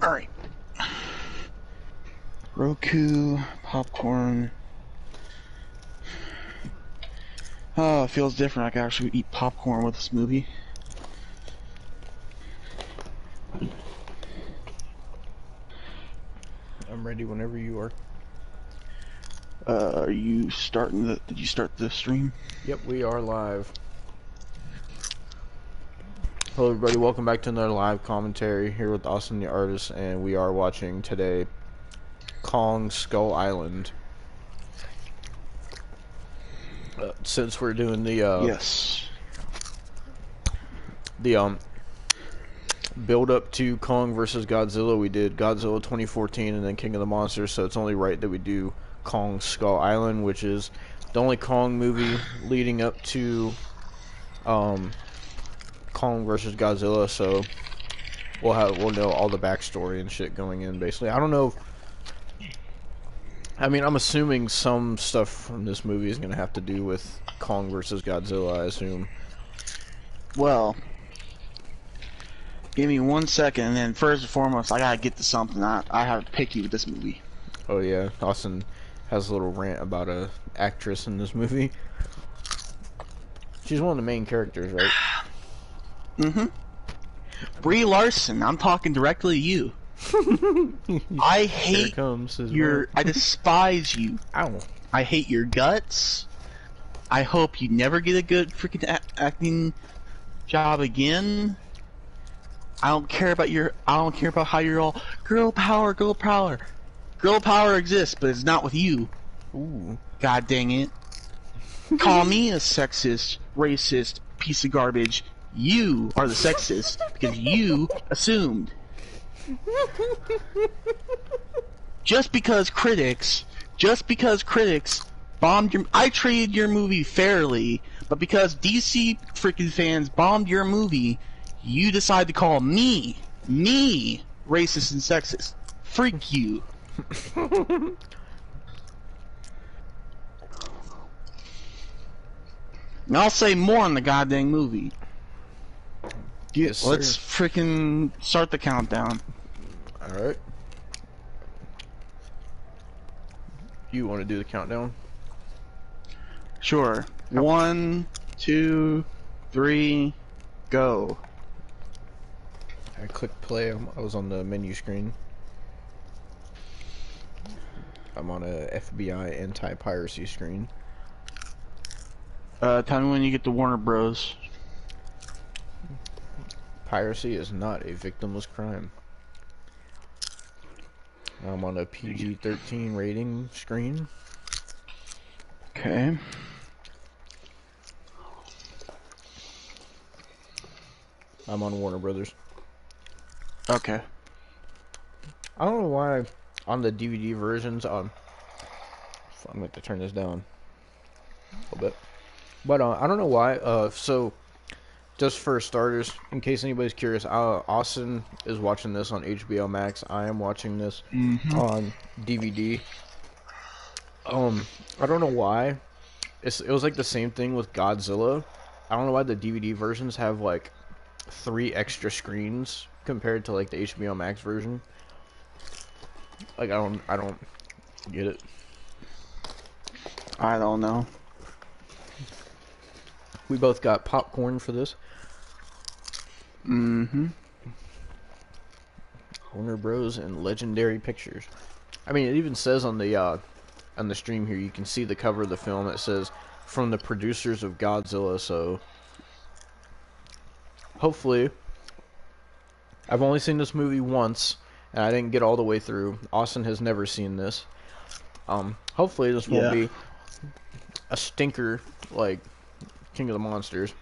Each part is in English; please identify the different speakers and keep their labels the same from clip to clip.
Speaker 1: Alright. Roku, popcorn. Oh, it feels different. I can actually eat popcorn with this movie.
Speaker 2: I'm ready whenever you are.
Speaker 1: Are you starting the... Did you start the stream?
Speaker 2: Yep, we are live. Hello everybody, welcome back to another live commentary here with Austin the Artist, and we are watching today Kong Skull Island. Since we're doing the
Speaker 1: yes.
Speaker 2: The build up to Kong vs. Godzilla, we did Godzilla 2014 and then King of the Monsters, so it's only right that we do Kong Skull Island, which is the only Kong movie leading up to Kong vs. Godzilla, so we'll know all the backstory and shit going in, basically. I don't know. I mean, I'm assuming some stuff from this movie is gonna have to do with Kong vs. Godzilla, I assume.
Speaker 1: Well, give me 1 second, and then first and foremost, I gotta get to something. I have to pick you with this movie.
Speaker 2: Oh yeah, Austin has a little rant about a actress in this movie. She's one of the main characters, right?
Speaker 1: Mm-hmm. Brie Larson, I'm talking directly to you. I hate your... I despise you.
Speaker 2: Ow.
Speaker 1: I hate your guts. I hope you never get a good freaking acting job again. I don't care about how you're all girl power, girl power. Girl power exists, but it's not with you.
Speaker 2: Ooh.
Speaker 1: God dang it. Call me a sexist, racist piece of garbage. You are the sexist because you assumed. Just because critics bombed your... I treated your movie fairly, but because DC freaking fans bombed your movie, you decide to call me racist and sexist. Freak you. And I'll say more on the goddamn movie.
Speaker 2: Yes,
Speaker 1: let's freaking start the countdown.
Speaker 2: Alright. You want to do the countdown?
Speaker 1: Sure. 1, 2, 3, go.
Speaker 2: I clicked play. I was on the menu screen. I'm on a FBI anti-piracy screen.
Speaker 1: Tell me when you get to Warner Bros.
Speaker 2: Piracy is not a victimless crime. I'm on a PG-13 rating screen.
Speaker 1: Okay.
Speaker 2: I'm on Warner Brothers.
Speaker 1: Okay.
Speaker 2: I don't know why on the DVD versions, I'm going to turn this down a little bit. But I don't know why. So, just for starters, in case anybody's curious, Austin is watching this on HBO Max. I am watching this on DVD. I don't know why. It was like the same thing with Godzilla. I don't know why the DVD versions have like 3 extra screens compared to like the HBO Max version. Like I don't get it.
Speaker 1: I don't know.
Speaker 2: We both got popcorn for this.
Speaker 1: Mm-hmm.
Speaker 2: Warner Bros. And Legendary Pictures. I mean, it even says on the stream here, you can see the cover of the film. It says from the producers of Godzilla. So hopefully, I've only seen this movie once, and I didn't get all the way through. Austin has never seen this. Hopefully, this won't be a stinker like King of the Monsters.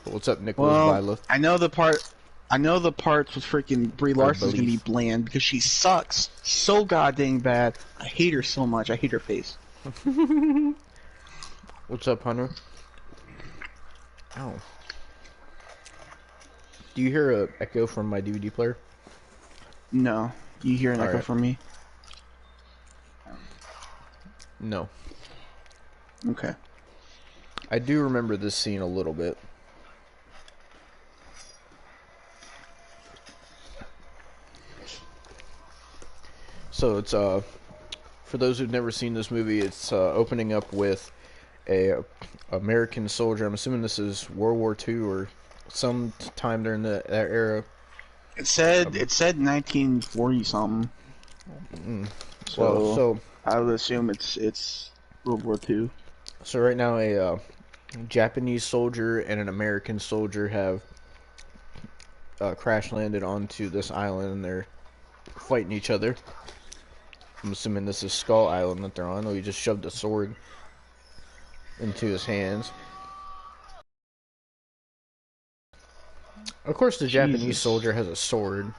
Speaker 2: But what's up, Nicholas Vila?
Speaker 1: I know the parts with freaking Brie Larson's gonna be bland because she sucks so goddamn bad. I hate her so much. I hate her face.
Speaker 2: What's up, Hunter? Ow. Do you hear an echo from my DVD player?
Speaker 1: No. You hear an echo from me?
Speaker 2: No.
Speaker 1: Okay.
Speaker 2: I do remember this scene a little bit. So it's for those who've never seen this movie, it's opening up with a American soldier. I'm assuming this is World War II or some time during that era.
Speaker 1: It said 1940 something. So,
Speaker 2: Well, so
Speaker 1: I would assume it's World War II.
Speaker 2: so right now a Japanese soldier and an American soldier have crash landed onto this island and they're fighting each other. I'm assuming this is Skull Island that they're on. Oh, he just shoved a sword into his hands. Of course, the Japanese soldier has a sword.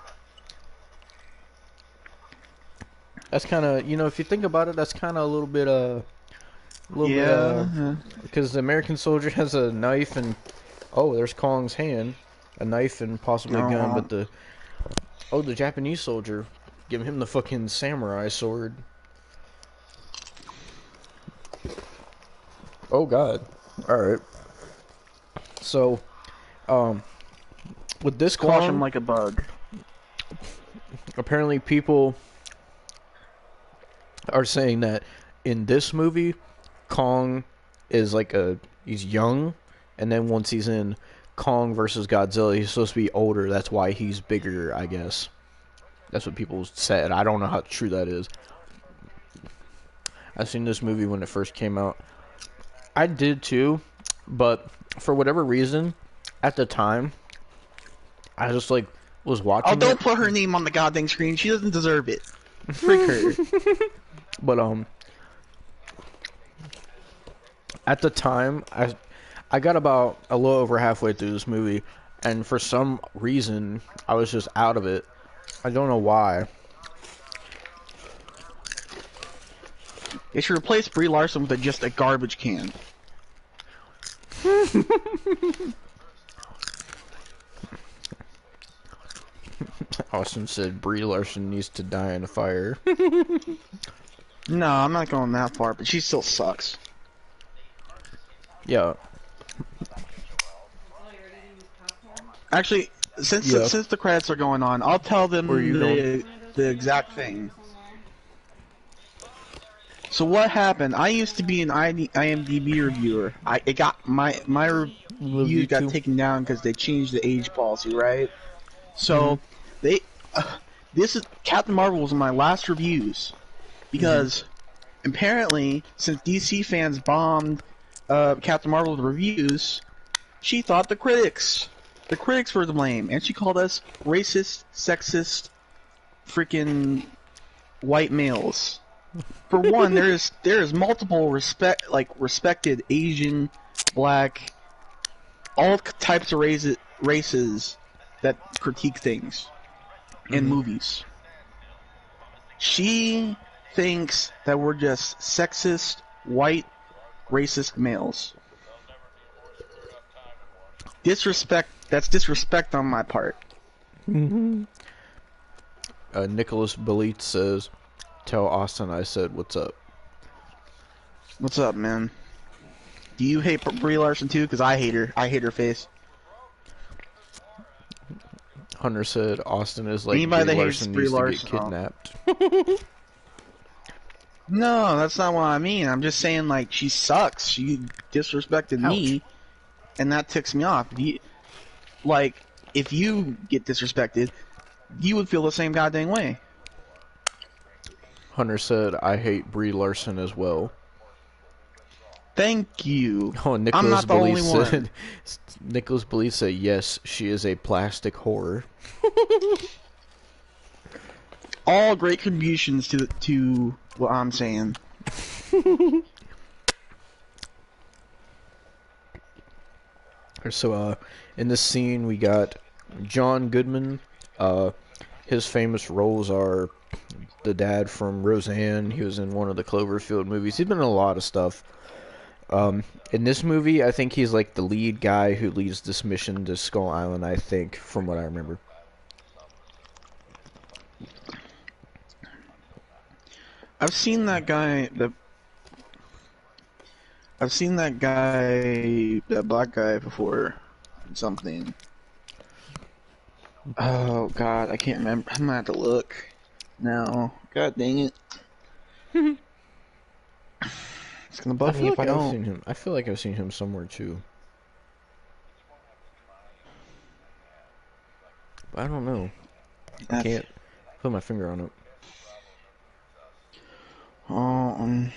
Speaker 2: That's kind of, you know, if you think about it, that's kind of a little bit, because the American soldier has a knife and, oh, there's Kong's hand, a knife and possibly a gun, but the Japanese soldier, give him the fucking samurai sword. Oh God! All right. So, with this
Speaker 1: Squash
Speaker 2: Kong,
Speaker 1: him like a bug.
Speaker 2: apparently people are saying that in this movie, Kong is like he's young, and then once he's in Kong versus Godzilla, he's supposed to be older. That's why he's bigger, I guess. That's what people said. I don't know how true that is. I've seen this movie when it first came out. I did too, but for whatever reason, at the time, I just like was watching.
Speaker 1: Oh, don't put her name on the goddamn screen. She doesn't deserve it. Freak her.
Speaker 2: But at the time, I got about a little over halfway through this movie, and for some reason, I was just out of it. I don't know why.
Speaker 1: They should replace Brie Larson with just a garbage can.
Speaker 2: Austin said Brie Larson needs to die in a fire.
Speaker 1: No, I'm not going that far, but she still sucks.
Speaker 2: Yeah.
Speaker 1: Actually, since the credits are going on, I'll tell them the exact thing. So what happened? I used to be an IMDb reviewer. My review got taken down because they changed the age policy, right? So this is Captain Marvel was my last reviews because apparently since DC fans bombed Captain Marvel with reviews, she thought the critics were to blame, and she called us racist, sexist, freaking white males. For one, there is multiple respected Asian, black, all types of races that critique things in movies. She thinks that we're just sexist, white, racist males. That's disrespect on my part.
Speaker 2: Nicholas Belit says, "Tell Austin I said what's up."
Speaker 1: What's up, man? Do you hate Brie Larson too? Because I hate her. I hate her face.
Speaker 2: Hunter said Austin is like
Speaker 1: Anybody
Speaker 2: Brie
Speaker 1: that hates
Speaker 2: Larson
Speaker 1: Brie
Speaker 2: needs
Speaker 1: Larson,
Speaker 2: to get kidnapped.
Speaker 1: No, that's not what I mean. I'm just saying, like, she sucks. She disrespected me, and that ticks me off. If you get disrespected, you would feel the same goddamn way.
Speaker 2: Hunter said, I hate Brie Larson as well.
Speaker 1: Thank you.
Speaker 2: Oh, Nicholas
Speaker 1: I'm not the only
Speaker 2: said,
Speaker 1: one.
Speaker 2: Nicholas Belit said, yes, she is a plastic whore.
Speaker 1: All great contributions to what I'm saying.
Speaker 2: So, in this scene, we got John Goodman. His famous roles are the dad from Roseanne. He was in one of the Cloverfield movies. He's been in a lot of stuff. In this movie, I think he's like the lead guy who leads this mission to Skull Island, I think, from what I remember.
Speaker 1: I've seen that guy, that black guy before, in something. Oh god, I can't remember. I'm gonna have to look. No. God dang it. It's gonna
Speaker 2: I
Speaker 1: bug me
Speaker 2: feel
Speaker 1: if
Speaker 2: like
Speaker 1: I
Speaker 2: I've
Speaker 1: don't.
Speaker 2: seen him. I feel like I've seen him somewhere too, but I don't know. I
Speaker 1: That's
Speaker 2: can't put my finger on it.
Speaker 1: um.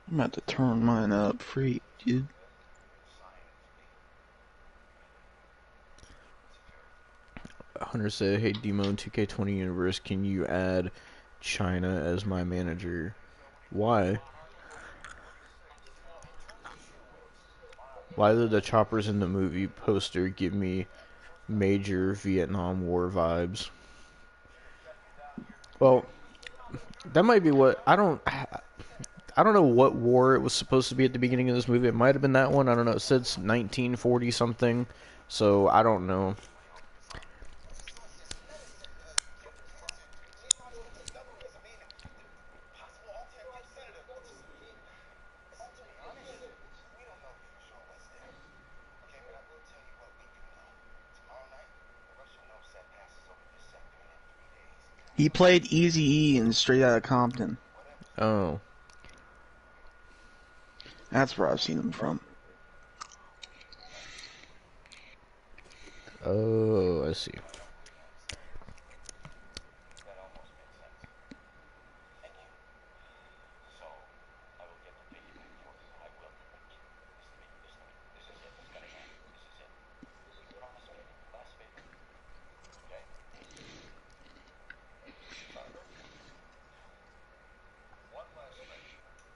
Speaker 1: I'm about to turn mine up, freak, dude.
Speaker 2: Hunter said, "Hey Demo, in 2K20 universe, can you add China as my manager? Why? Why did the choppers in the movie poster give me major Vietnam War vibes?" Well, that might be what I don't know what war it was supposed to be at the beginning of this movie. It might have been that one. I don't know. It said 1940 something, so I don't know.
Speaker 1: He played Eazy-E in Straight Outta Compton.
Speaker 2: Oh,
Speaker 1: That's where I've seen him from.
Speaker 2: oh, I see.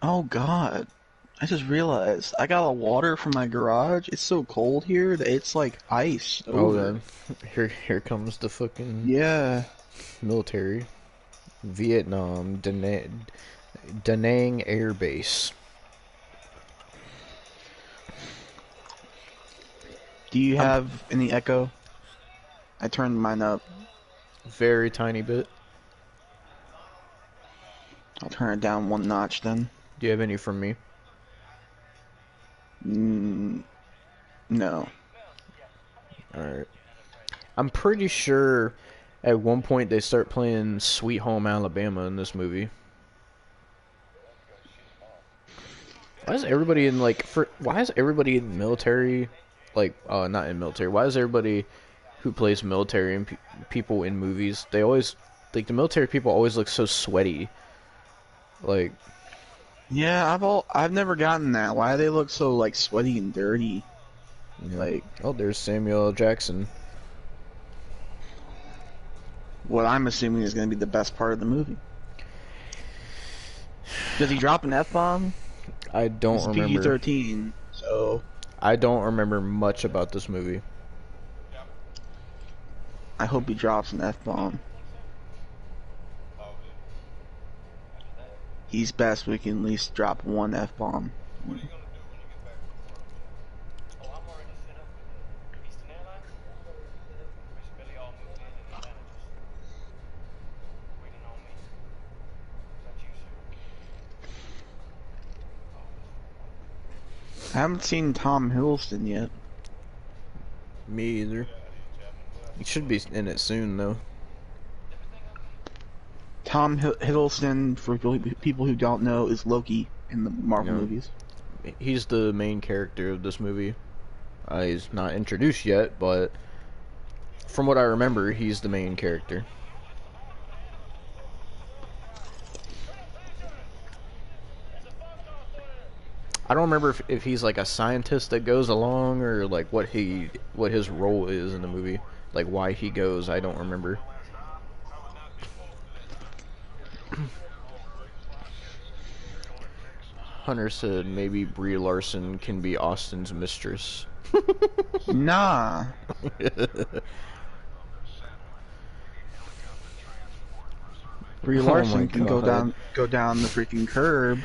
Speaker 1: Oh God. I just realized I got a water from my garage. It's so cold here that it's like ice
Speaker 2: Oh,
Speaker 1: over.
Speaker 2: then here comes the fucking
Speaker 1: Yeah.
Speaker 2: military. Vietnam, Da Nang Air Base.
Speaker 1: Do you
Speaker 2: I'm
Speaker 1: have any echo? I turned mine up.
Speaker 2: very tiny bit.
Speaker 1: I'll turn it down one notch then.
Speaker 2: Do you have any from me?
Speaker 1: Mm, no.
Speaker 2: Alright. I'm pretty sure at one point they start playing Sweet Home Alabama in this movie. Why is everybody in why is everybody in military not in military? Why is everybody who plays military and people in movies, they always the military people always look so sweaty. Like,
Speaker 1: Yeah, I've never gotten that. Why do they look so like sweaty and dirty?
Speaker 2: yeah.
Speaker 1: Like
Speaker 2: Oh, there's Samuel L. Jackson.
Speaker 1: what I'm assuming is going to be the best part of the movie. Does he drop an F-bomb?
Speaker 2: I don't
Speaker 1: It's
Speaker 2: remember.
Speaker 1: PG-13, so
Speaker 2: I don't remember much about this movie.
Speaker 1: I hope he drops an F-bomb. He's best. We can at least drop one F-bomb. I haven't seen Tom Hiddleston yet.
Speaker 2: Me either. He should be in it soon though.
Speaker 1: Tom Hiddleston, for people who don't know, is Loki in the Marvel
Speaker 2: You know,
Speaker 1: movies.
Speaker 2: he's the main character of this movie. He's not introduced yet, but from what I remember, he's the main character. I don't remember if he's like a scientist that goes along or like what his role is in the movie, like why he goes. I don't remember. Hunter said maybe Brie Larson can be Austin's mistress.
Speaker 1: Nah. Brie
Speaker 2: Oh my
Speaker 1: Larson can
Speaker 2: god.
Speaker 1: go down the freaking curb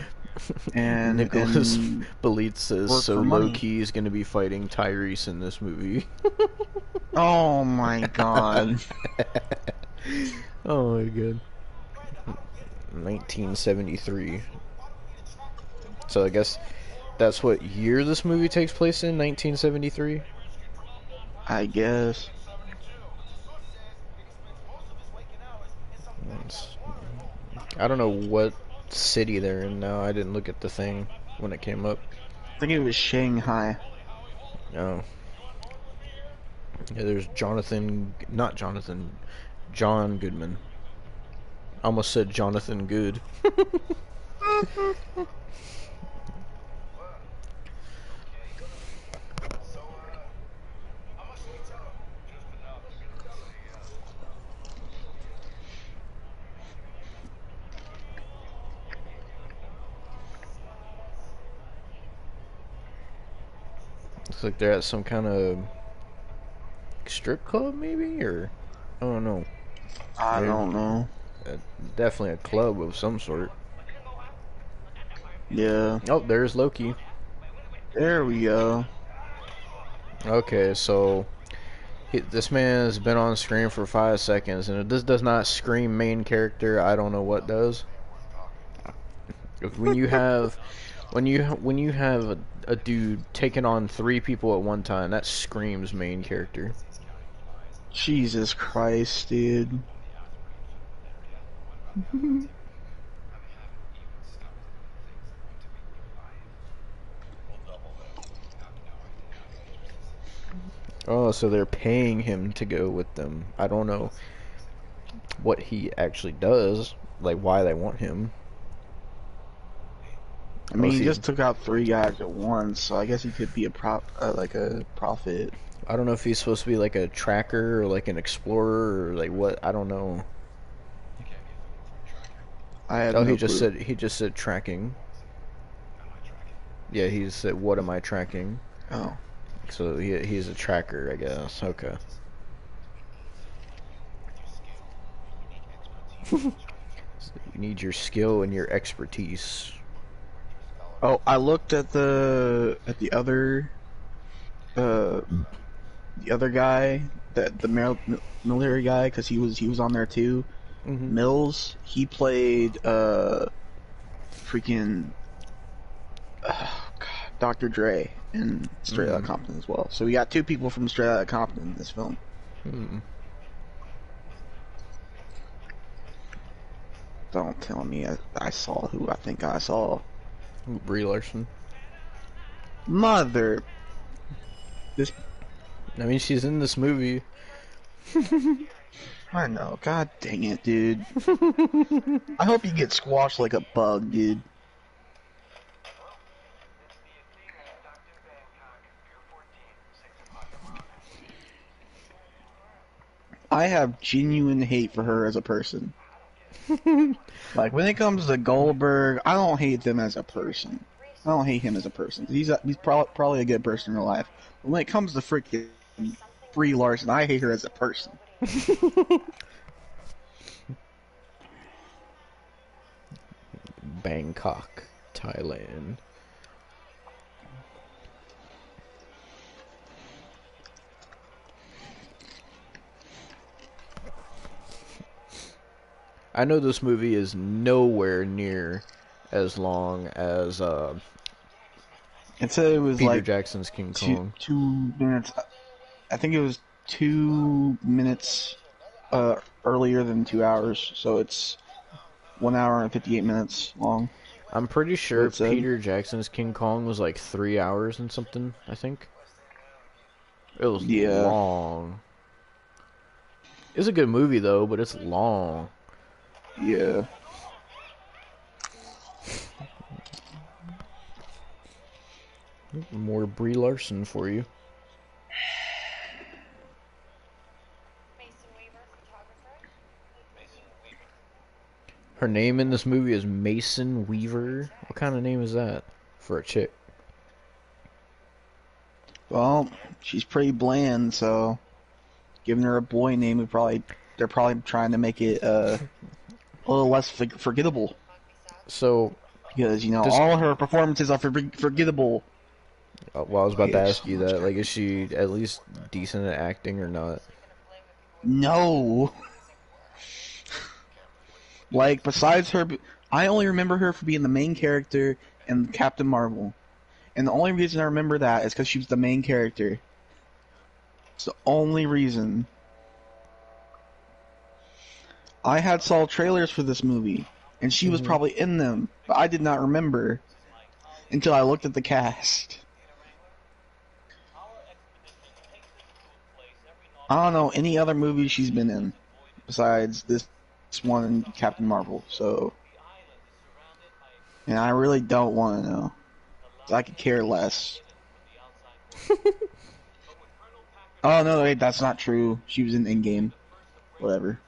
Speaker 2: Nicholas
Speaker 1: and
Speaker 2: Belit says
Speaker 1: work
Speaker 2: so.
Speaker 1: for
Speaker 2: Low
Speaker 1: money.
Speaker 2: key is going to be fighting Tyrese in this movie.
Speaker 1: Oh my god.
Speaker 2: Oh my god. 1973. So I guess That's what year this movie takes place in, 1973?
Speaker 1: I guess.
Speaker 2: I don't know what city they're in now. I didn't look at the thing when it came up.
Speaker 1: I think it was Shanghai.
Speaker 2: Oh. Yeah, there's not Jonathan, John Goodman. I almost said Jonathan Good. Looks like they're at some kind of strip club, maybe, or I don't know.
Speaker 1: I don't know.
Speaker 2: Definitely a club of some sort.
Speaker 1: Yeah.
Speaker 2: Oh, there's Loki.
Speaker 1: There we go.
Speaker 2: Okay, so this man has been on screen for 5 seconds, and if this does not scream main character, I don't know what does. When you have a dude taking on 3 people at one time, that screams main character.
Speaker 1: Jesus Christ, dude.
Speaker 2: Oh, so they're paying him to go with them. I don't know what he actually does, like why they want him.
Speaker 1: I mean, he just took out 3 guys at once, so I guess he could be a like a prophet.
Speaker 2: I don't know if he's supposed to be like a tracker or like an explorer or like what. I don't know.
Speaker 1: I have
Speaker 2: Oh,
Speaker 1: no
Speaker 2: he just
Speaker 1: clue.
Speaker 2: said tracking. Yeah, he said, "What am I tracking?"
Speaker 1: Oh.
Speaker 2: So he's a tracker, I guess. Okay. You need your skill and your expertise.
Speaker 1: Oh, I looked at the uh the other guy, the military guy, because he was on there too.
Speaker 2: Mm-hmm.
Speaker 1: Mills, he played freaking God, Dr. Dre in Straight Outta Compton as well. So we got 2 people from Straight Outta Compton in this film.
Speaker 2: Hmm.
Speaker 1: Don't tell me I saw who I think I saw.
Speaker 2: Brie Larson.
Speaker 1: Mother. This.
Speaker 2: I mean, she's in this movie.
Speaker 1: I know. God dang it, dude. I hope you get squashed like a bug, dude. I have genuine hate for her as a person. Like, when it comes to Goldberg, I don't hate them as a person. I don't hate him as a person. He's probably a good person in real life. But when it comes to freaking Brie Larson, I hate her as a person.
Speaker 2: Bangkok, Thailand. I know this movie is nowhere near as long as
Speaker 1: It said it was
Speaker 2: Peter
Speaker 1: like
Speaker 2: Jackson's King
Speaker 1: two
Speaker 2: Kong.
Speaker 1: 2 minutes. I think it was 2 minutes earlier than 2 hours, so it's 1 hour and 58 minutes long.
Speaker 2: I'm pretty
Speaker 1: That's what
Speaker 2: sure
Speaker 1: it said.
Speaker 2: Peter Jackson's King Kong was like 3 hours and something, I think. It was
Speaker 1: Yeah.
Speaker 2: long. It's a good movie though, but it's long.
Speaker 1: Yeah.
Speaker 2: More Brie Larson for you. Her name in this movie is Mason Weaver. What kind of name is that for a chick?
Speaker 1: Well, she's pretty bland, so giving her a boy name they're probably trying to make it a little less forgettable.
Speaker 2: So,
Speaker 1: Because
Speaker 2: this,
Speaker 1: all her performances are forgettable.
Speaker 2: well, I was about to
Speaker 1: Yes,
Speaker 2: ask you that. Like, is she at least decent at acting or not?
Speaker 1: No. Like, besides her, I only remember her for being the main character in Captain Marvel. And the only reason I remember that is because she was the main character. It's the only reason. I had saw trailers for this movie, and she was probably in them, but I did not remember until I looked at the cast. I don't know any other movie she's been in besides this one and Captain Marvel, so... And I really don't want to know. I could care less. Oh, no, wait, that's not true. She was in Endgame. Whatever.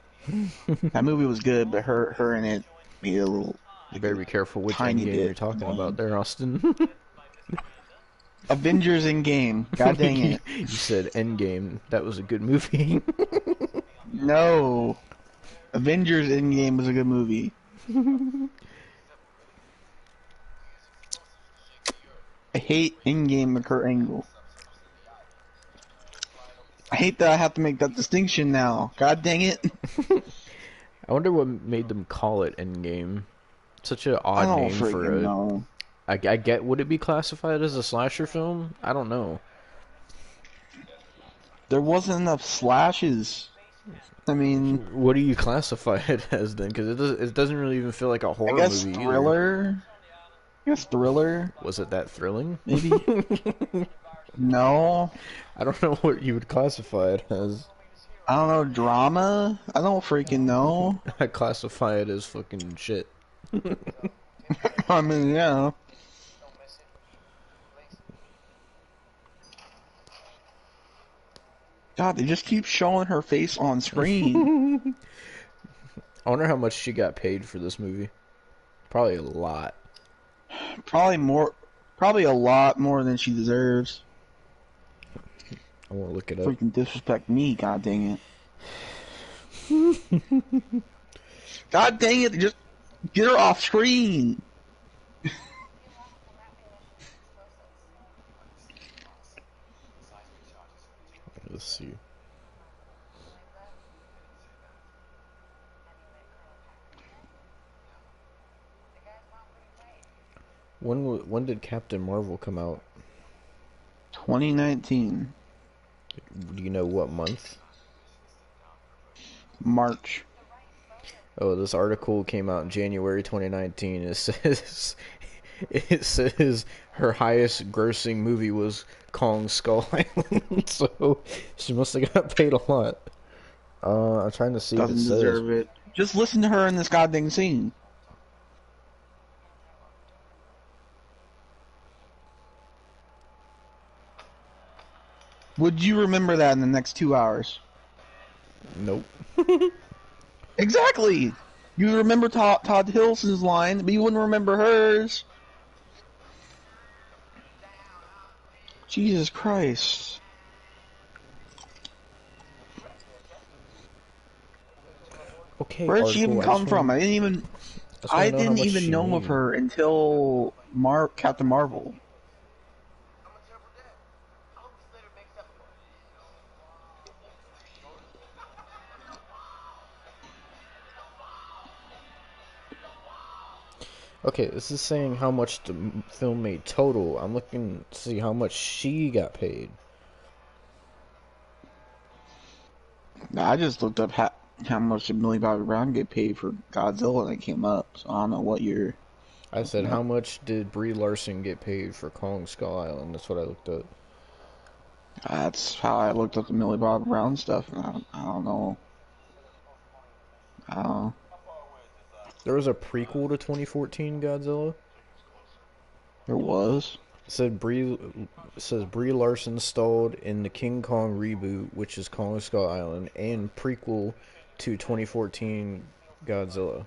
Speaker 1: That movie was good, but her in it made it a little...
Speaker 2: You better be careful which
Speaker 1: tiny
Speaker 2: Endgame
Speaker 1: bit
Speaker 2: you're talking
Speaker 1: annoying.
Speaker 2: about there, Austin.
Speaker 1: Avengers Endgame. God dang it.
Speaker 2: You said Endgame. That was a good movie.
Speaker 1: No. Avengers Endgame was a good movie. I hate Endgame with Kurt Angle. I hate that I have to make that distinction now. God dang it.
Speaker 2: I wonder what made them call it Endgame. Such an
Speaker 1: I
Speaker 2: odd
Speaker 1: don't
Speaker 2: name for
Speaker 1: freaking
Speaker 2: a...
Speaker 1: know.
Speaker 2: I get, would it be classified as a slasher film? I don't know.
Speaker 1: There wasn't enough slashes. I mean,
Speaker 2: What do you classify it as then? Because it doesn't really even feel like a
Speaker 1: I
Speaker 2: horror
Speaker 1: guess
Speaker 2: movie either.
Speaker 1: thriller. I guess thriller,
Speaker 2: Was it that thrilling?
Speaker 1: maybe. No.
Speaker 2: I don't know what you would classify it as.
Speaker 1: I don't know, drama? I don't freaking know.
Speaker 2: I classify it as fucking shit.
Speaker 1: I mean, yeah. God, they just keep showing her face on screen.
Speaker 2: I wonder how much she got paid for this movie. Probably a lot.
Speaker 1: Probably a lot more than she deserves.
Speaker 2: I want to look it up.
Speaker 1: Freaking disrespect me, god dang it. God dang it, just get her off screen.
Speaker 2: Let's see. When did Captain Marvel come out?
Speaker 1: 2019.
Speaker 2: Do you know what month?
Speaker 1: March.
Speaker 2: Oh, this article came out in January 2019. It says her highest grossing movie was Kong Skull Island. So she must have got paid a lot. I'm trying to see what it
Speaker 1: Doesn't
Speaker 2: says.
Speaker 1: deserve it. Just listen to her in this goddamn scene. Would you remember that in the next 2 hours?
Speaker 2: Nope.
Speaker 1: Exactly. You remember Todd Hiddleston's line, but you wouldn't remember hers. Jesus Christ.
Speaker 2: Okay.
Speaker 1: Where did she even
Speaker 2: article,
Speaker 1: come from? I didn't even know of her until Captain Marvel.
Speaker 2: Okay, this is saying how much the film made total. I'm looking to see how much she got paid.
Speaker 1: I just looked up how much did Millie Bobby Brown get paid for Godzilla, and it came up. So I don't know what year.
Speaker 2: I said, how much did Brie Larson get paid for Kong Skull Island? That's what I looked up.
Speaker 1: That's how I looked up the Millie Bobby Brown stuff, and I don't know. I don't know.
Speaker 2: There was a prequel to 2014 Godzilla.
Speaker 1: There was.
Speaker 2: It says Brie Larson stalled in the King Kong reboot, which is Kong Skull Island, and prequel to 2014 Godzilla.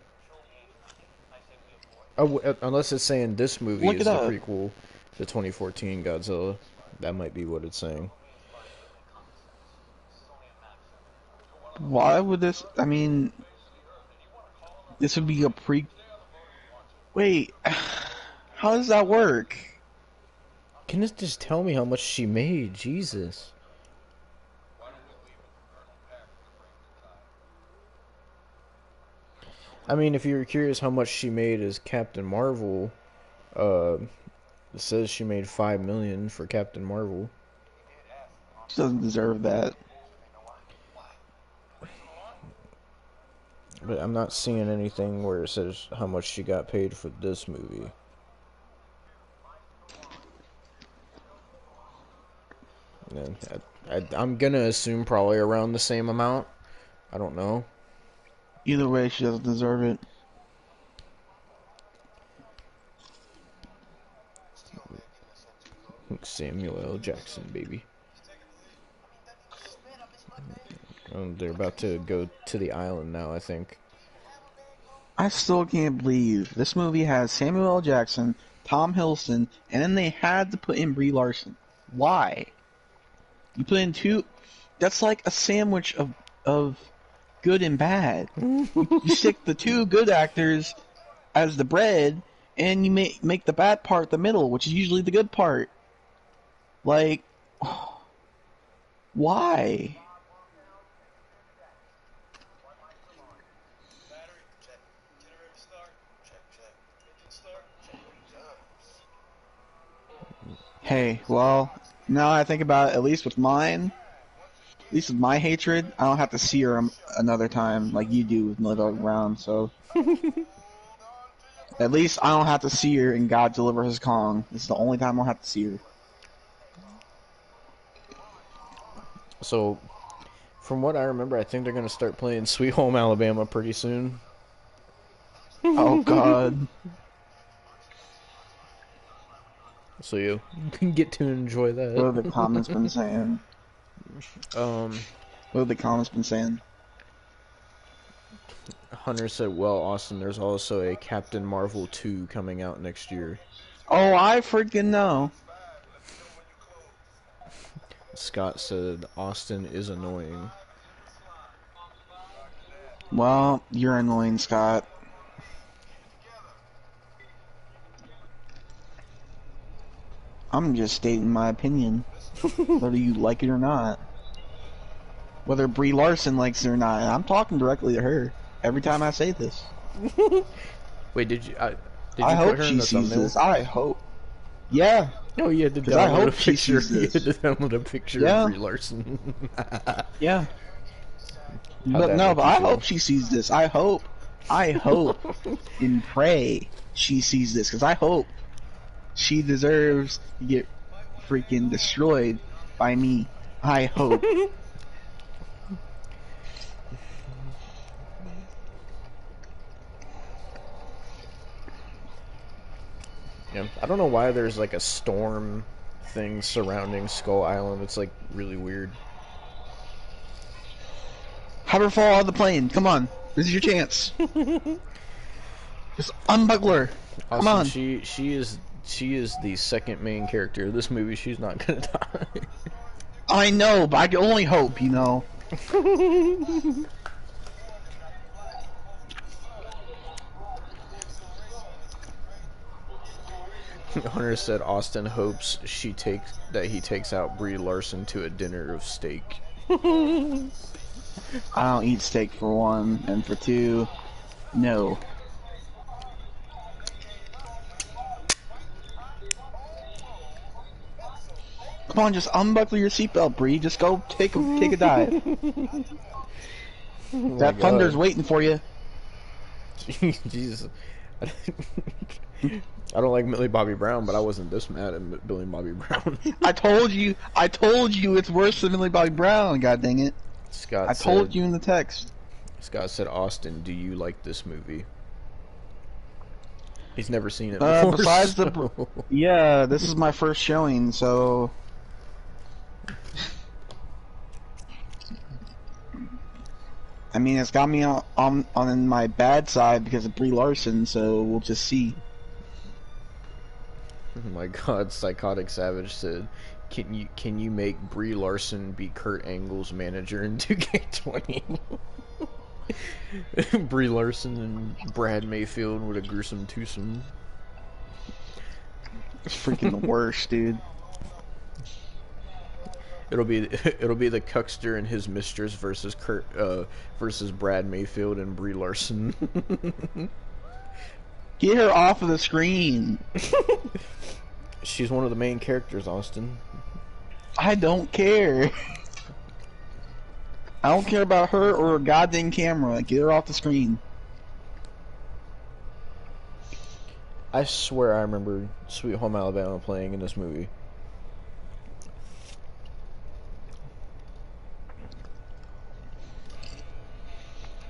Speaker 2: Oh, unless it's saying this movie is the prequel to 2014 Godzilla. That might be what it's saying.
Speaker 1: Why would this? I mean, this would be a Wait, how does that work?
Speaker 2: Can this just tell me how much she made? Jesus. I mean, if you're curious how much she made as Captain Marvel, It says she made 5 million for Captain Marvel.
Speaker 1: She doesn't deserve that.
Speaker 2: But I'm not seeing anything where it says how much she got paid for this movie. And I'm gonna assume probably around the same amount. I don't know.
Speaker 1: Either way, she doesn't deserve it.
Speaker 2: Samuel L. Jackson, baby. They're about to go to the island now, I think.
Speaker 1: I still can't believe this movie has Samuel L. Jackson, Tom Hiddleston, and then they had to put in Brie Larson. Why? You put in two. That's like a sandwich of good and bad. You stick the two good actors as the bread, and you make the bad part the middle, which is usually the good part. Like, why? Hey, well, now I think about it, at least with mine, at least with my hatred, I don't have to see her another time like you do with Millie Bobby Brown, so. At least I don't have to see her in Godzilla vs. Kong. This is the only time I'll have to see her.
Speaker 2: So, from what I remember, I think they're gonna start playing Sweet Home Alabama pretty soon.
Speaker 1: Oh, God.
Speaker 2: So you can get to enjoy that.
Speaker 1: What have the comments been saying?
Speaker 2: Um,
Speaker 1: What have the comments been saying?
Speaker 2: Hunter said, well, Austin, there's also a Captain Marvel 2 coming out next year.
Speaker 1: Oh, I freaking know.
Speaker 2: Scott said, Austin is annoying.
Speaker 1: Well, you're annoying, Scott. I'm just stating my opinion, whether you like it or not. Whether Brie Larson likes it or not. I'm talking directly to her every time I say this.
Speaker 2: Wait, did you
Speaker 1: I hope
Speaker 2: put her in
Speaker 1: she
Speaker 2: the
Speaker 1: sees
Speaker 2: thumbnail?
Speaker 1: this. I hope. Yeah.
Speaker 2: No, you had to
Speaker 1: 'Cause I
Speaker 2: download
Speaker 1: hope
Speaker 2: a
Speaker 1: she
Speaker 2: picture.
Speaker 1: sees
Speaker 2: You had
Speaker 1: this.
Speaker 2: to download a picture
Speaker 1: Yeah.
Speaker 2: of Brie Larson.
Speaker 1: Yeah.
Speaker 2: How'd
Speaker 1: But
Speaker 2: that
Speaker 1: no,
Speaker 2: make
Speaker 1: but
Speaker 2: you
Speaker 1: I
Speaker 2: feel?
Speaker 1: hope she sees this. I hope and pray she sees this, because I hope she deserves to get freaking destroyed by me. I hope.
Speaker 2: Yeah, I don't know why there's like a storm thing surrounding Skull Island. It's like really weird.
Speaker 1: Have her fall out of the plane. Come on. This is your chance. Just unbuckle her. Come
Speaker 2: Also,
Speaker 1: on.
Speaker 2: she is the second main character of this movie. She's not gonna die.
Speaker 1: I know, but I can only hope, you know.
Speaker 2: Hunter said Austin hopes he takes out Brie Larson to a dinner of steak.
Speaker 1: I don't eat steak for one, and for two, no. Come on, just unbuckle your seatbelt, Bree. Just go take a dive.
Speaker 2: Oh
Speaker 1: That thunder's waiting for you.
Speaker 2: Jesus. I don't like Millie Bobby Brown, but I wasn't this mad at Billy Bobby Brown.
Speaker 1: I told you it's worse than Millie Bobby Brown, god dang it.
Speaker 2: Scott
Speaker 1: I told you in the text.
Speaker 2: Scott said, Austin, do you like this movie? He's never seen it before.
Speaker 1: Besides
Speaker 2: so...
Speaker 1: yeah, this is my first showing, so I mean, it's got me on my bad side because of Brie Larson, so we'll just see.
Speaker 2: Oh my God, Psychotic Savage said, "Can you make Brie Larson be Kurt Angle's manager in 2K20?" Brie Larson and Brad Mayfield with a gruesome twosome.
Speaker 1: It's freaking the worst, dude.
Speaker 2: It'll be the Cuckster and his mistress versus versus Brad Mayfield and Brie Larson.
Speaker 1: Get her off of the screen.
Speaker 2: She's one of the main characters, Austin.
Speaker 1: I don't care. I don't care about her or a goddamn camera. Get her off the screen.
Speaker 2: I swear I remember Sweet Home Alabama playing in this movie.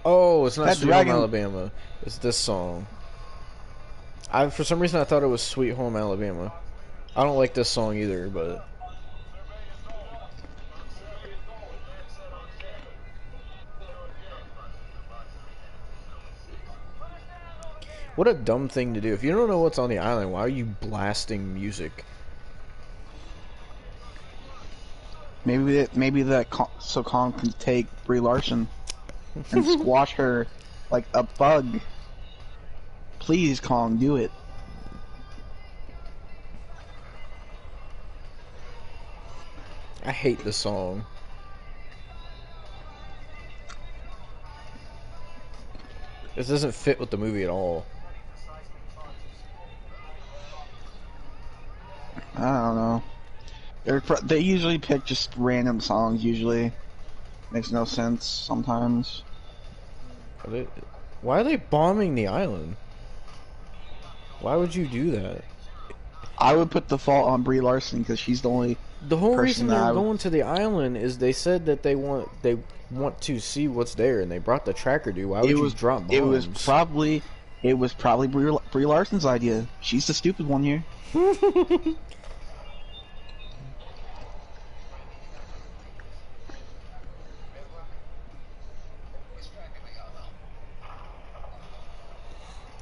Speaker 2: Oh, it's not
Speaker 1: That
Speaker 2: Sweet
Speaker 1: dragon-
Speaker 2: Home Alabama. It's this song. For some reason I thought it was Sweet Home Alabama. I don't like this song either, but what a dumb thing to do. If you don't know what's on the island, why are you blasting music?
Speaker 1: Maybe so Kong can take Brie Larson and squash her like a bug. Please, Kong, do it.
Speaker 2: I hate this song. This doesn't fit with the movie at all.
Speaker 1: I don't know. They usually pick just random songs. Usually, makes no sense sometimes.
Speaker 2: Why are they bombing the island? Why would you do that?
Speaker 1: I would put the fault on Brie Larson because she's the only.
Speaker 2: The whole
Speaker 1: person
Speaker 2: reason
Speaker 1: that
Speaker 2: they're
Speaker 1: I would-
Speaker 2: going to the island is they said that they want to see what's there, and they brought the tracker dude. Why would you drop bombs?
Speaker 1: It was probably Brie Larson's idea. She's the stupid one here.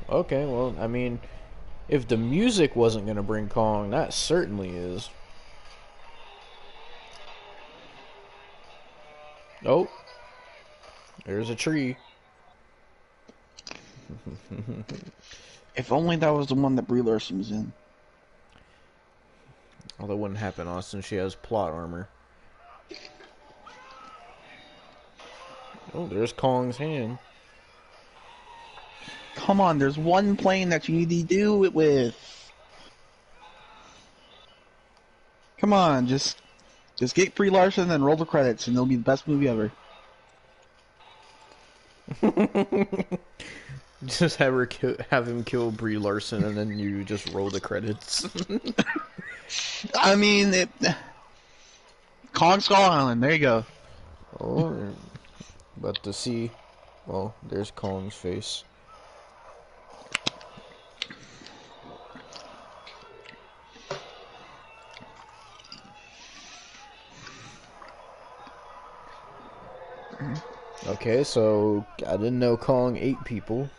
Speaker 2: Okay, well, I mean, if the music wasn't going to bring Kong, that certainly is. Oh, there's a tree.
Speaker 1: If only that was the one that Brie Larson was in.
Speaker 2: Oh, that wouldn't happen, Austin. She has plot armor. Oh, there's Kong's hand.
Speaker 1: Come on, there's one plane that you need to do it with. Come on, just get Brie Larson and roll the credits, and it'll be the best movie ever.
Speaker 2: Just have him kill Brie Larson, and then you just roll the credits.
Speaker 1: I mean, Kong Skull Island. There you go.
Speaker 2: Oh, but to see, well, there's Kong's face. Okay, so I didn't know Kong ate people.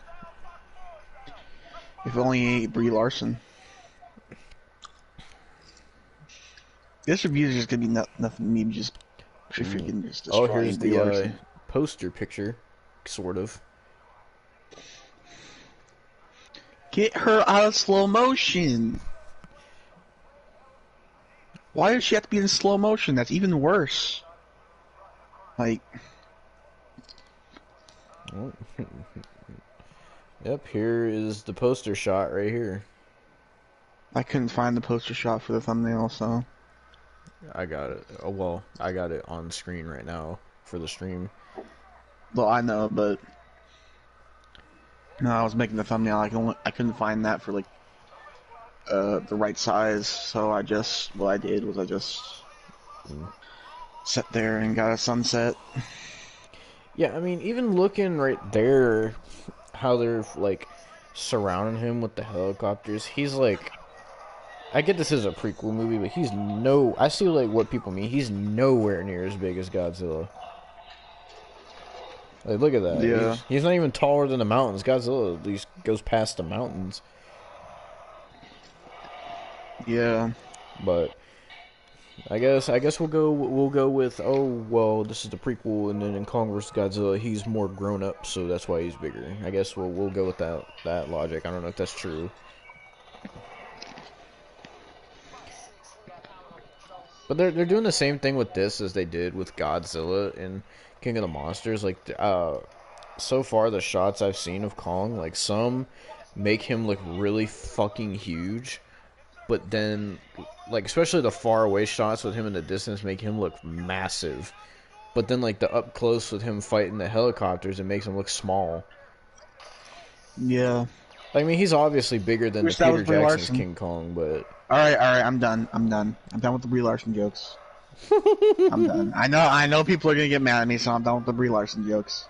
Speaker 1: If only he ate Brie Larson. This review is just gonna be nothing. Me just freaking just
Speaker 2: Oh,
Speaker 1: destroying
Speaker 2: here's
Speaker 1: Brie
Speaker 2: the
Speaker 1: Larson.
Speaker 2: poster picture, sort of.
Speaker 1: Get her out of slow motion. Why does she have to be in slow motion? That's even worse. Like,
Speaker 2: Oh. Yep, here is the poster shot right here.
Speaker 1: I couldn't find the poster shot for the thumbnail, so.
Speaker 2: I got it. Oh, well, I got it on screen right now for the stream.
Speaker 1: Well, I know, but no, I was making the thumbnail. I couldn't find that for like the right size, so what I did was I just sat there and got a sunset.
Speaker 2: Yeah, I mean, even looking right there, how they're like surrounding him with the helicopters, he's like, I get this is a prequel movie, but I see like what people mean. He's nowhere near as big as Godzilla. Like, look at that.
Speaker 1: Yeah.
Speaker 2: He's not even taller than the mountains. Godzilla at least goes past the mountains.
Speaker 1: Yeah.
Speaker 2: But I guess we'll go with, oh well, this is the prequel, and then in Kong vs Godzilla he's more grown up, so that's why he's bigger. I guess we'll go with that logic. I don't know if that's true. But they're doing the same thing with this as they did with Godzilla and King of the Monsters. Like, so far the shots I've seen of Kong, like, some make him look really fucking huge, but then, like, especially the far away shots with him in the distance make him look massive. But then, like, the up close with him fighting the helicopters, it makes him look small.
Speaker 1: Yeah.
Speaker 2: I mean, he's obviously bigger than the
Speaker 1: Wish that was
Speaker 2: Peter
Speaker 1: Brie
Speaker 2: Jackson's
Speaker 1: Larson.
Speaker 2: King Kong, but...
Speaker 1: Alright, I'm done. I'm done with the Brie Larson jokes. I'm done. I know people are gonna get mad at me, so I'm done with the Brie Larson jokes.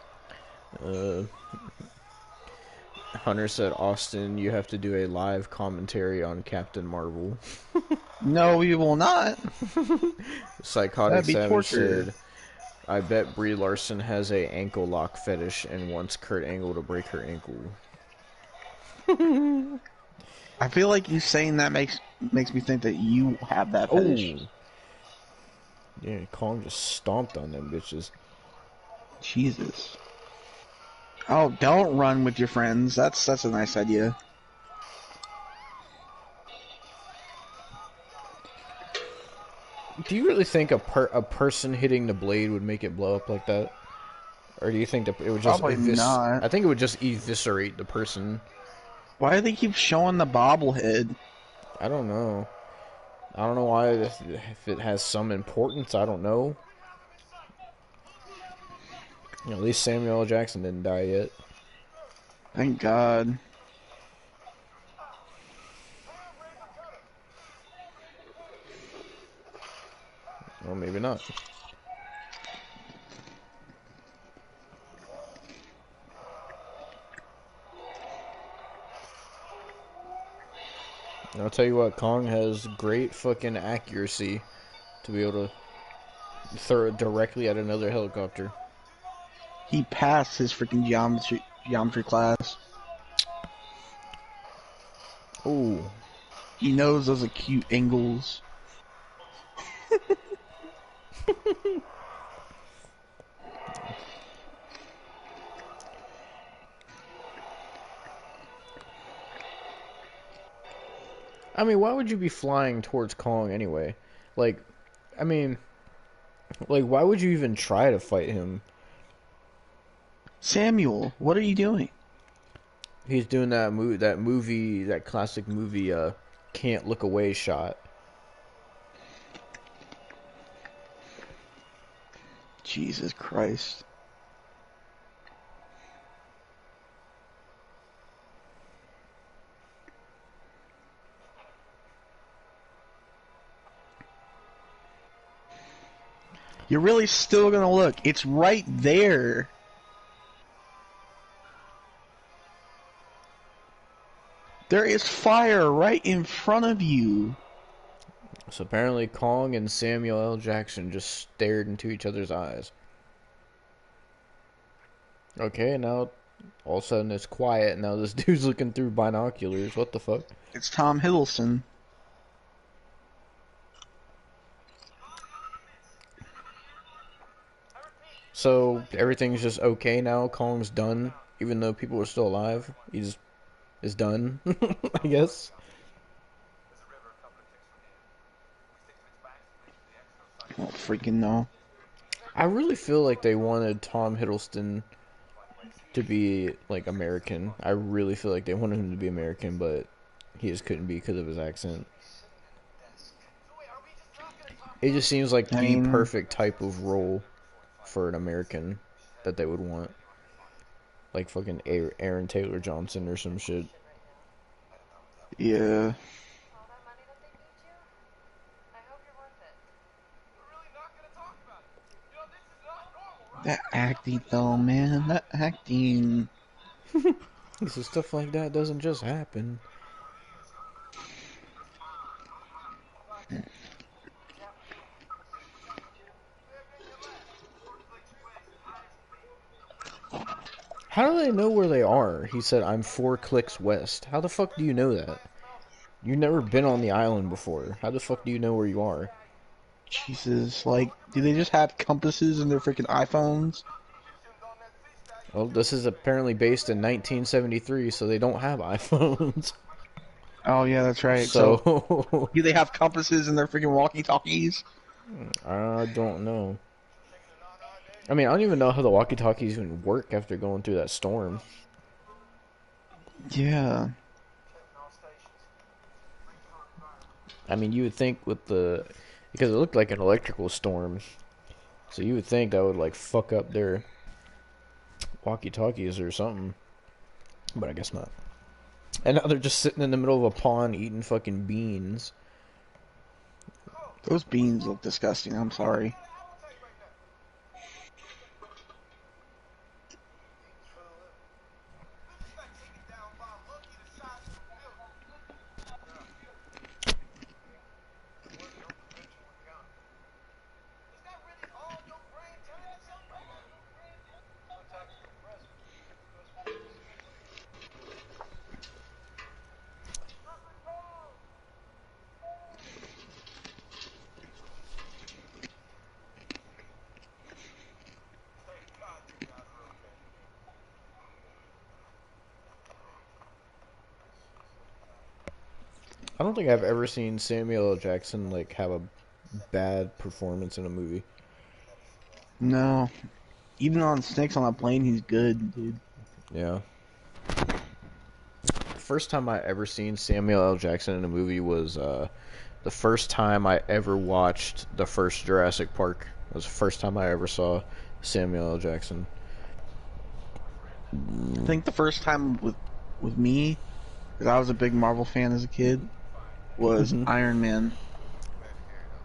Speaker 2: Hunter said, Austin, you have to do a live commentary on Captain Marvel.
Speaker 1: No, we will not.
Speaker 2: Psychotic
Speaker 1: That'd be
Speaker 2: Savage
Speaker 1: torture.
Speaker 2: said, I bet Brie Larson has a ankle lock fetish and wants Kurt Angle to break her ankle.
Speaker 1: I feel like you saying that makes me think that you have that fetish.
Speaker 2: Oh! Yeah, Kong just stomped on them bitches.
Speaker 1: Jesus. Oh, don't run with your friends. That's a nice idea.
Speaker 2: Do you really think a person hitting the blade would make it blow up like that? Or do you think that it would just
Speaker 1: Probably not.
Speaker 2: I think it would just eviscerate the person.
Speaker 1: Why do they keep showing the bobblehead?
Speaker 2: I don't know. I don't know why, if it has some importance, I don't know. You know, at least Samuel L. Jackson didn't die yet.
Speaker 1: Thank God.
Speaker 2: Well, maybe not. I'll tell you what, Kong has great fucking accuracy to be able to throw it directly at another helicopter.
Speaker 1: He passed his freaking geometry class.
Speaker 2: Ooh.
Speaker 1: He knows those acute angles.
Speaker 2: I mean, why would you be flying towards Kong anyway? Like, I mean, like, why would you even try to fight him?
Speaker 1: Samuel, what are you doing?
Speaker 2: He's doing that movie, that classic movie, Can't Look Away shot.
Speaker 1: Jesus Christ. You're really still gonna look. It's right there. There is fire right in front of you.
Speaker 2: So apparently Kong and Samuel L. Jackson just stared into each other's eyes. Okay, now all of a sudden it's quiet, and now this dude's looking through binoculars. What the fuck?
Speaker 1: It's Tom Hiddleston.
Speaker 2: So everything's just okay now. Kong's done, even though people are still alive. He's done, I guess.
Speaker 1: I don't freaking know.
Speaker 2: I really feel like they wanted Tom Hiddleston to be like American. I really feel like they wanted him to be American, but he just couldn't be because of his accent. It just seems like the perfect type of role for an American that they would want. Like fucking Aaron Taylor Johnson or some shit.
Speaker 1: Yeah. That acting though, man. That acting.
Speaker 2: He says stuff like that doesn't just happen. How do they know where they are? He said, I'm 4 clicks west. How the fuck do you know that? You've never been on the island before. How the fuck do you know where you are?
Speaker 1: Jesus, like, do they just have compasses in their freaking iPhones?
Speaker 2: Well, this is apparently based in 1973, so they don't have iPhones.
Speaker 1: Oh yeah, that's right.
Speaker 2: So,
Speaker 1: do they have compasses in their freaking walkie-talkies?
Speaker 2: I don't know. I mean, I don't even know how the walkie-talkies even work after going through that storm.
Speaker 1: Yeah.
Speaker 2: I mean, you would think with the because it looked like an electrical storm, so you would think that would like fuck up their walkie-talkies or something, but I guess not. And now they're just sitting in the middle of a pond eating fucking beans.
Speaker 1: Those beans look disgusting. I'm sorry.
Speaker 2: I don't think I've ever seen Samuel L. Jackson like have a bad performance in a movie.
Speaker 1: No. Even on Snakes on a Plane, he's good, dude.
Speaker 2: Yeah. First time I ever seen Samuel L. Jackson in a movie was the first time I ever watched the first Jurassic Park. It was the first time I ever saw Samuel L. Jackson.
Speaker 1: I think the first time with me, because I was a big Marvel fan as a kid, was Iron Man.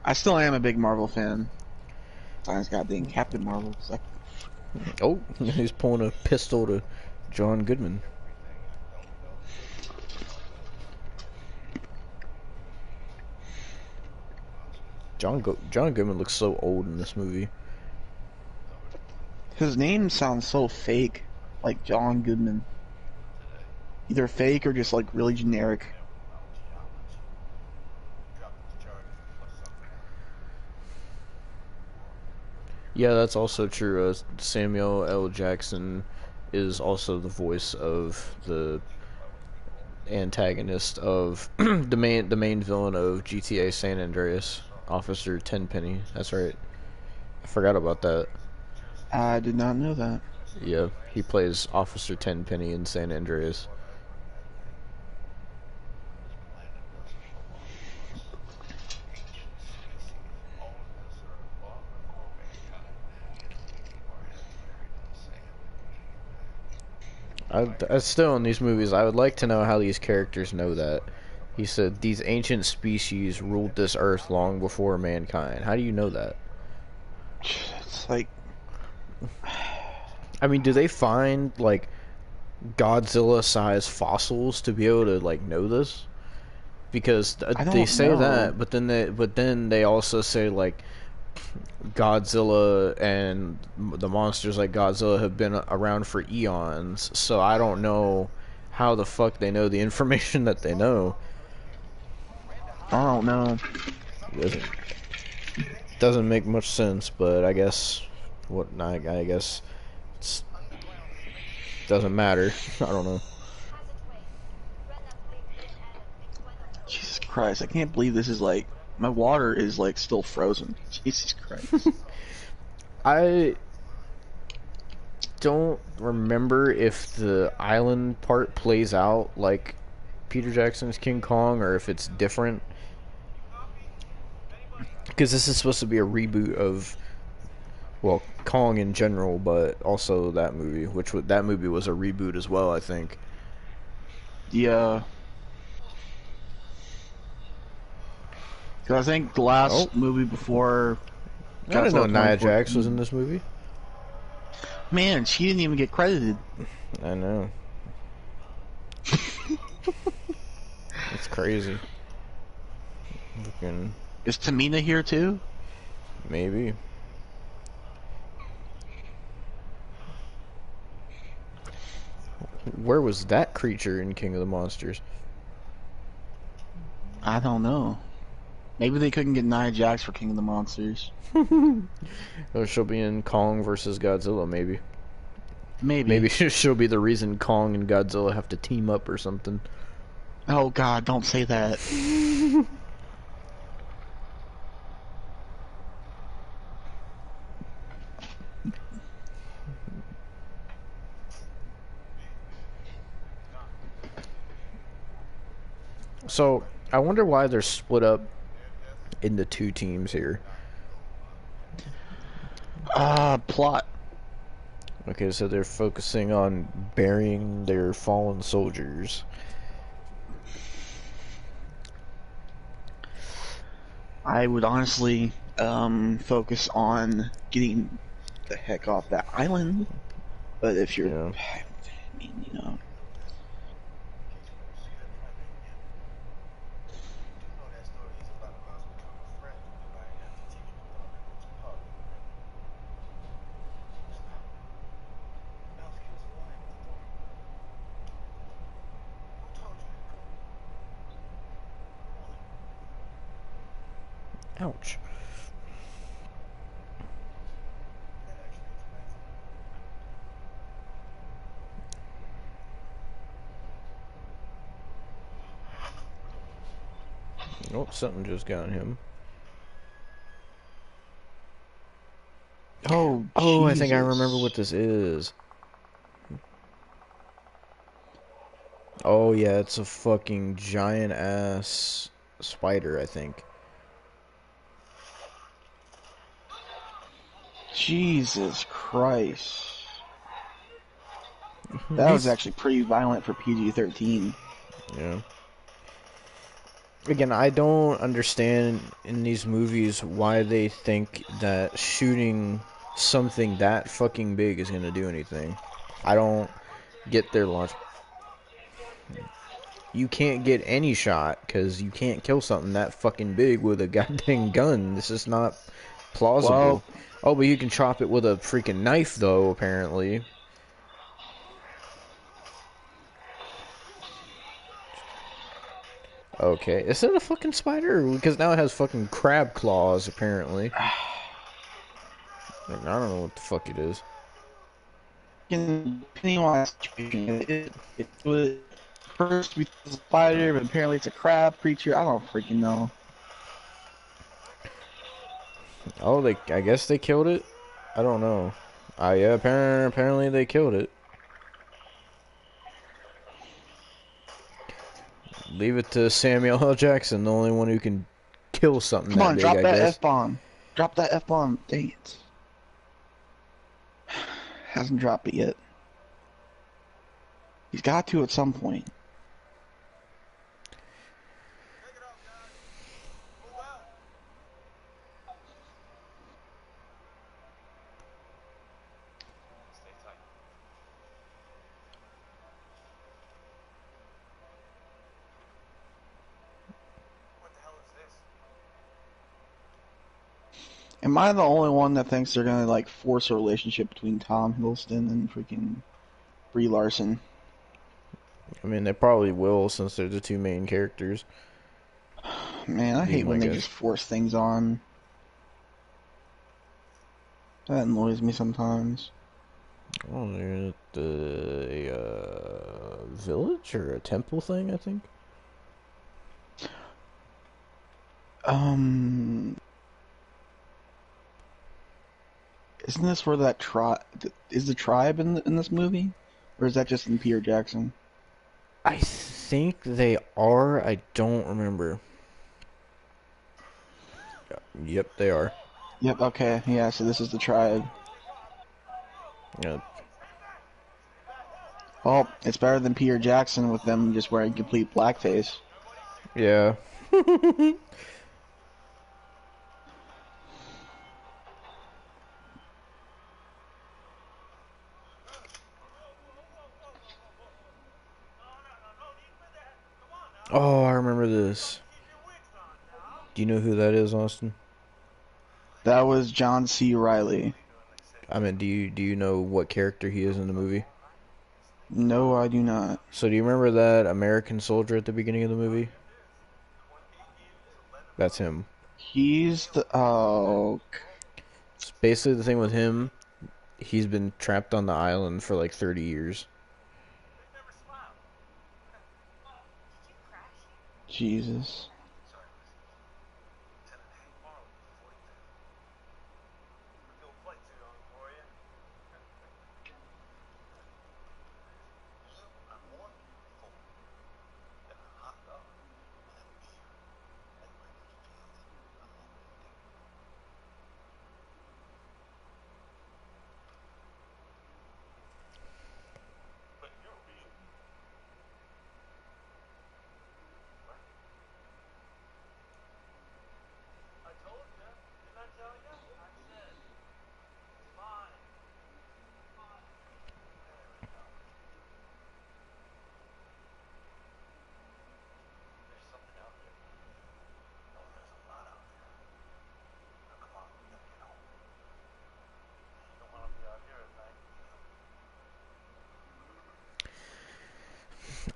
Speaker 1: I still am a big Marvel fan. Sometimes goddamn Captain Marvel. Like,
Speaker 2: Oh, he's pulling a pistol to John Goodman. John Goodman looks so old in this movie.
Speaker 1: his name sounds so fake, like John Goodman. Either fake or just like really generic.
Speaker 2: Yeah, that's also true. Samuel L. Jackson is also the voice of the antagonist of the main villain of GTA San Andreas, Officer Tenpenny. That's right. I forgot about that.
Speaker 1: I did not know that.
Speaker 2: Yeah, he plays Officer Tenpenny in San Andreas. I still in these movies, I would like to know how these characters know that. He said these ancient species ruled this earth long before mankind. How do you know that?
Speaker 1: It's like,
Speaker 2: I mean, do they find like Godzilla-sized fossils to be able to like know this? Because
Speaker 1: I
Speaker 2: they
Speaker 1: don't
Speaker 2: say
Speaker 1: know.
Speaker 2: that, but then they also say like Godzilla and the monsters like Godzilla have been around for eons. So I don't know how the fuck they know the information that they know.
Speaker 1: I don't know.
Speaker 2: Doesn't make much sense, but I guess I guess it doesn't matter. I don't know.
Speaker 1: Jesus Christ, I can't believe this is like, my water is like still frozen. Jesus Christ.
Speaker 2: I don't remember if the island part plays out like Peter Jackson's King Kong or if it's different. Because this is supposed to be a reboot of, well, Kong in general, but also that movie, that movie was a reboot as well, I think.
Speaker 1: Yeah. Because I think the
Speaker 2: Oh,
Speaker 1: last movie before
Speaker 2: I didn't know
Speaker 1: Godzilla
Speaker 2: Nia Jax was in
Speaker 1: 2014,
Speaker 2: this movie.
Speaker 1: man, she didn't even get credited.
Speaker 2: I know. It's crazy. Fucking
Speaker 1: Is Tamina here too?
Speaker 2: maybe. Where was that creature in King of the Monsters?
Speaker 1: I don't know. Maybe they couldn't get Nia Jax for King of the Monsters.
Speaker 2: Or she'll be in Kong versus Godzilla, maybe.
Speaker 1: Maybe.
Speaker 2: Maybe she'll be the reason Kong and Godzilla have to team up or something.
Speaker 1: Oh God, don't say that.
Speaker 2: So, I wonder why they're split up in the two teams here?
Speaker 1: Plot.
Speaker 2: Okay, so they're focusing on burying their fallen soldiers.
Speaker 1: I would honestly focus on getting the heck off that island. But if you're,
Speaker 2: Yeah.
Speaker 1: I mean, you know,
Speaker 2: Ouch. Oh, something just got him.
Speaker 1: oh,
Speaker 2: Oh, I think I remember
Speaker 1: Jesus.
Speaker 2: what this is. Oh, yeah, it's a fucking giant ass spider, I think.
Speaker 1: Jesus Christ. That was actually pretty violent for PG-13.
Speaker 2: Yeah. Again, I don't understand in these movies why they think that shooting something that fucking big is gonna do anything. I don't get their logic. You can't get any shot because you can't kill something that fucking big with a goddamn gun. This is not plausible.
Speaker 1: Well,
Speaker 2: Oh, but you can chop it with a freaking knife, though, apparently. Okay, is it a fucking spider? Because now it has fucking crab claws, apparently. Like, I don't know what the fuck it is.
Speaker 1: depending on the situation, it was first we thought it was a spider, but apparently it's a crab creature. I don't freaking know.
Speaker 2: Oh, I guess they killed it? I don't know. Yeah, apparently they killed it. Leave it to Samuel L. Jackson, the only one who can kill something
Speaker 1: Come
Speaker 2: that
Speaker 1: on,
Speaker 2: big,
Speaker 1: drop
Speaker 2: I
Speaker 1: that
Speaker 2: guess.
Speaker 1: F-bomb. Drop that F-bomb. Dang it. Hasn't dropped it yet. He's got to at some point. Am I the only one that thinks they're gonna like force a relationship between Tom Hiddleston and freaking Brie Larson?
Speaker 2: I mean, they probably will since they're the two main characters.
Speaker 1: Man, I
Speaker 2: Be
Speaker 1: hate
Speaker 2: my
Speaker 1: when they
Speaker 2: guess.
Speaker 1: just force things on. That annoys me sometimes.
Speaker 2: Oh, they're at the village or a temple thing, I think.
Speaker 1: Um, isn't this where that tribe is the tribe in this movie, or is that just in Peter Jackson?
Speaker 2: I think they are. I don't remember. Yep, they are.
Speaker 1: Yep. Okay. Yeah. So this is the tribe.
Speaker 2: Yeah.
Speaker 1: Well, it's better than Peter Jackson with them just wearing complete blackface.
Speaker 2: Yeah. Oh, I remember this. Do you know who that is, Austin?
Speaker 1: That was John C. Riley.
Speaker 2: I mean, do you know what character he is in the movie?
Speaker 1: No, I do not.
Speaker 2: So do you remember that American soldier at the beginning of the movie? That's him.
Speaker 1: He's the
Speaker 2: It's basically the thing with him. He's been trapped on the island for like 30 years.
Speaker 1: Jesus.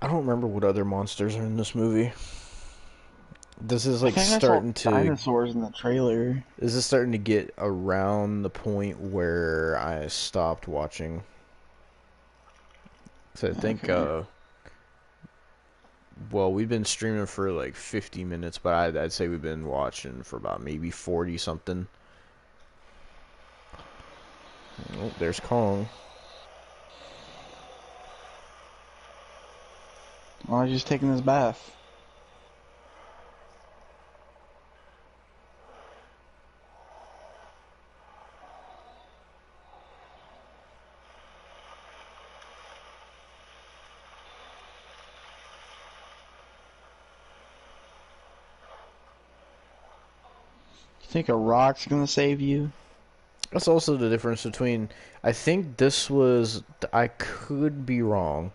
Speaker 2: I don't remember what other monsters are in this movie. This is
Speaker 1: I
Speaker 2: like
Speaker 1: think I saw
Speaker 2: starting to.
Speaker 1: dinosaurs in the trailer.
Speaker 2: This is starting to get around the point where I stopped watching. So I think,
Speaker 1: Okay.
Speaker 2: well, we've been streaming for like 50 minutes, but I'd say we've been watching for about maybe 40 something. Oh, there's Kong.
Speaker 1: I was just taking this bath. You think a rock's gonna save you?
Speaker 2: That's also the difference between. I think this was. I could be wrong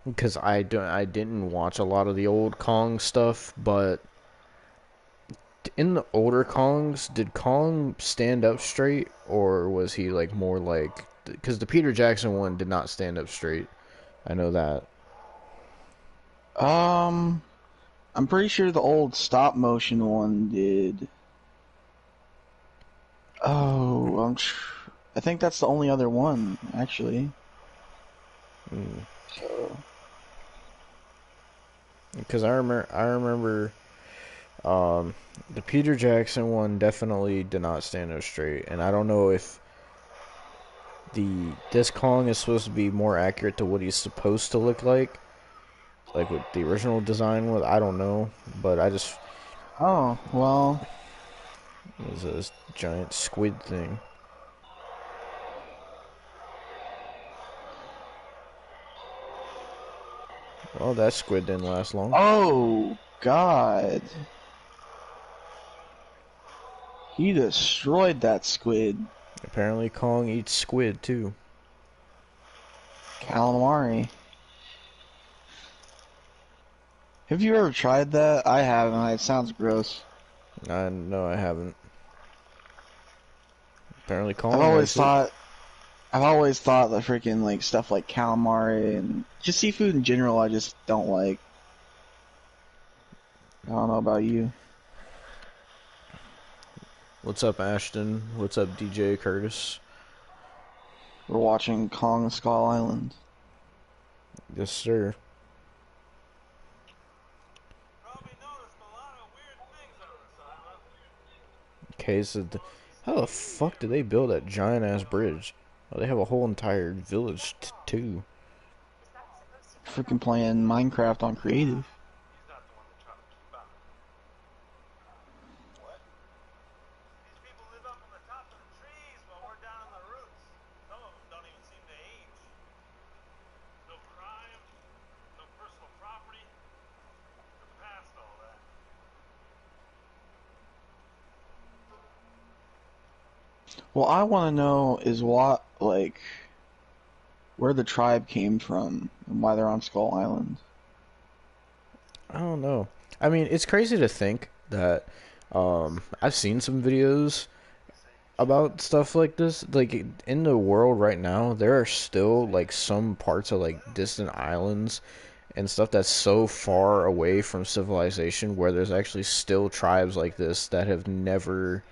Speaker 2: because I didn't watch a lot of the old Kong stuff, but in the older Kongs, did Kong stand up straight, or was he like more like? Because the Peter Jackson one did not stand up straight. I know that.
Speaker 1: Um, I'm pretty sure the old stop motion one did. Oh, I think that's the only other one, actually.
Speaker 2: Mm.
Speaker 1: So,
Speaker 2: Because I remember the Peter Jackson one definitely did not stand up straight, and I don't know if this Kong is supposed to be more accurate to what he's supposed to look like what the original design was. I don't know, but I just
Speaker 1: oh, well,
Speaker 2: it was this giant squid thing. Well, that squid didn't last long.
Speaker 1: oh, God. He destroyed that squid.
Speaker 2: Apparently, Kong eats squid too.
Speaker 1: Calamari. Have you ever tried that? I haven't. It sounds gross.
Speaker 2: I no, I haven't. Apparently,
Speaker 1: I've
Speaker 2: Kong
Speaker 1: always
Speaker 2: likes it.
Speaker 1: thought I've always thought that freaking like stuff like calamari and just seafood in general I just don't like. I don't know about you.
Speaker 2: What's up, Ashton? What's up, DJ Curtis?
Speaker 1: We're watching Kong Skull Island.
Speaker 2: Yes, sir. Okay, so how the fuck did they build that giant ass bridge? Oh, they have a whole entire village too.
Speaker 1: Freaking playing Minecraft on creative. Well, I want to know is what like where the tribe came from and why they're on Skull Island.
Speaker 2: I don't know. I mean, it's crazy to think that I've seen some videos about stuff like this. Like in the world right now, there are still like some parts of like distant islands and stuff that's so far away from civilization where there's actually still tribes like this that have never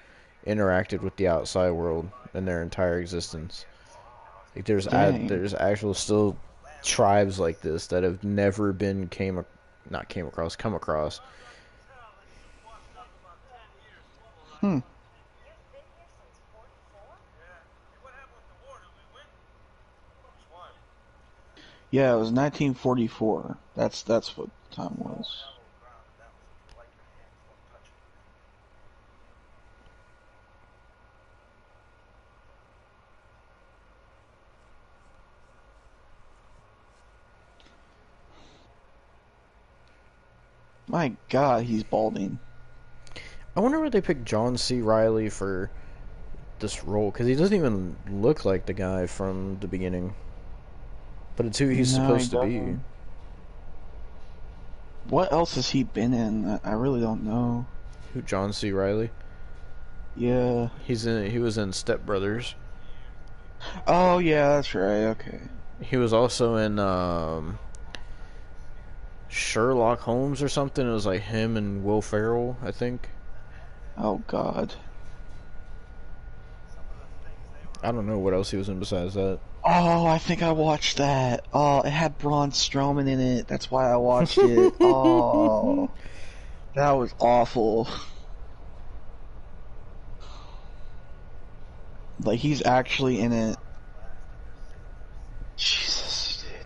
Speaker 2: interacted with the outside world in their entire existence. Like
Speaker 1: Dang.
Speaker 2: there's actual still tribes like this that have never been come across.
Speaker 1: Hmm. Yeah, it was 1944. That's what the time was. My God, he's balding.
Speaker 2: I wonder why they picked John C. Riley for this role because he doesn't even look like the guy from the beginning, but it's who he's
Speaker 1: No, he
Speaker 2: supposed to be.
Speaker 1: doesn't. What else has he been in? I really don't know.
Speaker 2: Who John C. Riley?
Speaker 1: Yeah.
Speaker 2: He was in Step Brothers.
Speaker 1: Oh, yeah, that's right. Okay.
Speaker 2: He was also in Sherlock Holmes or something. It was like him and Will Ferrell, I think.
Speaker 1: Oh God.
Speaker 2: I don't know what else he was in besides that.
Speaker 1: Oh, I think I watched that. Oh, it had Braun Strowman in it. That's why I watched it. Oh, that was awful. Like he's actually in it. Jesus, dude.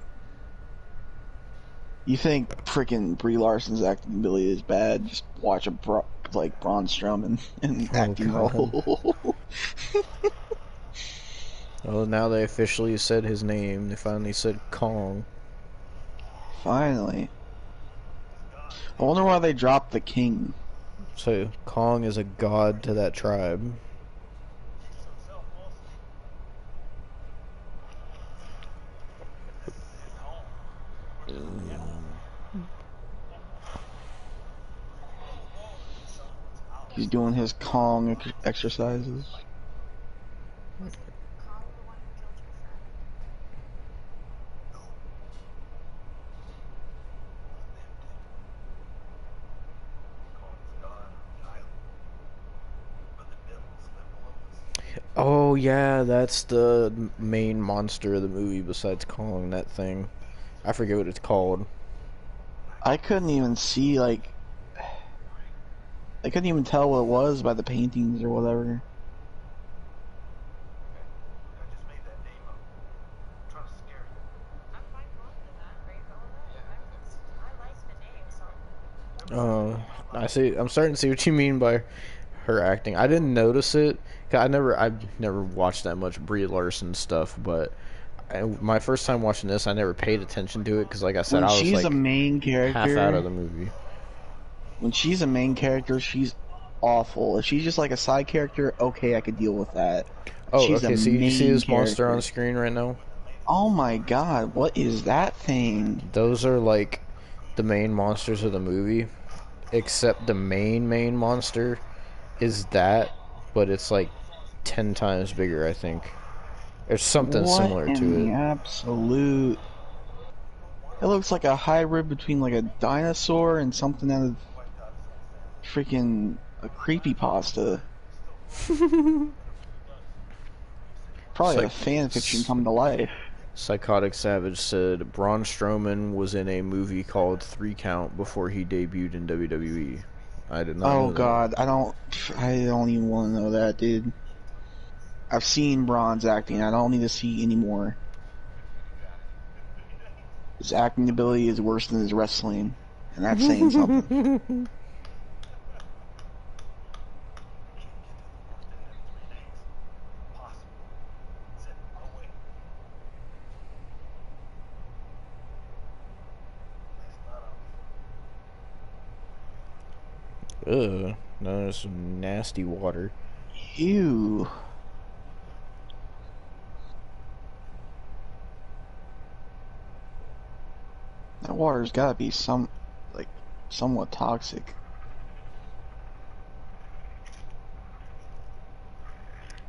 Speaker 1: You think freaking Brie Larson's acting ability is bad? Just watch like Braun Strowman in an
Speaker 2: Oh
Speaker 1: acting
Speaker 2: God.
Speaker 1: role.
Speaker 2: Well, now they officially said his name. They finally said Kong.
Speaker 1: Finally. I wonder why they dropped the king.
Speaker 2: So Kong is a god to that tribe.
Speaker 1: He's doing his Kong exercises.
Speaker 2: Oh yeah, that's the main monster of the movie besides Kong, that thing. I forget what it's called.
Speaker 1: I couldn't even see, like, I couldn't even tell what it was by the paintings or whatever.
Speaker 2: I see. I'm starting to see what you mean by her acting. I didn't notice it. 'Cause I've never watched that much Brie Larson stuff, but my first time watching this, I never paid attention to it because, like I said,
Speaker 1: When
Speaker 2: I was
Speaker 1: she's a
Speaker 2: like
Speaker 1: main
Speaker 2: half out of
Speaker 1: character,
Speaker 2: the movie.
Speaker 1: she's awful. If she's just like a side character, okay, I could deal with that.
Speaker 2: Oh,
Speaker 1: She's a
Speaker 2: okay. So you see
Speaker 1: main
Speaker 2: this monster on
Speaker 1: character.
Speaker 2: screen right now?
Speaker 1: Oh my God, what is that thing?
Speaker 2: Those are like the main monsters of the movie, except the main monster is that, but it's like 10 times bigger, I think. There's something
Speaker 1: What
Speaker 2: similar
Speaker 1: in
Speaker 2: to
Speaker 1: the
Speaker 2: it.
Speaker 1: absolute? It looks like a hybrid between like a dinosaur and something out of freaking a creepypasta. Probably a
Speaker 2: Psych-
Speaker 1: fan fiction come to life.
Speaker 2: Psychotic Savage said Braun Strowman was in a movie called Three Count before he debuted in WWE. I did not
Speaker 1: Oh
Speaker 2: know that.
Speaker 1: God, I don't even want to know that, dude. I've seen Braun's acting. I don't need to see any more. His acting ability is worse than his wrestling, and that's saying something.
Speaker 2: Ugh. No, there's some nasty water.
Speaker 1: Ew. That water's gotta be like, somewhat toxic.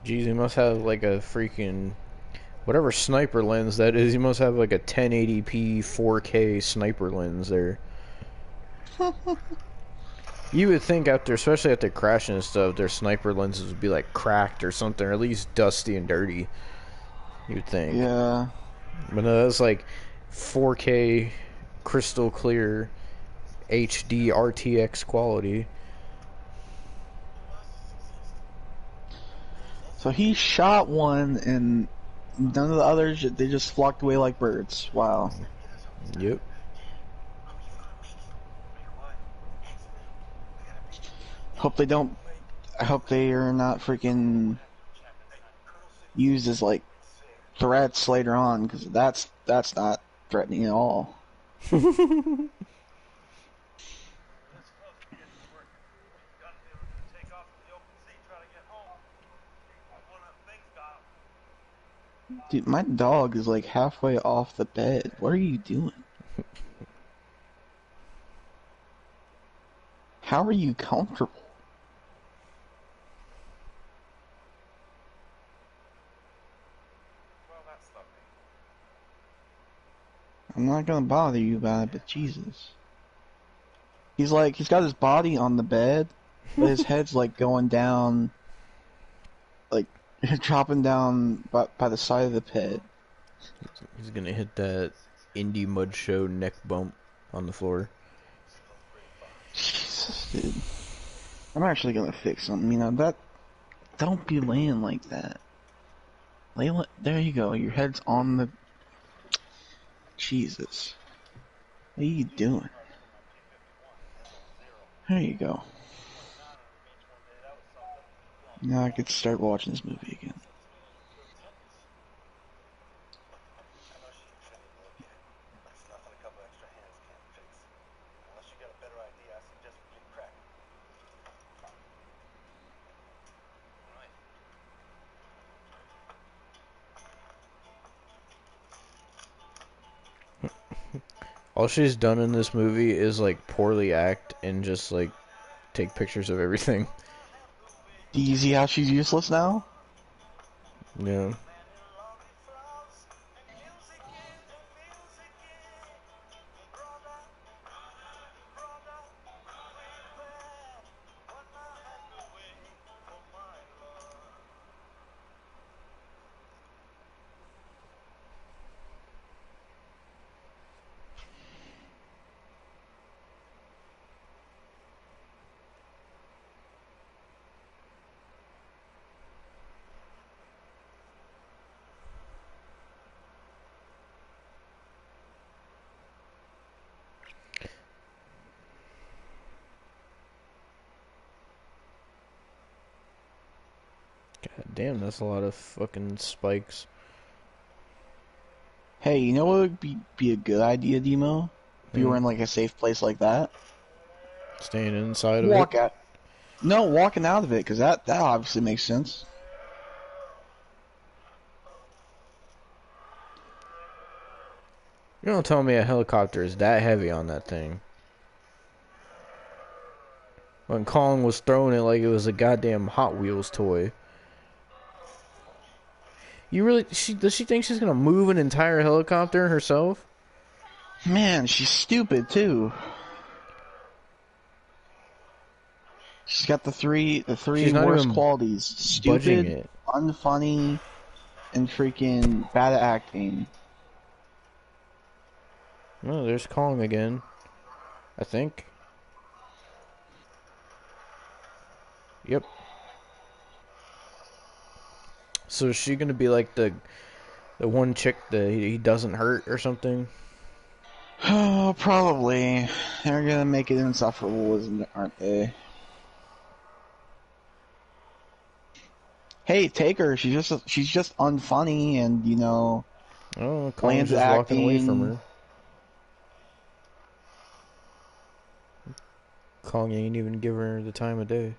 Speaker 2: Jeez, he must have like a freaking whatever sniper lens that is. He must have like a 1080p 4K sniper lens there. You would think after, especially after crashing and stuff, their sniper lenses would be like cracked or something, or at least dusty and dirty. You'd think,
Speaker 1: Yeah.
Speaker 2: but no, that's like 4K crystal clear HD RTX quality.
Speaker 1: So he shot one, and none of the others, they just flocked away like birds. Wow.
Speaker 2: Yep.
Speaker 1: Hope they don't. I hope they are not freaking used as like threats later on, because that's not threatening at all. Dude, my dog is like halfway off the bed. What are you doing? How are you comfortable? I'm not gonna bother you about it, but Jesus. he's got his body on the bed, but his head's like going down, like dropping down by the side of the pit.
Speaker 2: He's gonna hit that indie mud show neck bump on the floor.
Speaker 1: Jesus, dude. I'm actually gonna fix something. You know that. Don't be laying like that. There you go. Your head's on the. Jesus. What are you doing? There you go. Now I could start watching this movie again.
Speaker 2: All she's done in this movie is like poorly act and just like take pictures of everything.
Speaker 1: Do you see how she's useless now?
Speaker 2: Yeah. God damn, that's a lot of fucking spikes.
Speaker 1: Hey, you know what would be a good idea, Demo? If you were in like a safe place like that,
Speaker 2: Staying inside of it.
Speaker 1: walk out. No, walking out of it, because that obviously makes sense.
Speaker 2: You don't tell me a helicopter is that heavy on that thing. When Colin was throwing it like it was a goddamn Hot Wheels toy. You really... Does she think she's gonna move an entire helicopter herself?
Speaker 1: Man, she's stupid too. She's got the three
Speaker 2: She's not
Speaker 1: worst
Speaker 2: even
Speaker 1: qualities:
Speaker 2: budging
Speaker 1: stupid,
Speaker 2: it.
Speaker 1: unfunny, and freaking bad at acting.
Speaker 2: Oh, there's Kong again. I think. Yep. So is she gonna be like the one chick that he doesn't hurt or something?
Speaker 1: Oh, probably. They're gonna make it insufferable, aren't they? Hey, take her. She's just unfunny and
Speaker 2: Oh, Kong's
Speaker 1: bland
Speaker 2: just walking away from
Speaker 1: acting.
Speaker 2: her. Kong ain't even giving her the time of day.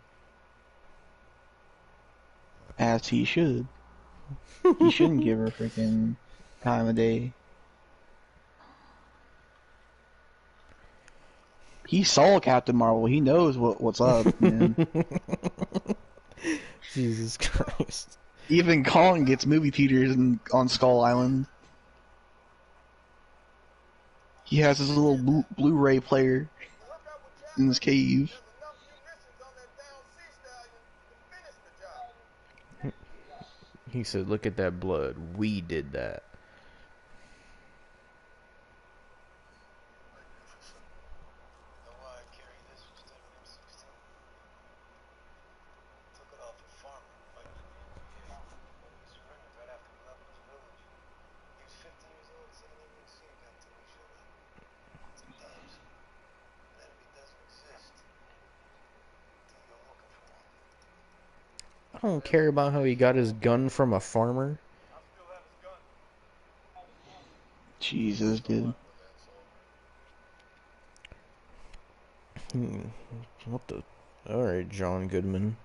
Speaker 1: As he should. He shouldn't give her freaking time of day. He saw Captain Marvel. He knows what's up, man.
Speaker 2: Jesus Christ.
Speaker 1: Even Kong gets movie theaters on Skull Island. He has his little Blu-ray player in his cave.
Speaker 2: He said, look at that blood. We did that. I don't care about how he got his gun from a farmer.
Speaker 1: Jesus, dude.
Speaker 2: What the... Alright, John Goodman.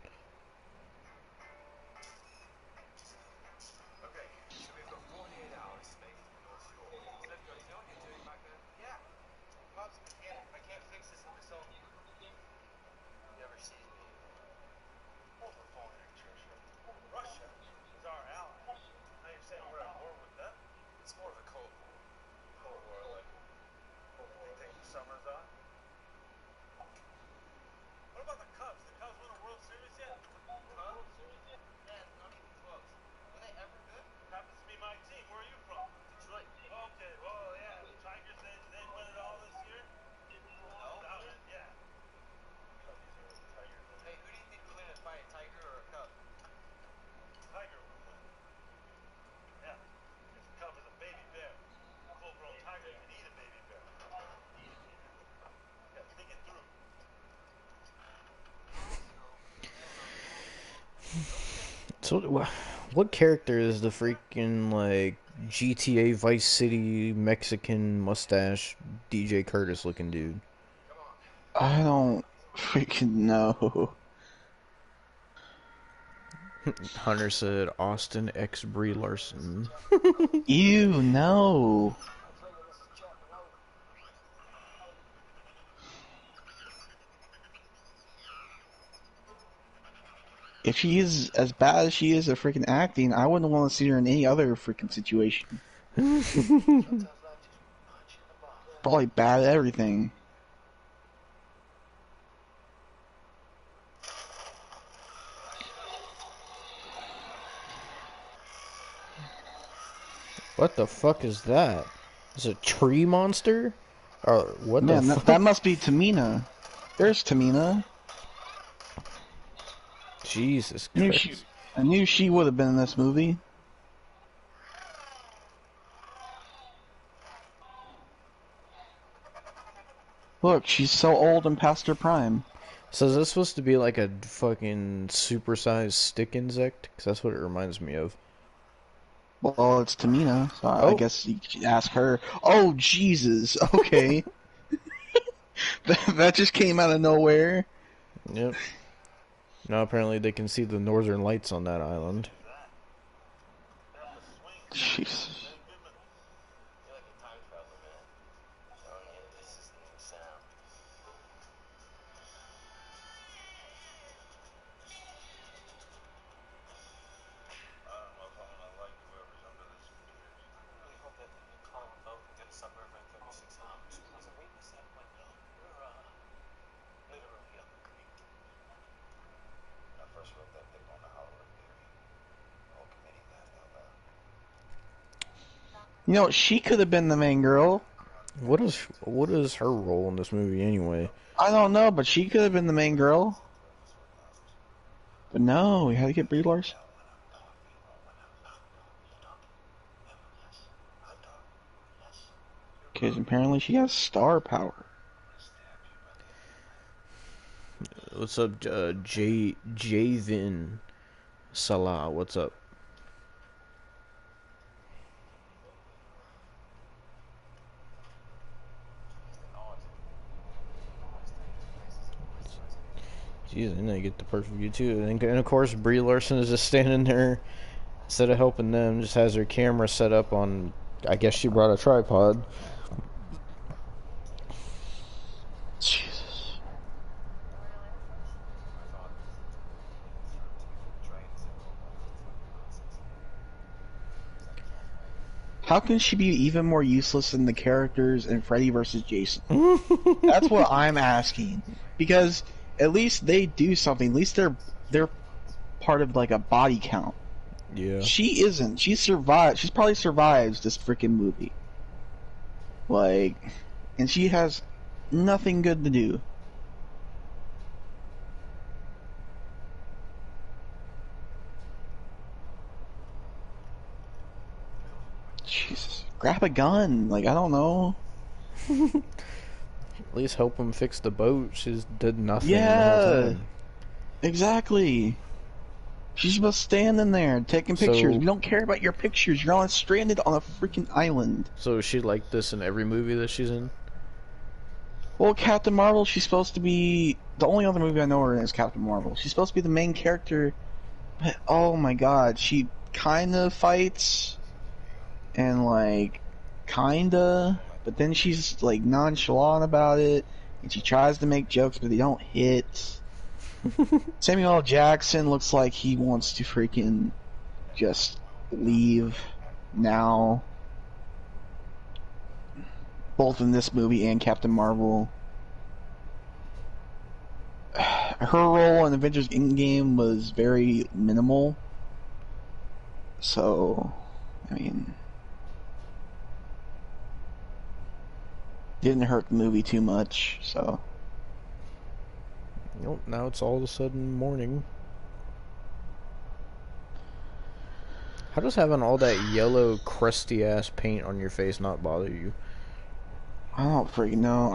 Speaker 2: So, what character is the freaking like GTA Vice City Mexican mustache DJ Curtis looking dude?
Speaker 1: I don't freaking know.
Speaker 2: Hunter said Austin X Brie Larson.
Speaker 1: Ew, no. If she is as bad as she is at freaking acting, I wouldn't want to see her in any other freaking situation. Probably bad at everything.
Speaker 2: What the fuck is that? Is it a tree monster? Or what the
Speaker 1: Man,
Speaker 2: fuck?
Speaker 1: that must be Tamina. There's Tamina.
Speaker 2: Jesus
Speaker 1: I knew
Speaker 2: Christ.
Speaker 1: I knew she would have been in this movie. Look, she's so old and past her prime.
Speaker 2: So is this supposed to be like a fucking supersized stick insect? Because that's what it reminds me of.
Speaker 1: Well, it's Tamina, so I
Speaker 2: Oh.
Speaker 1: guess you should ask her. Oh, Jesus. Okay. That just came out of nowhere.
Speaker 2: Yep. Now apparently they can see the northern lights on that island.
Speaker 1: Jesus. You know, she could have been the main girl.
Speaker 2: What is her role in this movie anyway?
Speaker 1: I don't know, but she could have been the main girl. But no, we had to get Brie Larson. Because apparently she has star power.
Speaker 2: What's up, Javin Salah? What's up? Jeez, and they get the perfect view too. And of course, Brie Larson is just standing there instead of helping them, just has her camera set up on. I guess she brought a tripod.
Speaker 1: Jesus. How can she be even more useless than the characters in Freddy vs. Jason? That's what I'm asking. Because at least they do something. At least they're part of like a body count.
Speaker 2: Yeah.
Speaker 1: She isn't. She survived. She's probably survives this freaking movie. Like, and she has nothing good to do. Jesus. Grab a gun. Like, I don't know.
Speaker 2: At least help him fix the boat. She's did nothing the whole
Speaker 1: Yeah.
Speaker 2: time.
Speaker 1: Exactly. She's just standing there taking pictures.
Speaker 2: So-
Speaker 1: We don't care about your pictures. You're on stranded on a freaking island.
Speaker 2: So is she like this in every movie that she's in?
Speaker 1: Well, Captain Marvel, she's supposed to be the only other movie I know her in is Captain Marvel. She's supposed to be the main character, but oh my god, she kind of fights and like kinda, but then she's like nonchalant about it, and she tries to make jokes, but they don't hit. Samuel L. Jackson looks like he wants to freaking just leave now. Both in this movie and Captain Marvel. Her role in Avengers Endgame was very minimal. So, I mean, didn't hurt the movie too much, so.
Speaker 2: Nope, now it's all of a sudden morning. How does having all that yellow, crusty ass paint on your face not bother you?
Speaker 1: I don't freaking know.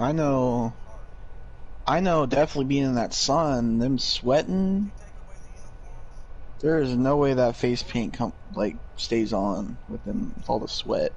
Speaker 1: I know definitely being in that sun, them sweating. There is no way that face paint stays on with all the sweat.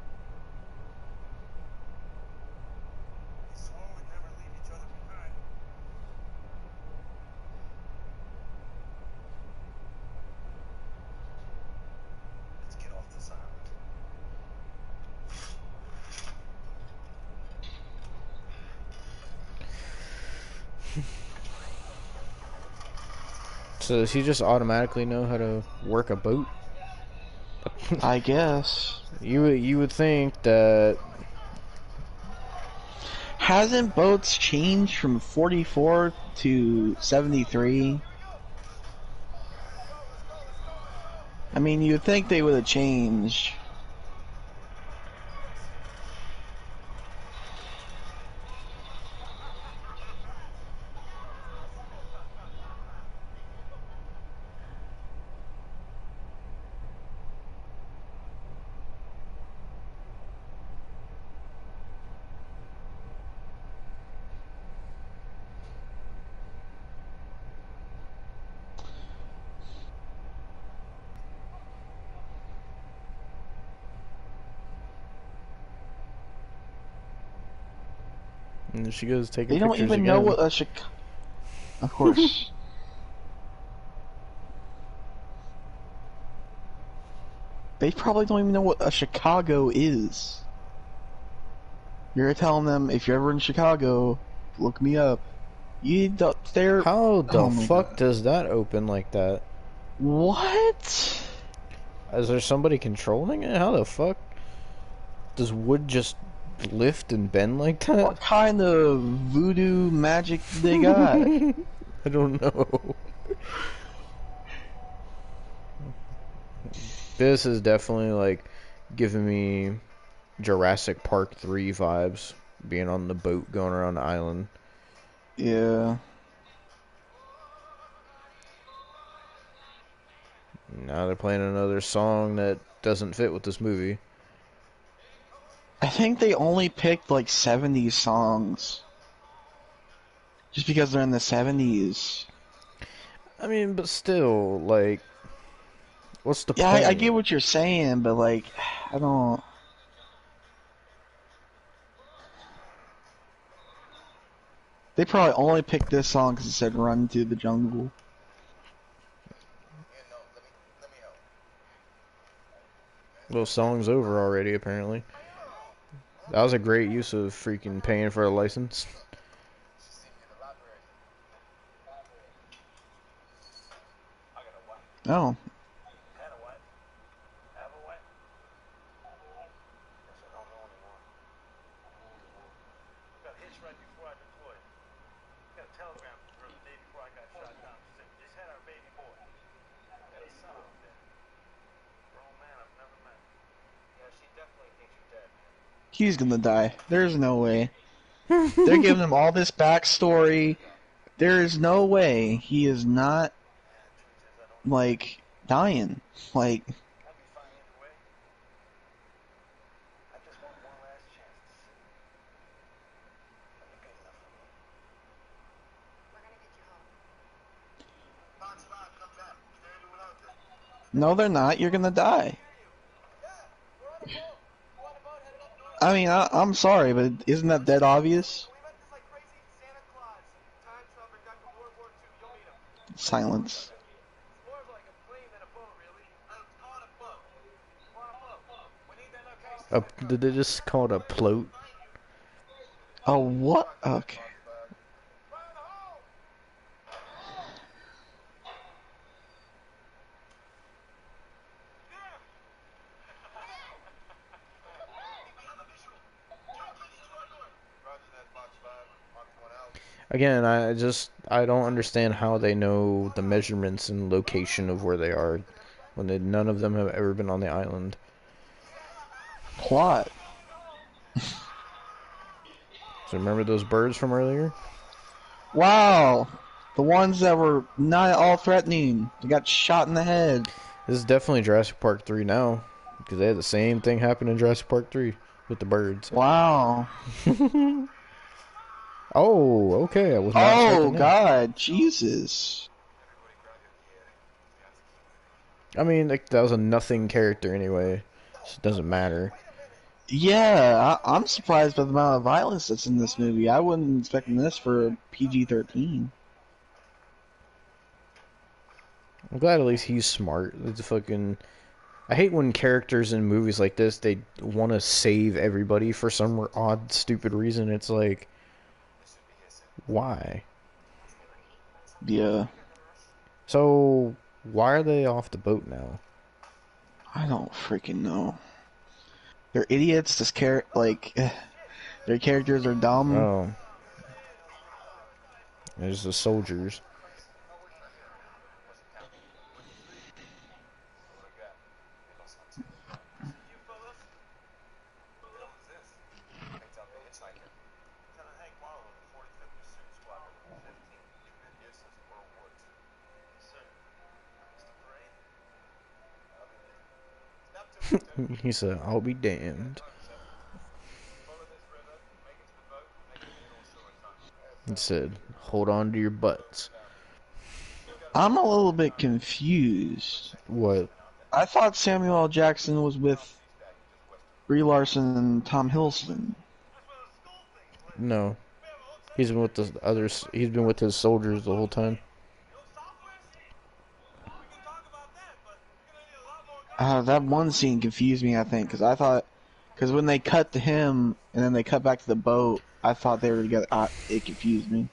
Speaker 2: So does he just automatically know how to work a boat?
Speaker 1: I guess.
Speaker 2: You would think that.
Speaker 1: Hasn't boats changed from 44 to 73? I mean, you'd think they would have changed.
Speaker 2: And she goes taking
Speaker 1: They don't
Speaker 2: pictures
Speaker 1: even
Speaker 2: again.
Speaker 1: know what a Chicago. Of course. They probably don't even know what a Chicago is. You're telling them, if you're ever in Chicago, look me up. You don't, they're...
Speaker 2: How the
Speaker 1: Oh my
Speaker 2: fuck
Speaker 1: God.
Speaker 2: does that open like that?
Speaker 1: What?
Speaker 2: Is there somebody controlling it? How the fuck does wood just lift and bend like that?
Speaker 1: What kind of voodoo magic they got?
Speaker 2: I don't know. This is definitely like giving me Jurassic Park 3 vibes, being on the boat going around the island.
Speaker 1: Yeah.
Speaker 2: Now they're playing another song that doesn't fit with this movie.
Speaker 1: I think they only picked like 70s songs. Just because they're in the 70s.
Speaker 2: I mean, but still, like, what's the
Speaker 1: Yeah,
Speaker 2: point?
Speaker 1: I get what you're saying, but like, I don't... They probably only picked this song because it said "Run Through the Jungle."
Speaker 2: Well, song's over already, apparently. That was a great use of freaking paying for a license.
Speaker 1: Oh. He's gonna die. There's no way. They're giving him all this backstory. There is no way he is not, like, dying. Like... No, they're not. You're gonna die. I mean, I'm sorry, but isn't that dead obvious? Silence.
Speaker 2: Did they just call it a float?
Speaker 1: Oh, what? Okay.
Speaker 2: Again, I don't understand how they know the measurements and location of where they are when none of them have ever been on the island.
Speaker 1: Plot.
Speaker 2: So remember those birds from earlier?
Speaker 1: Wow. The ones that were not at all threatening. They got shot in the head.
Speaker 2: This is definitely Jurassic Park 3 now, because they had the same thing happen in Jurassic Park 3 with the birds.
Speaker 1: Wow.
Speaker 2: Oh, okay. I was not
Speaker 1: Oh,
Speaker 2: expecting that.
Speaker 1: God. Jesus.
Speaker 2: I mean, like, that was a nothing character anyway, so it doesn't matter.
Speaker 1: Yeah, I'm surprised by the amount of violence that's in this movie. I wasn't expecting this for PG-13.
Speaker 2: I'm glad at least he's smart. It's fucking. I hate when characters in movies like this they want to save everybody for some odd, stupid reason. It's like, why?
Speaker 1: Yeah,
Speaker 2: So why are they off the boat now?
Speaker 1: I don't freaking know. They're idiots. Their characters are dumb.
Speaker 2: Oh, there's the soldiers. He said, "I'll be damned." He said, "Hold on to your butts."
Speaker 1: I'm a little bit confused.
Speaker 2: What?
Speaker 1: I thought Samuel L. Jackson was with Brie Larson and Tom Hiddleston.
Speaker 2: No, he's been with the others. He's been with his soldiers the whole time.
Speaker 1: That one scene confused me, I think, because when they cut to him and then they cut back to the boat, I thought they were together. It confused me.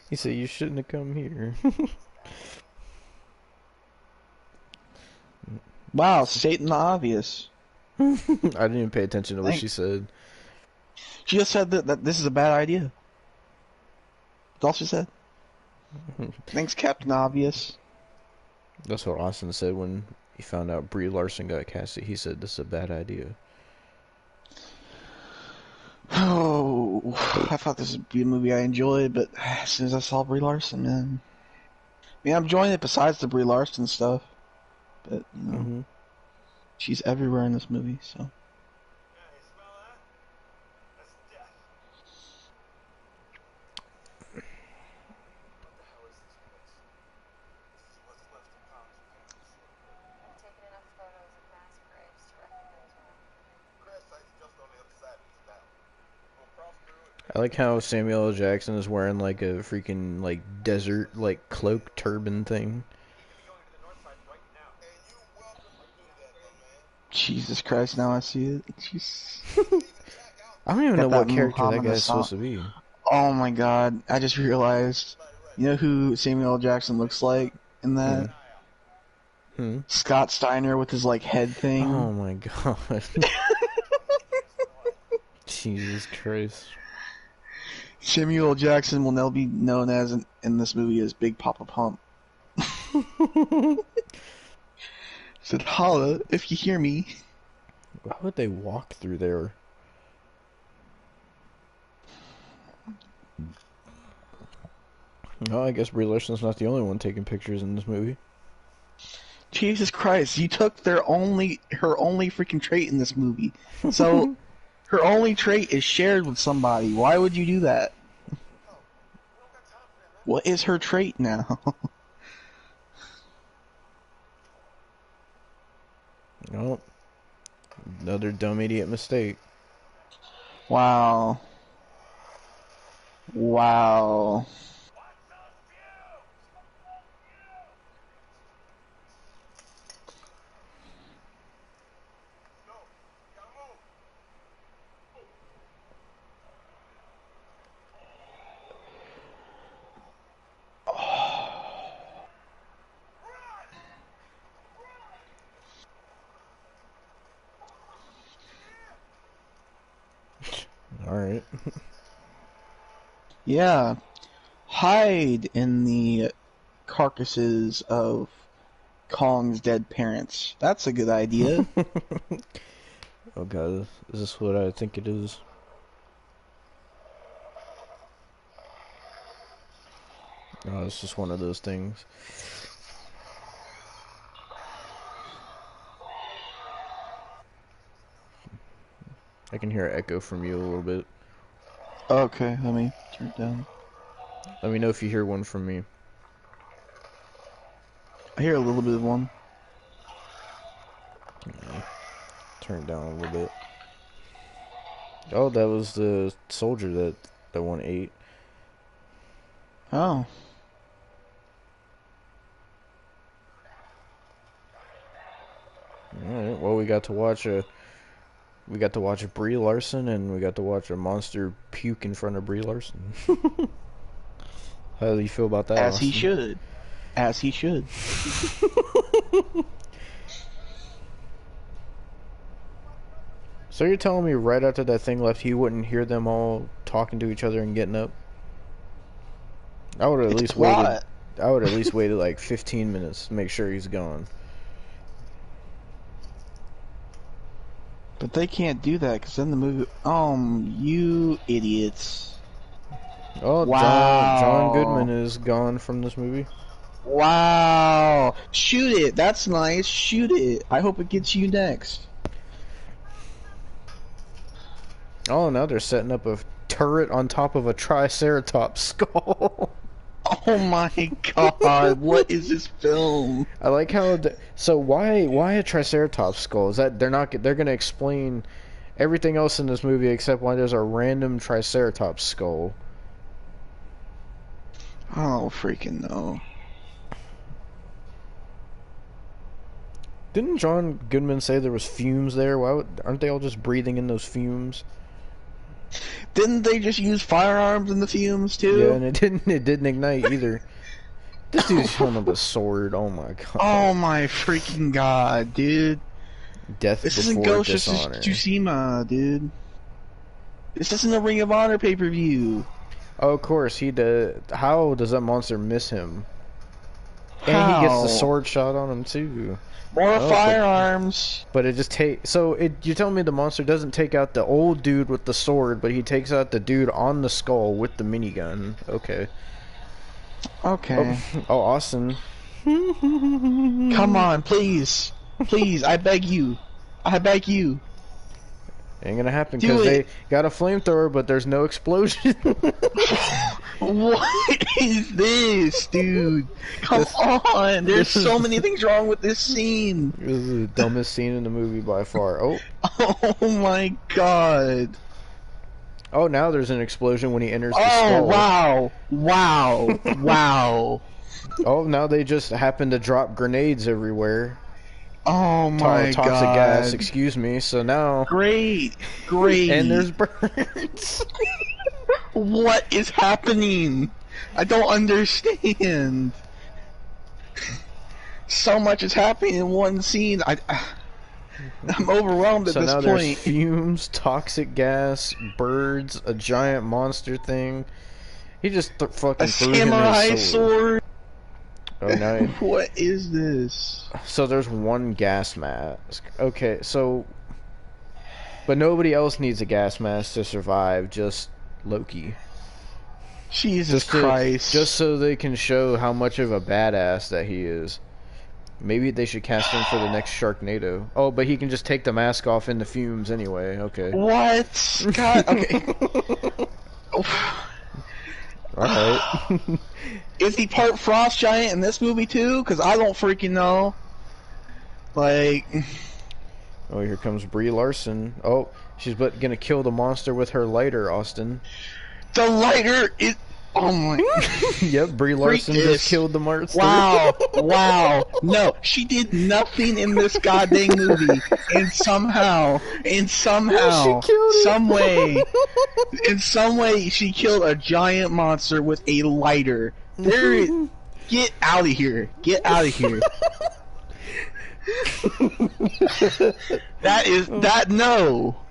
Speaker 2: He said, "You shouldn't have come here."
Speaker 1: Wow, stating the obvious.
Speaker 2: I didn't even pay attention to what she
Speaker 1: Thanks.
Speaker 2: said.
Speaker 1: She just said that this is a bad idea. That's all she said. Thanks, Captain Obvious.
Speaker 2: That's what Austin said when he found out Brie Larson got casted. He said, "This is a bad idea."
Speaker 1: Oh, I thought this would be a movie I enjoyed, but as soon as I saw Brie Larson, man. I mean, I'm enjoying it besides the Brie Larson stuff, but, she's everywhere in this movie, so.
Speaker 2: I like how Samuel L. Jackson is wearing like a freaking like desert like cloak turban thing.
Speaker 1: Jesus Christ, now I see it. Jeez.
Speaker 2: I don't even know
Speaker 1: Got that
Speaker 2: what character that
Speaker 1: Muhammad
Speaker 2: guy's
Speaker 1: Hassan.
Speaker 2: supposed to be.
Speaker 1: Oh my god, I just realized. You know who Samuel L. Jackson looks like in that? Scott Steiner with his, like, head thing.
Speaker 2: Oh my god. Jesus Christ.
Speaker 1: Samuel L. Jackson will now be known as, in this movie, as Big Papa Pump. Said, holla, if you hear me.
Speaker 2: Why would they walk through there? Oh, I guess Brie Larson's not the only one taking pictures in this movie.
Speaker 1: Jesus Christ, you took her only freaking trait in this movie. So, her only trait is shared with somebody. Why would you do that? What is her trait now?
Speaker 2: Oh, another dumb idiot mistake.
Speaker 1: Wow. Wow.
Speaker 2: Alright.
Speaker 1: Yeah. Hide in the carcasses of Kong's dead parents. That's a good idea.
Speaker 2: Oh god, is this what I think it is? Oh, it's just one of those things. I can hear an echo from you a little bit.
Speaker 1: Okay, let me turn it down.
Speaker 2: Let me know if you hear one from me.
Speaker 1: I hear a little bit of one.
Speaker 2: Turn it down a little bit. Oh, that was the soldier that one ate.
Speaker 1: Oh.
Speaker 2: Alright, well we got to watch a Brie Larson, and we got to watch a monster puke in front of Brie Larson. How do you feel about that?
Speaker 1: As
Speaker 2: Austin?
Speaker 1: he should. As he should.
Speaker 2: So you're telling me right after that thing left, he wouldn't hear them all talking to each other and getting up? I would have at least waited. I would at least waited like 15 minutes to make sure he's gone.
Speaker 1: But they can't do that because then the movie. You idiots!
Speaker 2: Oh,
Speaker 1: wow.
Speaker 2: John Goodman is gone from this movie.
Speaker 1: Wow! Shoot it! That's nice. Shoot it. I hope it gets you next.
Speaker 2: Oh, now they're setting up a turret on top of a Triceratops skull.
Speaker 1: Oh my god! What is this film?
Speaker 2: I like how. So why a Triceratops skull? Is that they're gonna explain everything else in this movie except why there's a random Triceratops skull?
Speaker 1: Oh freaking no!
Speaker 2: Didn't John Goodman say there was fumes there? Aren't they all just breathing in those fumes?
Speaker 1: Didn't they just use firearms in the fumes too?
Speaker 2: Yeah, and it didn't ignite either. This dude's showing up a sword. Oh my god.
Speaker 1: Oh my freaking god, dude!
Speaker 2: Death
Speaker 1: This
Speaker 2: before
Speaker 1: isn't Ghost of
Speaker 2: Dishonor.
Speaker 1: Tsushima, dude. This isn't a Ring of Honor pay-per-view.
Speaker 2: Oh, of course he does. How does that monster miss him?
Speaker 1: How?
Speaker 2: And he gets the sword shot on him too.
Speaker 1: More firearms.
Speaker 2: But it just you're telling me the monster doesn't take out the old dude with the sword, but he takes out the dude on the skull with the minigun. Okay.
Speaker 1: Okay.
Speaker 2: Oh, Austin.
Speaker 1: Come on, please. Please, I beg you. I beg you.
Speaker 2: Ain't gonna happen because they got a flamethrower, but there's no explosion.
Speaker 1: What is this, dude? Come on. There's so many things wrong with this scene.
Speaker 2: This is the dumbest scene in the movie by far. Oh.
Speaker 1: Oh my god.
Speaker 2: Oh, now there's an explosion when he enters the skull.
Speaker 1: Oh, wow. Wow. Wow.
Speaker 2: Oh, now they just happen to drop grenades everywhere.
Speaker 1: Oh my god.
Speaker 2: Toxic gas, excuse me. So now...
Speaker 1: Great. Great.
Speaker 2: And there's birds.
Speaker 1: What is happening? I don't understand. So much is happening in one scene. I'm overwhelmed at this
Speaker 2: So now
Speaker 1: point.
Speaker 2: there's fumes, toxic gas, birds, a giant monster thing. He just fucking
Speaker 1: a
Speaker 2: threw
Speaker 1: samurai
Speaker 2: him his sword. Oh, no.
Speaker 1: What is this?
Speaker 2: So there's one gas mask. Okay, so... But nobody else needs a gas mask to survive, just Loki.
Speaker 1: Jesus Christ.
Speaker 2: Just so they can show how much of a badass that he is. Maybe they should cast him for the next Sharknado. Oh, but he can just take the mask off in the fumes anyway. Okay.
Speaker 1: What? God, okay.
Speaker 2: Alright.
Speaker 1: Is he part Frost Giant in this movie too? Because I don't freaking know. Like...
Speaker 2: Oh, here comes Brie Larson. Oh, she's gonna kill the monster with her lighter, Austin.
Speaker 1: The lighter is... Oh my...
Speaker 2: Yep, Brie Larson just killed the monster.
Speaker 1: Wow, wow. No, she did nothing in this goddamn movie. And somehow, some way, in some way, she killed a giant monster with a lighter. Get out of here. Get out of here.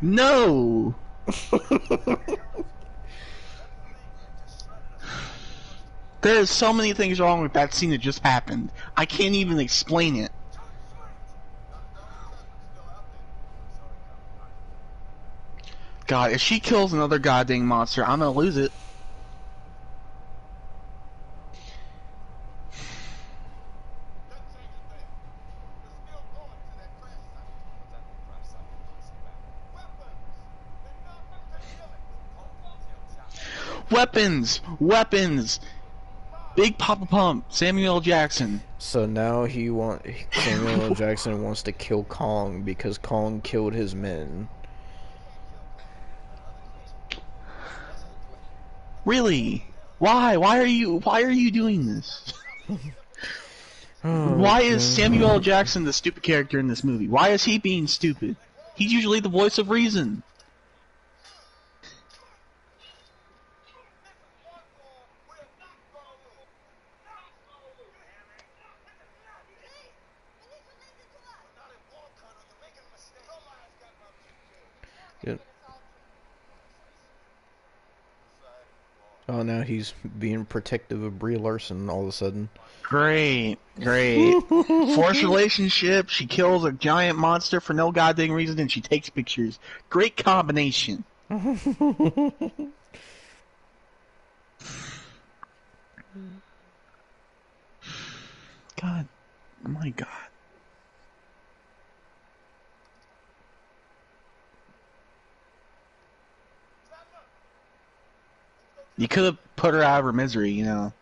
Speaker 1: No. There is so many things wrong with that scene that just happened. I can't even explain it. God, if she kills another goddamn monster, I'm gonna lose it. Weapons! Weapons! Big Papa Pump, Samuel L. Jackson.
Speaker 2: So now Samuel L. Jackson wants to kill Kong because Kong killed his men.
Speaker 1: Really? Why? Why are you doing this? Why is Samuel L. Jackson the stupid character in this movie? Why is he being stupid? He's usually the voice of reason.
Speaker 2: Yep. Oh, now he's being protective of Brie Larson all of a sudden.
Speaker 1: Great, great. Forced relationship, she kills a giant monster for no goddamn reason, and she takes pictures. Great combination. God, oh my God. You could have put her out of her misery, you know.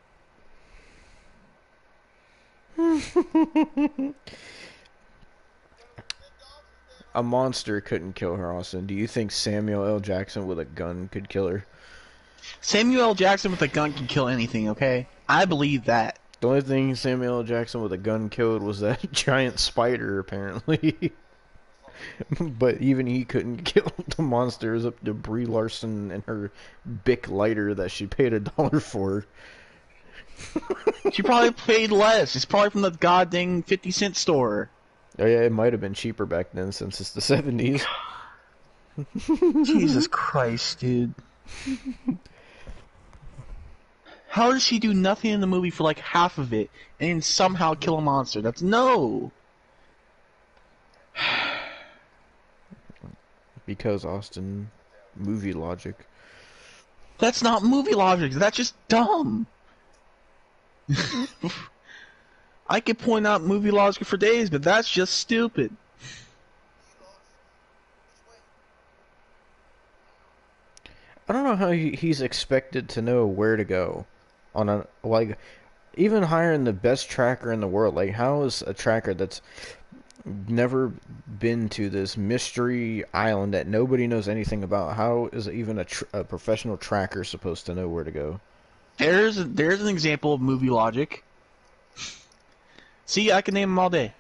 Speaker 2: A monster couldn't kill her, Austin. Do you think Samuel L. Jackson with a gun could kill her?
Speaker 1: Samuel L. Jackson with a gun can kill anything, okay? I believe that.
Speaker 2: The only thing Samuel L. Jackson with a gun killed was that giant spider, apparently. But even he couldn't kill the monsters up to Brie Larson and her Bic lighter that she paid $1 for.
Speaker 1: She probably paid less. It's probably from the goddamn 50-cent store.
Speaker 2: Oh yeah, it might have been cheaper back then since it's the 70s.
Speaker 1: Jesus Christ, dude. How does she do nothing in the movie for like half of it and somehow kill a monster? That's no.
Speaker 2: Because Austin, movie logic.
Speaker 1: That's not movie logic. That's just dumb. I could point out movie logic for days, but that's just stupid.
Speaker 2: I don't know how he's expected to know where to go on a, like, even hiring the best tracker in the world. Like, how is a tracker that's never been to this mystery island that nobody knows anything about, how is even a professional tracker supposed to know where to go?
Speaker 1: There's an example of movie logic. See, I can name them all day.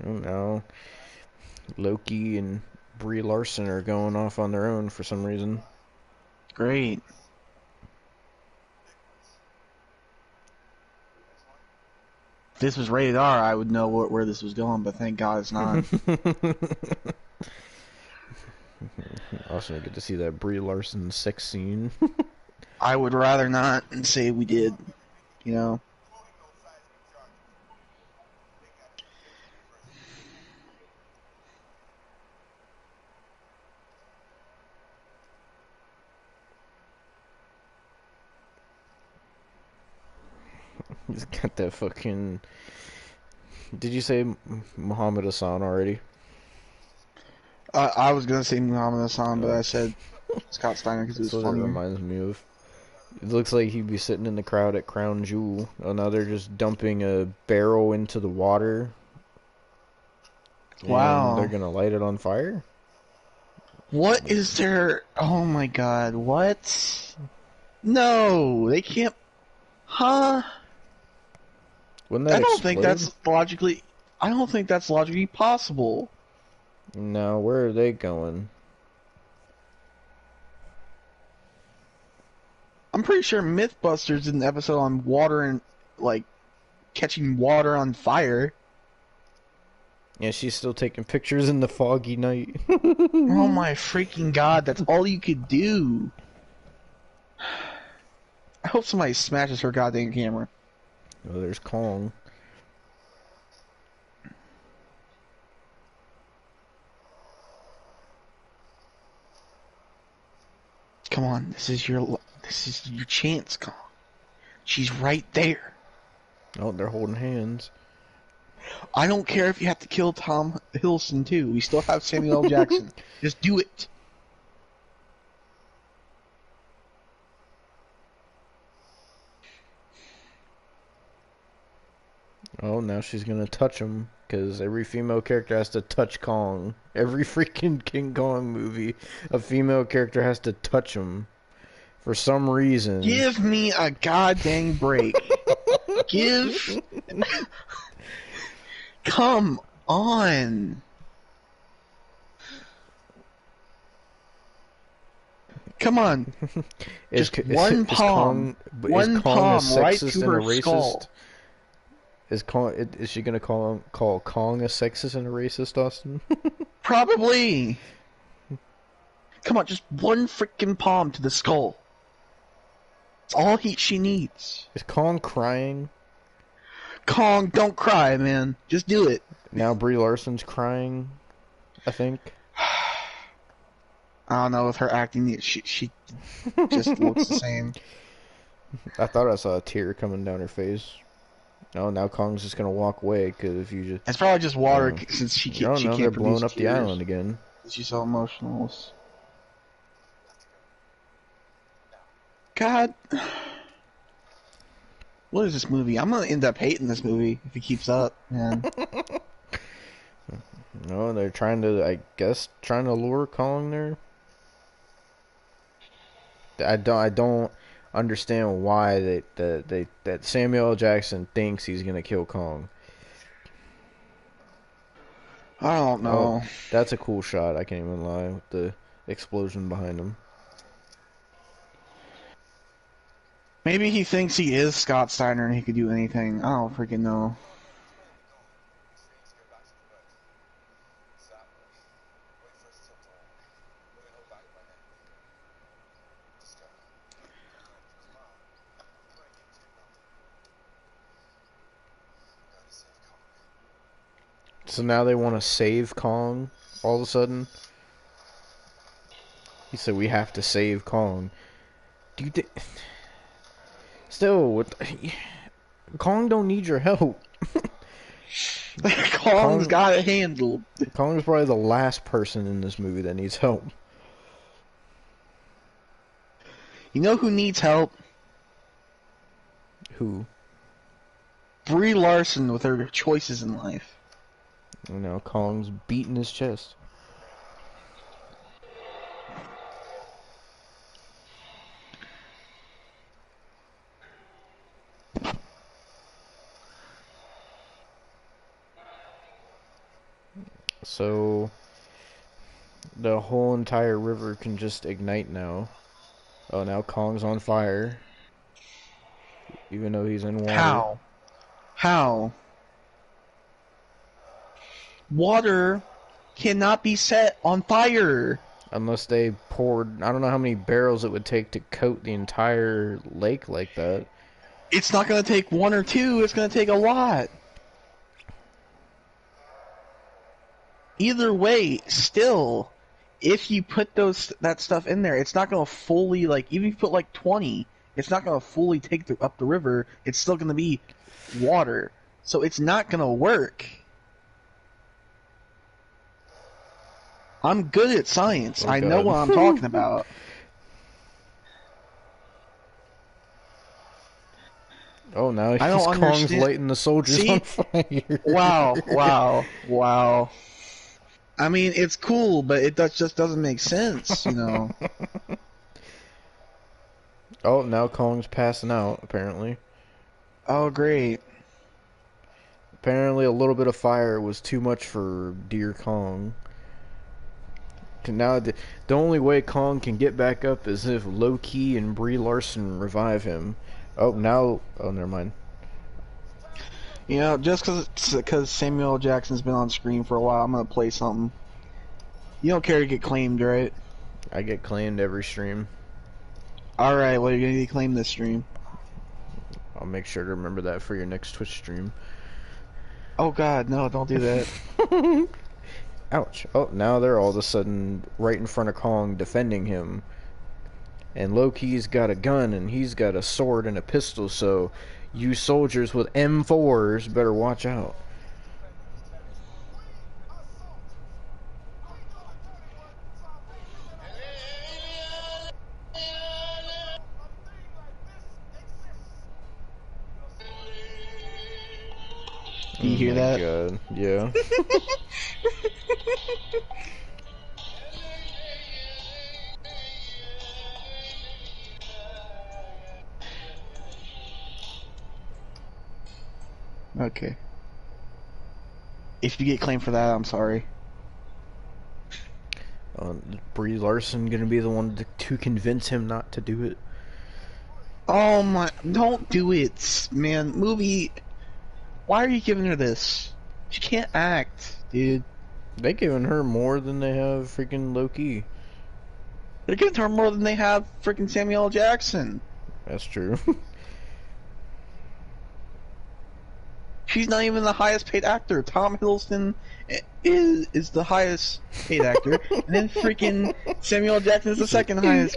Speaker 2: I don't know. Loki and Brie Larson are going off on their own for some reason.
Speaker 1: Great. If this was rated R, I would know where this was going, but thank God it's not.
Speaker 2: Also, I get to see that Brie Larson sex scene.
Speaker 1: I would rather not and say we did, you know.
Speaker 2: He's got that fucking... Did you say Muhammad Hassan already?
Speaker 1: I was gonna say Muhammad Hassan, but I said Scott Steiner because it's
Speaker 2: what
Speaker 1: funnier.
Speaker 2: it reminds me of. It looks like he'd be sitting in the crowd at Crown Jewel. Oh, now they're just dumping a barrel into the water.
Speaker 1: Wow.
Speaker 2: And they're gonna light it on fire?
Speaker 1: What is there? Oh my God! What? No, they can't. Huh?
Speaker 2: Wouldn't that
Speaker 1: I don't think
Speaker 2: explode?
Speaker 1: that's logically. I don't think that's logically possible.
Speaker 2: No, where are they going?
Speaker 1: I'm pretty sure MythBusters did an episode on water and like catching water on fire.
Speaker 2: Yeah, she's still taking pictures in the foggy night.
Speaker 1: Oh my freaking God! That's all you could do. hope somebody smashes her goddamn camera.
Speaker 2: Oh, there's Kong.
Speaker 1: Come on, this is your chance, Kong. She's right there.
Speaker 2: Oh, they're holding hands.
Speaker 1: I don't care if you have to kill Tom Hiddleston too. We still have Samuel L. Jackson. Just do it.
Speaker 2: Oh, now she's gonna touch him, because every female character has to touch Kong. Every freaking King Kong movie, a female character has to touch him. For some reason.
Speaker 1: Give me a goddamn break. Come on. Come on. Just one palm. One palm right to her skull.
Speaker 2: Is she gonna call Kong a sexist and a racist, Austin?
Speaker 1: Probably. Come on, just one freaking palm to the skull. That's all she needs.
Speaker 2: Is Kong crying?
Speaker 1: Kong, don't cry, man. Just do it.
Speaker 2: Now Brie Larson's crying, I think.
Speaker 1: I don't know if her acting, she just looks the same.
Speaker 2: I thought I saw a tear coming down her face. Oh, now Kong's just gonna walk away, because if you just...
Speaker 1: It's probably just water, since she can't produce
Speaker 2: they're blowing up
Speaker 1: tears.
Speaker 2: the island again.
Speaker 1: She's so emotional. God. What is this movie? I'm gonna end up hating this movie if it keeps up, man.
Speaker 2: No, they're trying to, I guess, lure Kong there. I don't understand why that Samuel L. Jackson thinks he's gonna kill Kong.
Speaker 1: I don't know.
Speaker 2: Oh, that's a cool shot. I can't even lie, with the explosion behind him.
Speaker 1: Maybe he thinks he is Scott Steiner and he could do anything. I don't freaking know.
Speaker 2: So now they want to save Kong all of a sudden? He said we have to save Kong. Do you think... Still, Kong don't need your help.
Speaker 1: Kong's got it handled.
Speaker 2: Kong's probably the last person in this movie that needs help.
Speaker 1: You know who needs help?
Speaker 2: Who?
Speaker 1: Brie Larson with her choices in life.
Speaker 2: You know, Kong's beating his chest. So the whole entire river can just ignite now. Oh, now Kong's on fire. Even though he's in water.
Speaker 1: How? How? Water cannot be set on fire.
Speaker 2: Unless they poured, I don't know how many barrels it would take to coat the entire lake like that.
Speaker 1: It's not going to take one or two, it's going to take a lot. Either way, still, if you put that stuff in there, it's not going to fully, like, even if you put like 20, it's not going to fully take up the river. It's still going to be water. So it's not going to work. I'm good at science. I know what I'm talking about.
Speaker 2: Oh, now Kong's lighting the soldiers on fire.
Speaker 1: Wow. I mean, it's cool, but it just doesn't make sense, you know.
Speaker 2: Oh, now Kong's passing out, apparently.
Speaker 1: Oh, great.
Speaker 2: Apparently a little bit of fire was too much for dear Kong. Now, the only way Kong can get back up is if Loki and Brie Larson revive him. Oh, now... Oh, never mind.
Speaker 1: You know, just because Samuel L. Jackson's been on screen for a while, I'm going to play something. You don't care to get claimed, right?
Speaker 2: I get claimed every stream.
Speaker 1: Alright, well, you're going to get claimed this stream.
Speaker 2: I'll make sure to remember that for your next Twitch stream.
Speaker 1: Oh God, no! Don't do that.
Speaker 2: Ouch. Oh, now they're all of a sudden right in front of Kong defending him. And Loki's got a gun and he's got a sword and a pistol, so you soldiers with M4s better watch out.
Speaker 1: Do you hear that?
Speaker 2: God. Yeah.
Speaker 1: Okay. If you get claimed for that, I'm sorry.
Speaker 2: Brie Larson gonna be the one to convince him not to do it.
Speaker 1: Oh my! Don't do it, man. Movie. Why are you giving her this? She can't act, dude.
Speaker 2: They giving her more than they have freaking Loki.
Speaker 1: They're giving her more than they have freaking Samuel L. Jackson.
Speaker 2: That's true.
Speaker 1: She's not even the highest paid actor. Tom Hiddleston is the highest paid actor, and then freaking Samuel L. Jackson is the second highest.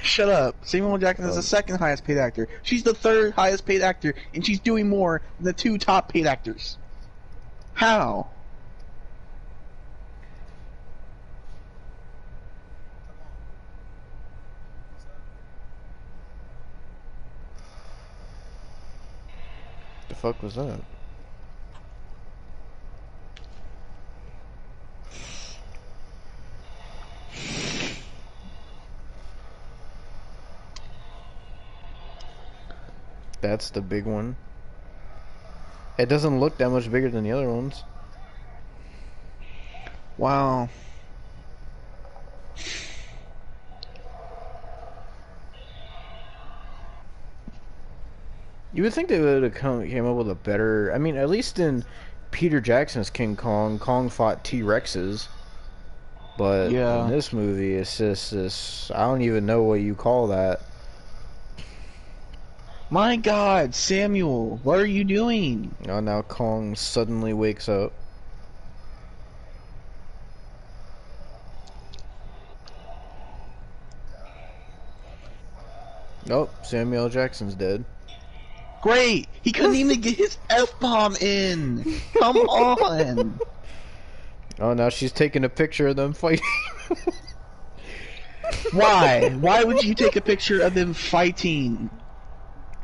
Speaker 1: Shut up. Samuel L. Jackson is the second highest paid actor. She's the third highest paid actor, and she's doing more than the two top paid actors. How?
Speaker 2: The fuck was that? That's the big one. It doesn't look that much bigger than the other ones.
Speaker 1: Wow.
Speaker 2: You would think they would have came up with a better... I mean, at least in Peter Jackson's King Kong, Kong fought T-Rexes. But
Speaker 1: Yeah.
Speaker 2: in this movie, it's just this... I don't even know what you call that.
Speaker 1: My God, Samuel, what are you doing?
Speaker 2: Oh, now Kong suddenly wakes up. Nope, Samuel L. Jackson's dead.
Speaker 1: Great! He couldn't even get his F-bomb in! Come on!
Speaker 2: Oh, now she's taking a picture of them fighting.
Speaker 1: Why? Why would you take a picture of them fighting?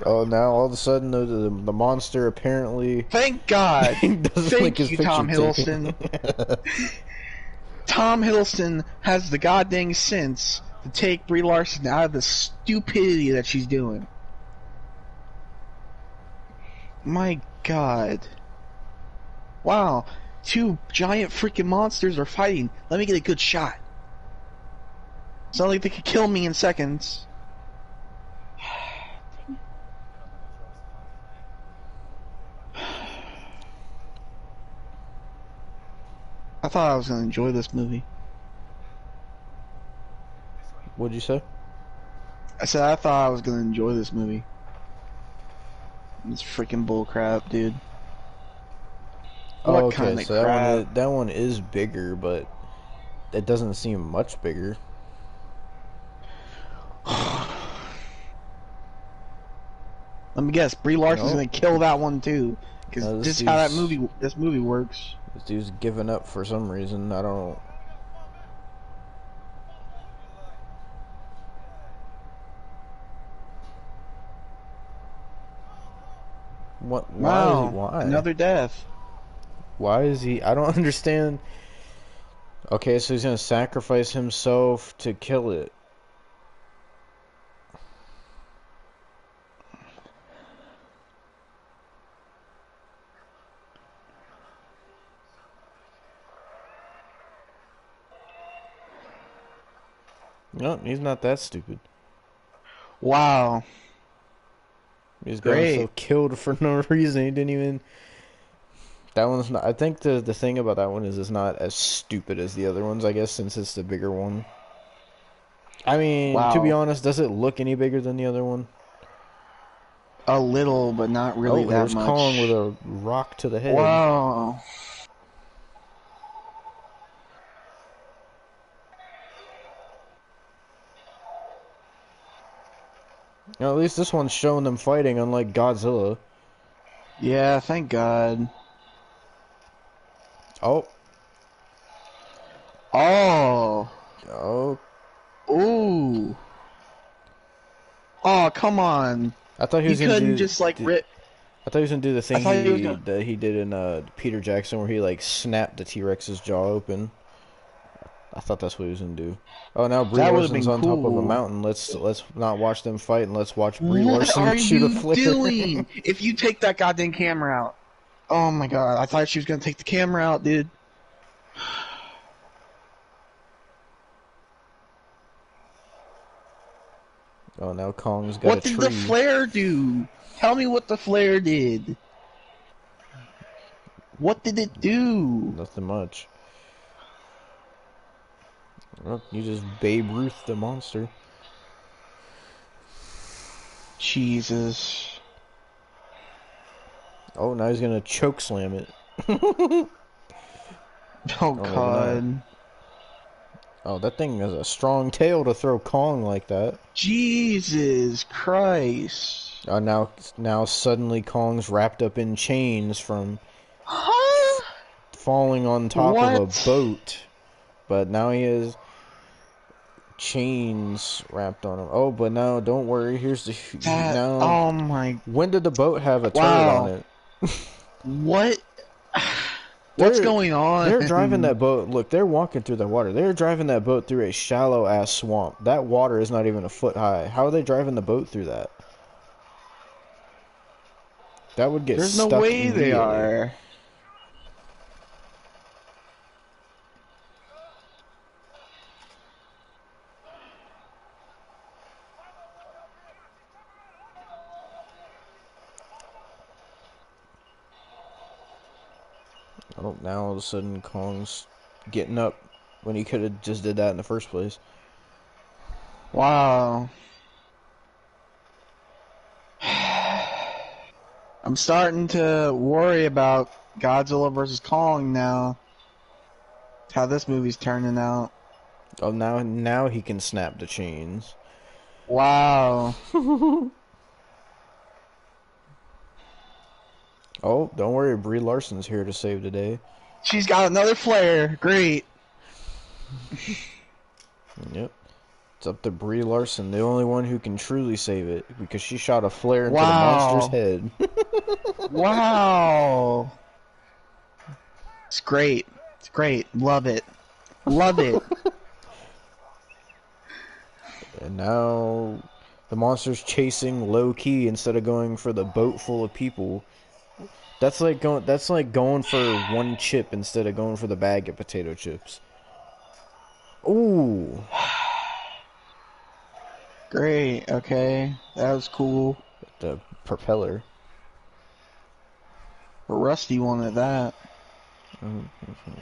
Speaker 2: Oh, now all of a sudden the monster apparently
Speaker 1: Thank God!
Speaker 2: doesn't like
Speaker 1: Thank
Speaker 2: his
Speaker 1: you,
Speaker 2: picture
Speaker 1: Tom
Speaker 2: taken.
Speaker 1: Hiddleston. Tom Hiddleston has the goddamn sense to take Brie Larson out of the stupidity that she's doing. My God. Wow. Two giant freaking monsters are fighting. Let me get a good shot. It's not like they could kill me in seconds. I thought I was going to enjoy this movie.
Speaker 2: What'd you say?
Speaker 1: I said I thought I was going to enjoy this movie. It's freaking bullcrap, dude.
Speaker 2: Oh,
Speaker 1: What
Speaker 2: okay,
Speaker 1: kind of
Speaker 2: so
Speaker 1: crap?
Speaker 2: that one is bigger, but it doesn't seem much bigger.
Speaker 1: Let me guess, Brie Larson's
Speaker 2: Nope.
Speaker 1: gonna kill that one too, because
Speaker 2: No,
Speaker 1: this is how this movie works.
Speaker 2: This dude's giving up for some reason. I don't. What? Why
Speaker 1: Wow,
Speaker 2: is he? Why?
Speaker 1: another death.
Speaker 2: Why is he? I don't understand. Okay, so he's gonna sacrifice himself to kill it. No, he's not that stupid.
Speaker 1: Wow,
Speaker 2: He's got
Speaker 1: Great.
Speaker 2: himself killed for no reason. He didn't even. That one's not. I think the thing about that one is it's not as stupid as the other ones. I guess since it's the bigger one. I mean, to be
Speaker 1: Wow.
Speaker 2: honest, does it look any bigger than the other one?
Speaker 1: A little, but not really
Speaker 2: Oh,
Speaker 1: that
Speaker 2: there's Kong with
Speaker 1: much.
Speaker 2: a rock to the head.
Speaker 1: Wow.
Speaker 2: Now, at least this one's showing them fighting, unlike Godzilla.
Speaker 1: Yeah, thank God.
Speaker 2: Oh,
Speaker 1: Oh.
Speaker 2: oh!
Speaker 1: Ooh. Oh, come on.
Speaker 2: I thought he
Speaker 1: He
Speaker 2: was gonna
Speaker 1: couldn't
Speaker 2: do.
Speaker 1: just like rip.
Speaker 2: I thought he was gonna do the
Speaker 1: I
Speaker 2: thing
Speaker 1: thought he was gonna.
Speaker 2: that he did in Peter Jackson, where he like snapped the T-Rex's jaw open. I thought that's what he was gonna do. Oh, now Brie
Speaker 1: That would have
Speaker 2: Larson's
Speaker 1: been
Speaker 2: on top of a
Speaker 1: cool.
Speaker 2: mountain. Let's not watch them fight, and let's watch Brie
Speaker 1: What
Speaker 2: Larson
Speaker 1: are
Speaker 2: shoot a
Speaker 1: you
Speaker 2: flare.
Speaker 1: doing? If you take that goddamn camera out. Oh my God. I thought she was gonna take the camera out, dude.
Speaker 2: Oh, now Kong's got a
Speaker 1: What did the
Speaker 2: tree.
Speaker 1: flare do? Tell me what the flare did. What did it do?
Speaker 2: Nothing much. Well, you just Babe Ruth the monster.
Speaker 1: Jesus.
Speaker 2: Oh, now he's gonna choke slam it.
Speaker 1: Oh
Speaker 2: maybe not.
Speaker 1: God.
Speaker 2: Oh, that thing has a strong tail to throw Kong like that.
Speaker 1: Jesus Christ.
Speaker 2: Oh, now suddenly Kong's wrapped up in chains from
Speaker 1: Huh?
Speaker 2: falling on top of a
Speaker 1: What?
Speaker 2: boat. But now he has chains wrapped on him. Oh, but now don't worry. Here's the
Speaker 1: That.
Speaker 2: now.
Speaker 1: Oh my.
Speaker 2: When did the boat have a turret on
Speaker 1: Wow.
Speaker 2: it?
Speaker 1: What? What's going on?
Speaker 2: They're driving that boat. Look, they're walking through the water. They're driving that boat through a shallow ass swamp. That water is not even a foot high. How are they driving the boat through that? That would get
Speaker 1: There's no
Speaker 2: stuck
Speaker 1: way they
Speaker 2: immediately.
Speaker 1: are.
Speaker 2: Oh, now all of a sudden Kong's getting up when he could have just did that in the first place.
Speaker 1: Wow. I'm starting to worry about Godzilla vs. Kong now. How this movie's turning out.
Speaker 2: Oh, now he can snap the chains.
Speaker 1: Wow.
Speaker 2: Oh, don't worry, Brie Larson's here to save the day.
Speaker 1: She's got another flare. Great.
Speaker 2: Yep. It's up to Brie Larson, the only one who can truly save it, because she shot a flare into
Speaker 1: Wow.
Speaker 2: the monster's head.
Speaker 1: Wow. It's great. It's great. Love it. Love it.
Speaker 2: And now the monster's chasing low key instead of going for the boat full of people. That's like going for one chip instead of going for the bag of potato chips. Ooh.
Speaker 1: Great. Okay. That was cool.
Speaker 2: The propeller.
Speaker 1: But Rusty wanted that.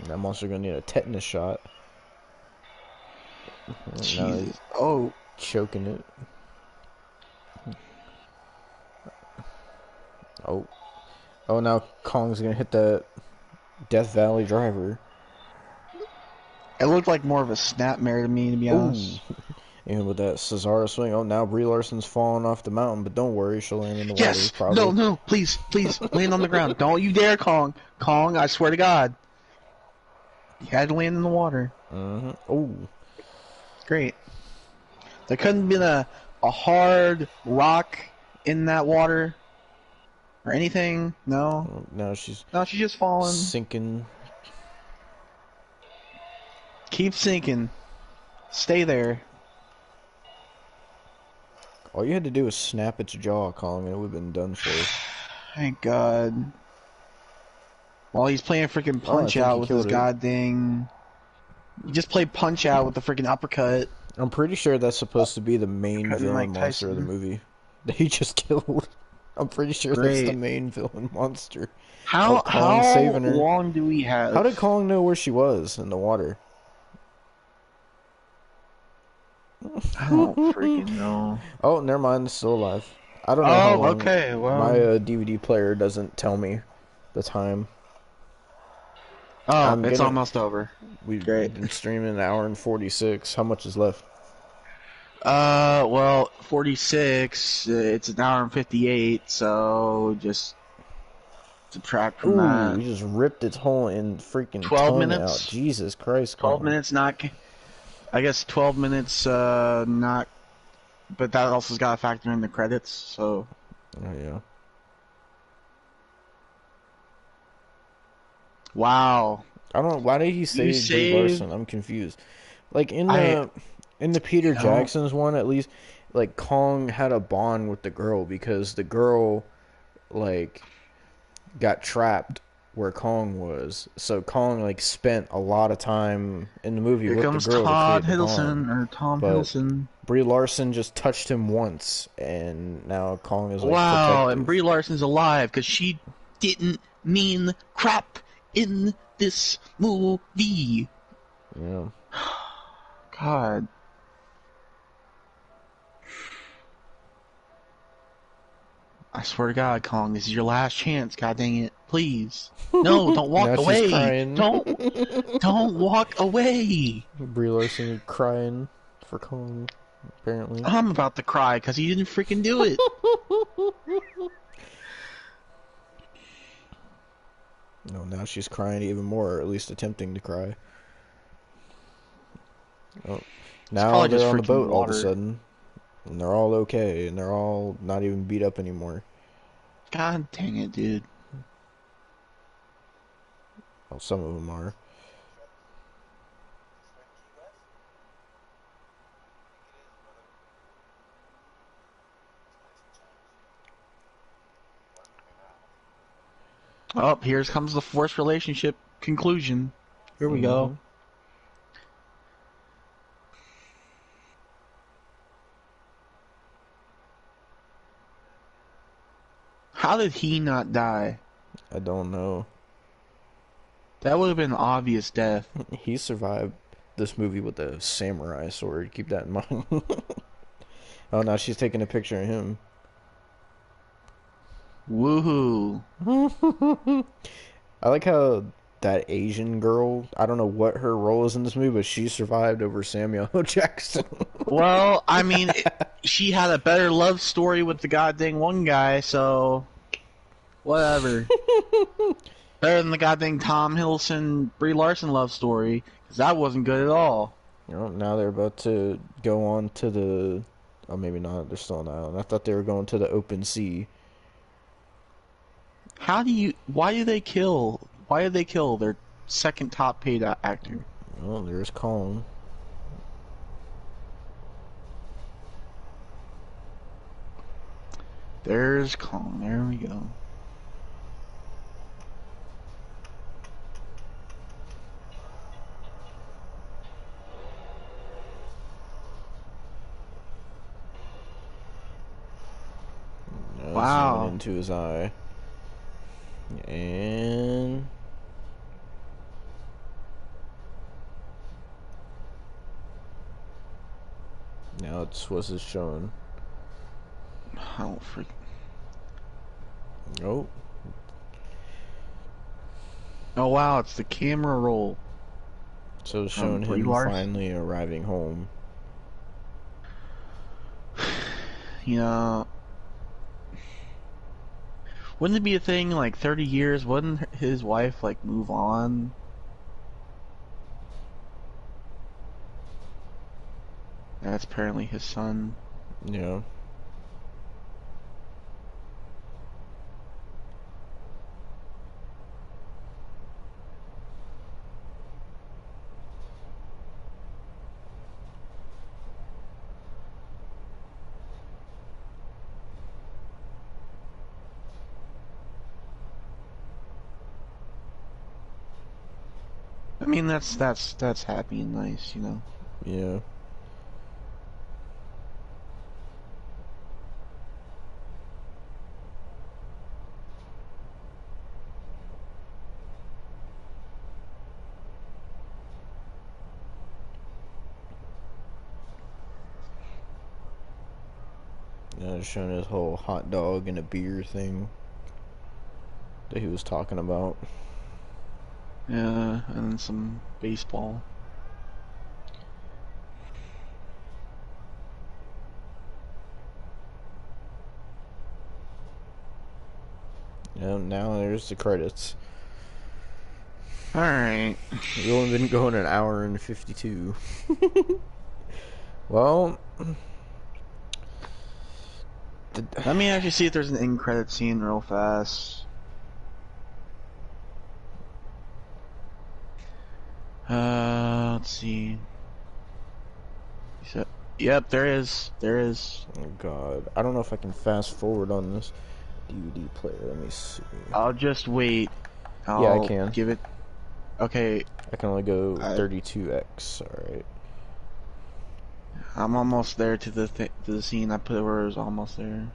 Speaker 2: That monster gonna need a tetanus shot. Now he's
Speaker 1: Jesus. Oh.
Speaker 2: choking it. Oh. Oh, now Kong's gonna hit that Death Valley driver.
Speaker 1: It looked like more of a snapmare to me, to be honest.
Speaker 2: Ooh. And with that Cesaro swing, oh, now Brie Larson's falling off the mountain, but don't worry, she'll land in the water,
Speaker 1: Yes!
Speaker 2: probably.
Speaker 1: No, no, please, please, land on the ground. Don't you dare, Kong. Kong, I swear to God. You had to land in the water.
Speaker 2: Oh.
Speaker 1: Great. There couldn't have been a hard rock in that water or anything. No.
Speaker 2: Now she's
Speaker 1: No, she's just falling.
Speaker 2: sinking.
Speaker 1: Keep sinking. Stay there.
Speaker 2: All you had to do was snap its jaw, Kong, and it would have been done for.
Speaker 1: Thank God. While he's playing freaking Punch
Speaker 2: think
Speaker 1: Out
Speaker 2: he
Speaker 1: with his
Speaker 2: killed it.
Speaker 1: goddamn. He just played Punch Out with the freaking uppercut.
Speaker 2: I'm pretty sure that's supposed to be the main
Speaker 1: Cutting
Speaker 2: villain
Speaker 1: Mike
Speaker 2: monster of the
Speaker 1: Tyson.
Speaker 2: movie that he just killed. I'm pretty sure that's the
Speaker 1: Great.
Speaker 2: main villain monster.
Speaker 1: How
Speaker 2: Kong saving her.
Speaker 1: long do we have?
Speaker 2: How did Kong know where she was in the water?
Speaker 1: I don't freaking know.
Speaker 2: Oh, never mind, it's still alive. I don't know how
Speaker 1: Oh,
Speaker 2: long.
Speaker 1: okay.
Speaker 2: My
Speaker 1: Well,
Speaker 2: DVD player doesn't tell me the time.
Speaker 1: oh,
Speaker 2: I'm
Speaker 1: it's
Speaker 2: gonna.
Speaker 1: almost over.
Speaker 2: We've
Speaker 1: Great.
Speaker 2: been streaming an hour and 46. How much is left?
Speaker 1: Well, 46. It's an hour and 58. So just subtract from
Speaker 2: Ooh,
Speaker 1: that.
Speaker 2: he just ripped its whole in freaking
Speaker 1: 12
Speaker 2: tongue out.
Speaker 1: minutes.
Speaker 2: Jesus Christ,
Speaker 1: 12
Speaker 2: Colin.
Speaker 1: minutes. Not. I guess 12 minutes. Not. But that also's got to factor in the credits. So.
Speaker 2: Oh yeah.
Speaker 1: Wow.
Speaker 2: I don't. Why did he
Speaker 1: You
Speaker 2: say Brie
Speaker 1: saved.
Speaker 2: Larson? I'm confused. Like
Speaker 1: I.
Speaker 2: in the Peter
Speaker 1: You know.
Speaker 2: Jackson's one, at least, like Kong had a bond with the girl because the girl like got trapped where Kong was. So Kong like spent a lot of time in the movie
Speaker 1: Here
Speaker 2: with the
Speaker 1: comes
Speaker 2: girl to
Speaker 1: Todd
Speaker 2: create the bond.
Speaker 1: Hiddleston or Tom
Speaker 2: But
Speaker 1: Hiddleston.
Speaker 2: Brie Larson just touched him once, and now Kong is like
Speaker 1: Wow, and
Speaker 2: protective.
Speaker 1: Brie Larson's alive because she didn't mean crap in this movie.
Speaker 2: Yeah.
Speaker 1: God. I swear to God, Kong, this is your last chance. God dang it. Please. No, don't
Speaker 2: Now
Speaker 1: walk
Speaker 2: she's
Speaker 1: away.
Speaker 2: crying.
Speaker 1: Don't walk away.
Speaker 2: Brie Larson crying for Kong, apparently.
Speaker 1: I'm about to cry because he didn't freaking do it.
Speaker 2: No, now she's crying even more, or at least attempting to cry. Oh,
Speaker 1: It's
Speaker 2: now
Speaker 1: probably
Speaker 2: they're
Speaker 1: just
Speaker 2: on the
Speaker 1: freaking
Speaker 2: boat all of a
Speaker 1: water.
Speaker 2: sudden, and they're all okay, and they're all not even beat up anymore.
Speaker 1: God dang it, dude.
Speaker 2: Well, some of them are.
Speaker 1: Oh, here comes the forced relationship conclusion. Here we go.
Speaker 2: Mm-hmm.
Speaker 1: How did he not die?
Speaker 2: I don't know.
Speaker 1: That would have been an obvious death.
Speaker 2: He survived this movie with a samurai sword. Keep that in mind. Oh, now she's taking a picture of him.
Speaker 1: Woohoo.
Speaker 2: I like how that Asian girl, I don't know what her role is in this movie, but she survived over Samuel L. Jackson.
Speaker 1: Well, I mean, she had a better love story with the goddamn one guy, so whatever. Better than the goddamn Tom Hiddleston, Brie Larson love story, because that wasn't good at all.
Speaker 2: Now they're about to go on to the. Oh, maybe not. They're still on the island. I thought they were going to the open sea.
Speaker 1: Why do they kill? Why did they kill their second top paid actor?
Speaker 2: Oh, there's Kong.
Speaker 1: There's Kong. There we go.
Speaker 2: Zooming
Speaker 1: Wow.
Speaker 2: into his eye. And. Now it's what's it showing?
Speaker 1: I don't freak.
Speaker 2: Oh.
Speaker 1: Oh wow, it's the camera roll.
Speaker 2: So it's showing
Speaker 1: Brie
Speaker 2: him
Speaker 1: Larson.
Speaker 2: finally arriving home.
Speaker 1: You know, wouldn't it be a thing like 30 years? Wouldn't his wife like move on? That's apparently his son.
Speaker 2: Yeah.
Speaker 1: I mean, that's happy and nice, you know.
Speaker 2: Yeah. Showing his whole hot dog and a beer thing that he was talking about.
Speaker 1: Yeah, and then some baseball.
Speaker 2: Now there's the credits.
Speaker 1: Alright.
Speaker 2: We've only been going an hour and 52. Well,
Speaker 1: let me actually see if there's an end credit scene real fast. Let's see. Yep, there is. There is.
Speaker 2: Oh god, I don't know if I can fast forward on this DVD player. Let me see.
Speaker 1: I'll just wait.
Speaker 2: Yeah, I can.
Speaker 1: Give it. Okay.
Speaker 2: I can only go 32x. All right.
Speaker 1: I'm almost there to the scene I put where it was almost there.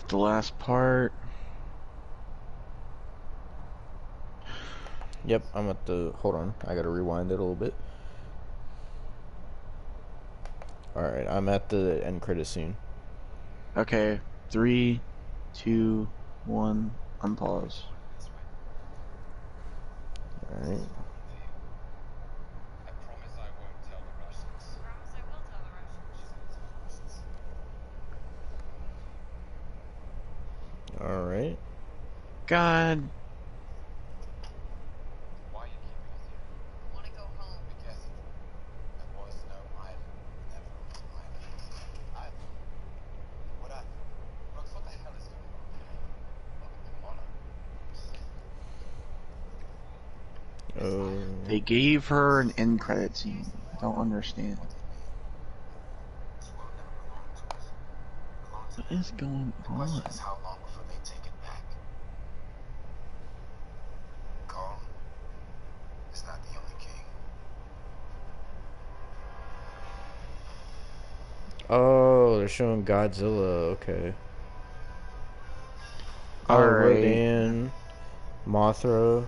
Speaker 1: The last part.
Speaker 2: Yep, I'm at the. Hold on, I gotta rewind it a little bit. Alright, I'm at the end credit scene.
Speaker 1: Okay, 3, 2, 1, unpause.
Speaker 2: Alright. Alright.
Speaker 1: God. They gave her an end credit scene. I don't understand. What is going on?
Speaker 2: Oh, they're showing Godzilla. Okay.
Speaker 1: Alright.
Speaker 2: Rodan, Mothra,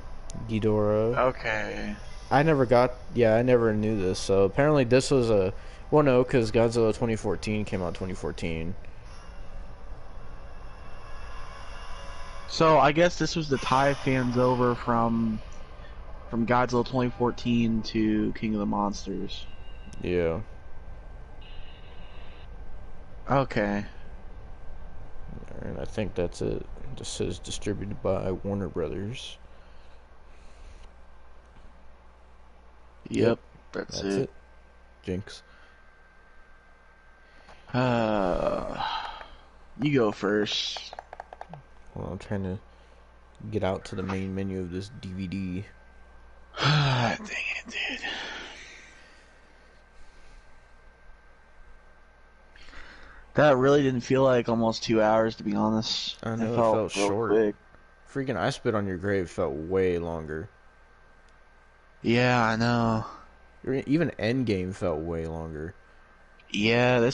Speaker 2: Ghidorah.
Speaker 1: Okay.
Speaker 2: I never knew this. So apparently this was a... Well, no, because Godzilla 2014 came out 2014.
Speaker 1: So I guess this was the tie fans over from Godzilla 2014 to King of the Monsters.
Speaker 2: Yeah.
Speaker 1: Okay.
Speaker 2: And I think that's it. This says distributed by Warner Brothers.
Speaker 1: Yep, that's it.
Speaker 2: Jinx.
Speaker 1: You go first.
Speaker 2: Well, I'm trying to get out to the main menu of this DVD.
Speaker 1: Dang it, dude. That really didn't feel like almost 2 hours, to be honest.
Speaker 2: I know, it felt short.
Speaker 1: Quick.
Speaker 2: Freaking I Spit on Your Grave felt way longer.
Speaker 1: Yeah, I know.
Speaker 2: Even Endgame felt way longer.
Speaker 1: Yeah,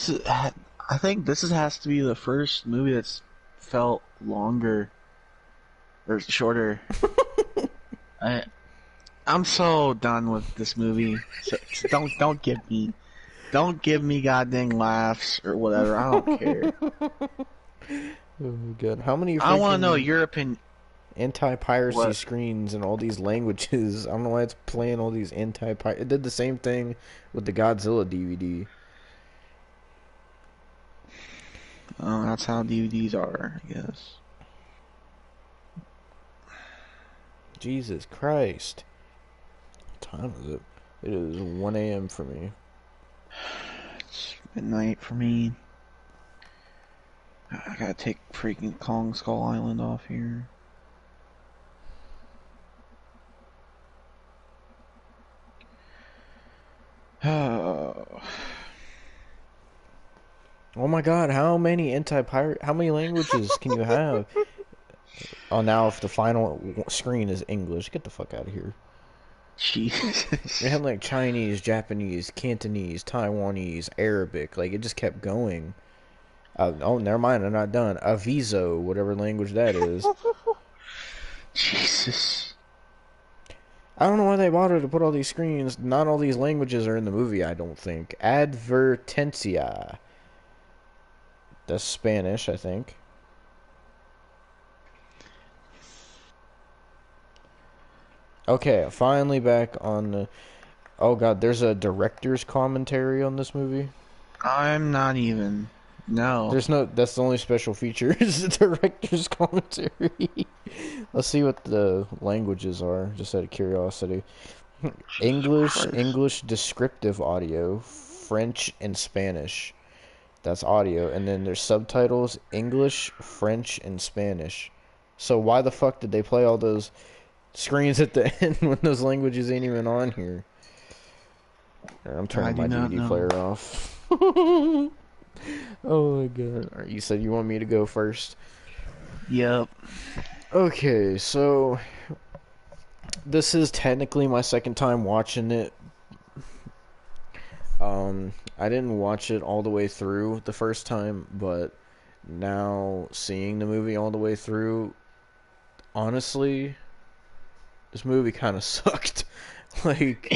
Speaker 1: I think this has to be the first movie that's felt longer or shorter. I'm so done with this movie. So don't give me goddamn laughs or whatever. I don't care.
Speaker 2: Oh god, how many?
Speaker 1: I want to know your opinion.
Speaker 2: Anti-piracy screens in all these languages. I don't know why it's playing all these anti-piracy. It did the same thing with the Godzilla DVD.
Speaker 1: Oh, that's how DVDs are, I guess.
Speaker 2: Jesus Christ. What time is it? It is 1 a.m. for me.
Speaker 1: It's midnight for me. I gotta take freaking Kong Skull Island off here.
Speaker 2: Oh my god, how many how many languages can you have? Oh, now if the final screen is English, get the fuck out of here.
Speaker 1: Jesus.
Speaker 2: They had like Chinese, Japanese, Cantonese, Taiwanese, Arabic. Like it just kept going. Oh, never mind, I'm not done. Aviso, whatever language that is.
Speaker 1: Jesus.
Speaker 2: I don't know why they bothered to put all these screens. Not all these languages are in the movie, I don't think. Advertencia. That's Spanish, I think. Okay, finally back on the... Oh god, there's a director's commentary on this movie.
Speaker 1: I'm not even. No.
Speaker 2: There's no... That's the only special feature is the director's commentary. Let's see what the languages are, just out of curiosity. English descriptive audio, French and Spanish. That's audio, and then there's subtitles, English, French, and Spanish. So why the fuck did they play all those screens at the end when those languages ain't even on here? I'm turning my DVD player off. Oh my god. Alright, you said you want me to go first?
Speaker 1: Yep.
Speaker 2: Okay, so this is technically my second time watching it. I didn't watch it all the way through the first time, but now seeing the movie all the way through, honestly, this movie kind of sucked. like,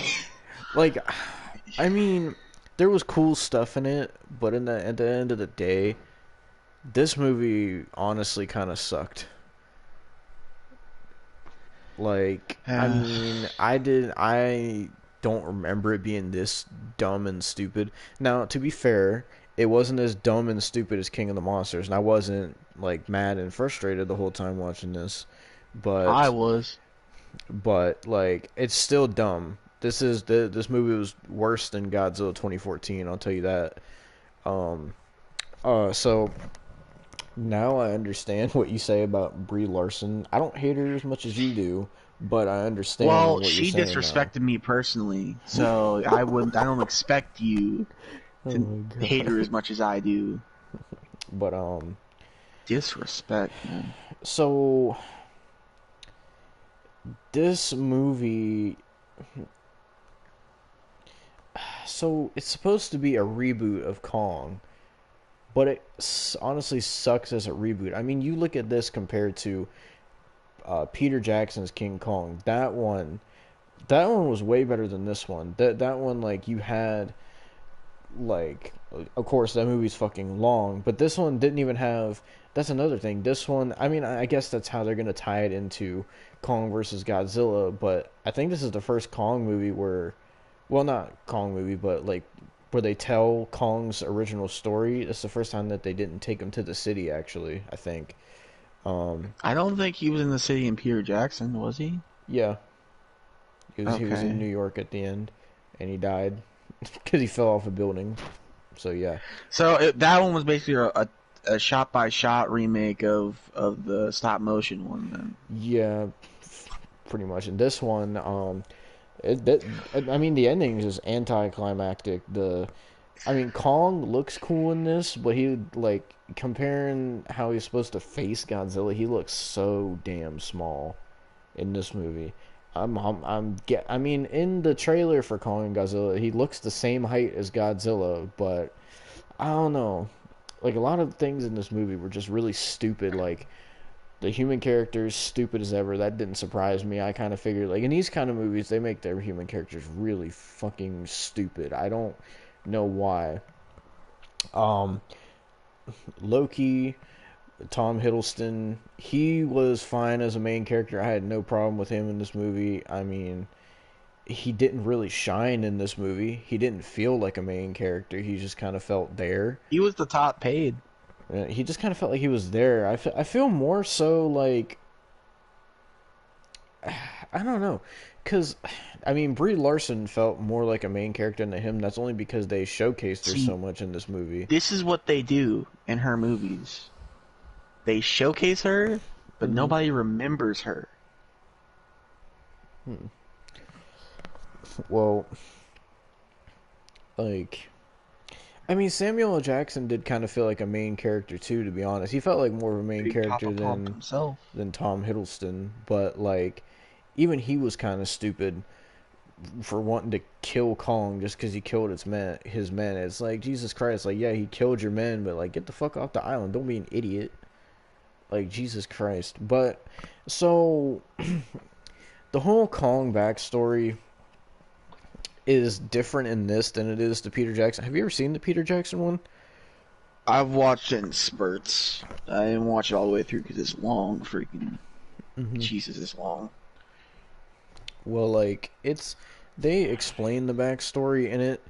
Speaker 2: I mean, there was cool stuff in it, but at the end of the day, this movie honestly kind of sucked. Like, I mean, I don't remember it being this dumb and stupid. Now, to be fair, it wasn't as dumb and stupid as King of the Monsters, and I wasn't, like, mad and frustrated the whole time watching this, but...
Speaker 1: I was.
Speaker 2: But, like, it's still dumb. This movie was worse than Godzilla 2014, I'll tell you that. So... Now I understand what you say about Brie Larson. I don't hate her as much as you do, but I understand
Speaker 1: Well,
Speaker 2: what
Speaker 1: she
Speaker 2: you're saying
Speaker 1: disrespected
Speaker 2: now.
Speaker 1: me personally, so I don't expect you
Speaker 2: Oh
Speaker 1: to
Speaker 2: my god.
Speaker 1: hate her as much as I do.
Speaker 2: But
Speaker 1: Disrespect, man.
Speaker 2: so this movie, so it's supposed to be a reboot of Kong, but it honestly sucks as a reboot. I mean, you look at this compared to Peter Jackson's King Kong. That one was way better than this one. That one, like, you had, like, of course that movie's fucking long, but this one didn't even have. That's another thing. This one, I mean, I guess that's how they're gonna tie it into Kong versus Godzilla. But I think this is the first Kong movie where, well, not Kong movie, but like where they tell Kong's original story. It's the first time that they didn't take him to the city. Actually, I think.
Speaker 1: I don't think he was in the city in Peter Jackson, was he?
Speaker 2: Yeah, he was in New York at the end, and he died because he fell off a building. So yeah.
Speaker 1: So that one was basically a shot by shot remake of the stop motion one. Then
Speaker 2: Yeah, pretty much. And this one, I mean, the ending is just anticlimactic. I mean, Kong looks cool in this, but he, like, comparing how he's supposed to face Godzilla, he looks so damn small in this movie. I mean, in the trailer for Kong and Godzilla, he looks the same height as Godzilla, but I don't know. Like, a lot of things in this movie were just really stupid. Like, the human characters stupid as ever. That didn't surprise me. I kind of figured, like, in these kind of movies, they make their human characters really fucking stupid. I don't know why. Um, Loki, Tom Hiddleston, he was fine as a main character. I had no problem with him in this movie. I mean, he didn't really shine in this movie. He didn't feel like a main character. He just kind of felt there.
Speaker 1: he was the top paid.
Speaker 2: He just kind of felt like he was there. I feel more so like, I don't know, because I mean, Brie Larson felt more like a main character than him. That's only because they showcased her
Speaker 1: See,
Speaker 2: so much in this movie.
Speaker 1: this is what they do in her movies. They showcase her, but nobody remembers her.
Speaker 2: Well, like, I mean, Samuel L. Jackson did kind of feel like a main character too, to be honest. He felt like more of a main
Speaker 1: Big
Speaker 2: character
Speaker 1: Papa Pump himself.
Speaker 2: than Tom Hiddleston, but like, even he was kind of stupid for wanting to kill Kong just because he killed his men. It's like, Jesus Christ, like, yeah, he killed your men, but like, get the fuck off the island. Don't be an idiot. Like, Jesus Christ. But so the whole Kong backstory is different in this than it is the Peter Jackson. Have you ever seen the Peter Jackson one?
Speaker 1: I've watched it in spurts. I didn't watch it all the way through because it's long. Freaking
Speaker 2: Hmm.
Speaker 1: Jesus, it's long.
Speaker 2: Well, like they explain the backstory in it.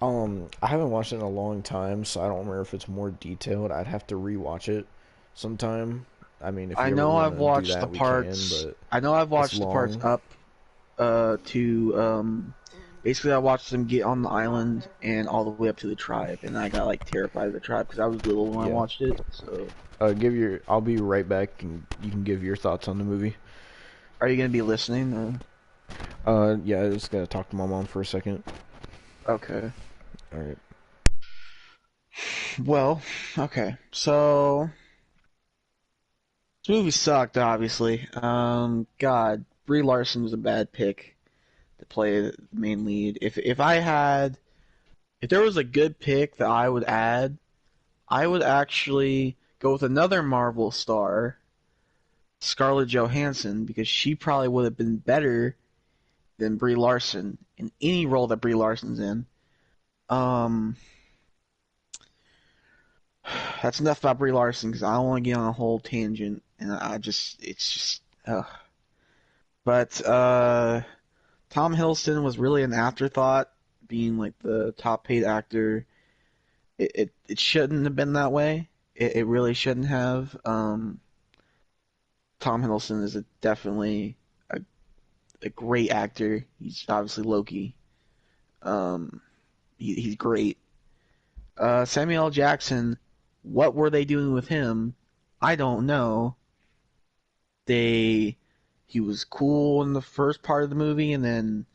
Speaker 2: I haven't watched it in a long time, so I don't remember if it's more detailed. I'd have to rewatch it sometime. I mean, if
Speaker 1: I
Speaker 2: you ever
Speaker 1: know
Speaker 2: want
Speaker 1: I've
Speaker 2: to do
Speaker 1: watched the
Speaker 2: that, we can,
Speaker 1: parts.
Speaker 2: but
Speaker 1: I know I've
Speaker 2: it's
Speaker 1: watched the parts
Speaker 2: long.
Speaker 1: up to basically I watched them get on the island and all the way up to the tribe, and I got like terrified of the tribe because I was little when I
Speaker 2: Yeah.
Speaker 1: watched it. So,
Speaker 2: I'll be right back, and you can give your thoughts on the movie.
Speaker 1: are you gonna be listening? Or?
Speaker 2: Yeah, I just gotta talk to my mom for a second.
Speaker 1: Okay.
Speaker 2: All right.
Speaker 1: Well, okay. So this movie sucked, obviously. God, Brie Larson was a bad pick to play the main lead. If there was a good pick that I would add, I would actually go with another Marvel star, Scarlett Johansson, because she probably would have been better than Brie Larson in any role that Brie Larson's in. Um, that's enough about Brie Larson because I don't want to get on a whole tangent, and it's just, But Tom Hiddleston was really an afterthought, being like the top paid actor. It shouldn't have been that way. It really shouldn't have. Tom Hiddleston is definitely a, a great actor. He's obviously Loki. Um, he's great. Samuel L. Jackson, what were they doing with him? I don't know. They he was cool in the first part of the movie, and then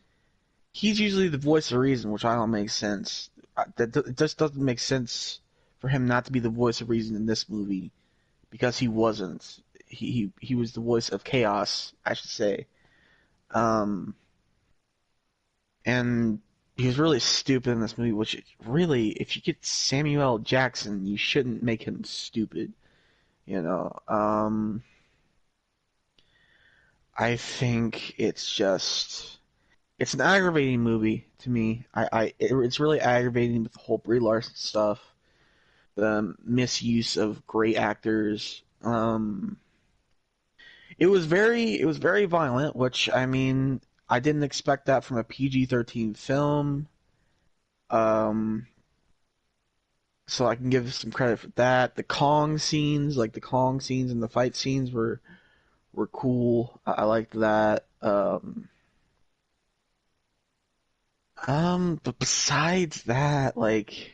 Speaker 1: he's usually the voice of reason, which I don't make sense. It just doesn't make sense for him not to be the voice of reason in this movie because he wasn't. He was the voice of chaos, I should say. Um, and he was really stupid in this movie, which really, if you get Samuel L. Jackson, you shouldn't make him stupid. You know, I think it's an aggravating movie to me. It's really aggravating with the whole Brie Larson stuff, the misuse of great actors. It was very violent, which I mean, I didn't expect that from a PG-13 film. Um, so I can give some credit for that. The Kong scenes and the fight scenes were cool. I liked that. But besides that, like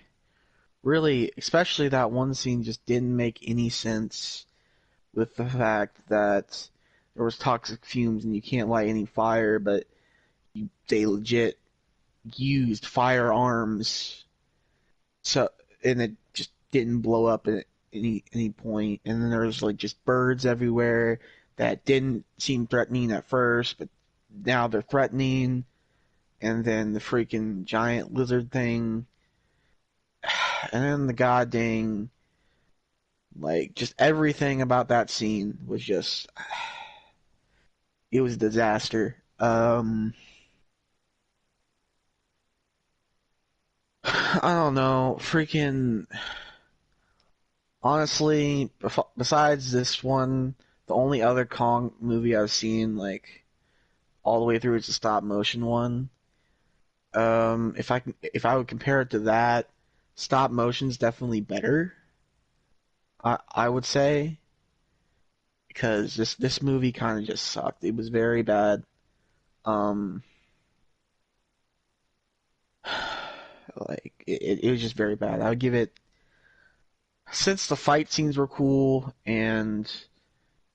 Speaker 1: really, especially that one scene just didn't make any sense with the fact that there was toxic fumes and you can't light any fire, but they legit used firearms, so and it just didn't blow up at any point. And then there was like just birds everywhere that didn't seem threatening at first, but now they're threatening. And then the freaking giant lizard thing, and then the goddamn like just everything about that scene was just it was a disaster. I don't know, freaking honestly, besides this one, the only other Kong movie I've seen like all the way through is the stop motion one. If I would compare it to that, stop motion's definitely better. I would say because this movie kind of just sucked. It was very bad. Um, like it was just very bad. I would give it since the fight scenes were cool and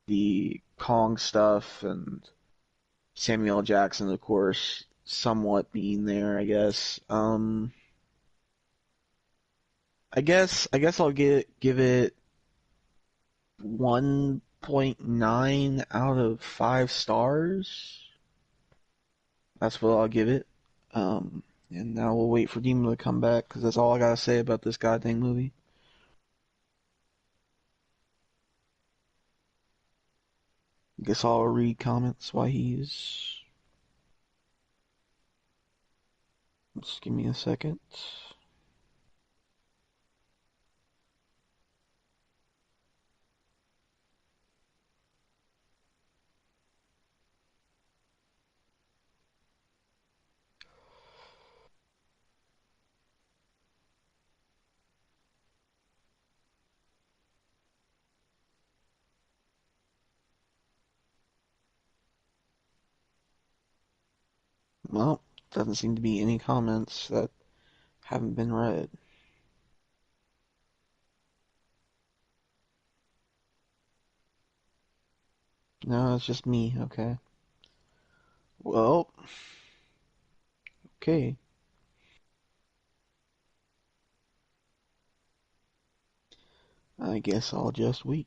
Speaker 1: the Kong stuff and Samuel L. Jackson, of course, somewhat being there. I guess I'll give it 1.9 out of 5 stars. That's what I'll give it. And now we'll wait for Demon to come back because that's all I gotta say about this goddamn movie. Guess I'll read comments while he's. Just give me a second. Well, doesn't seem to be any comments that haven't been read. No, it's just me, okay. Well, okay. I guess I'll just wait.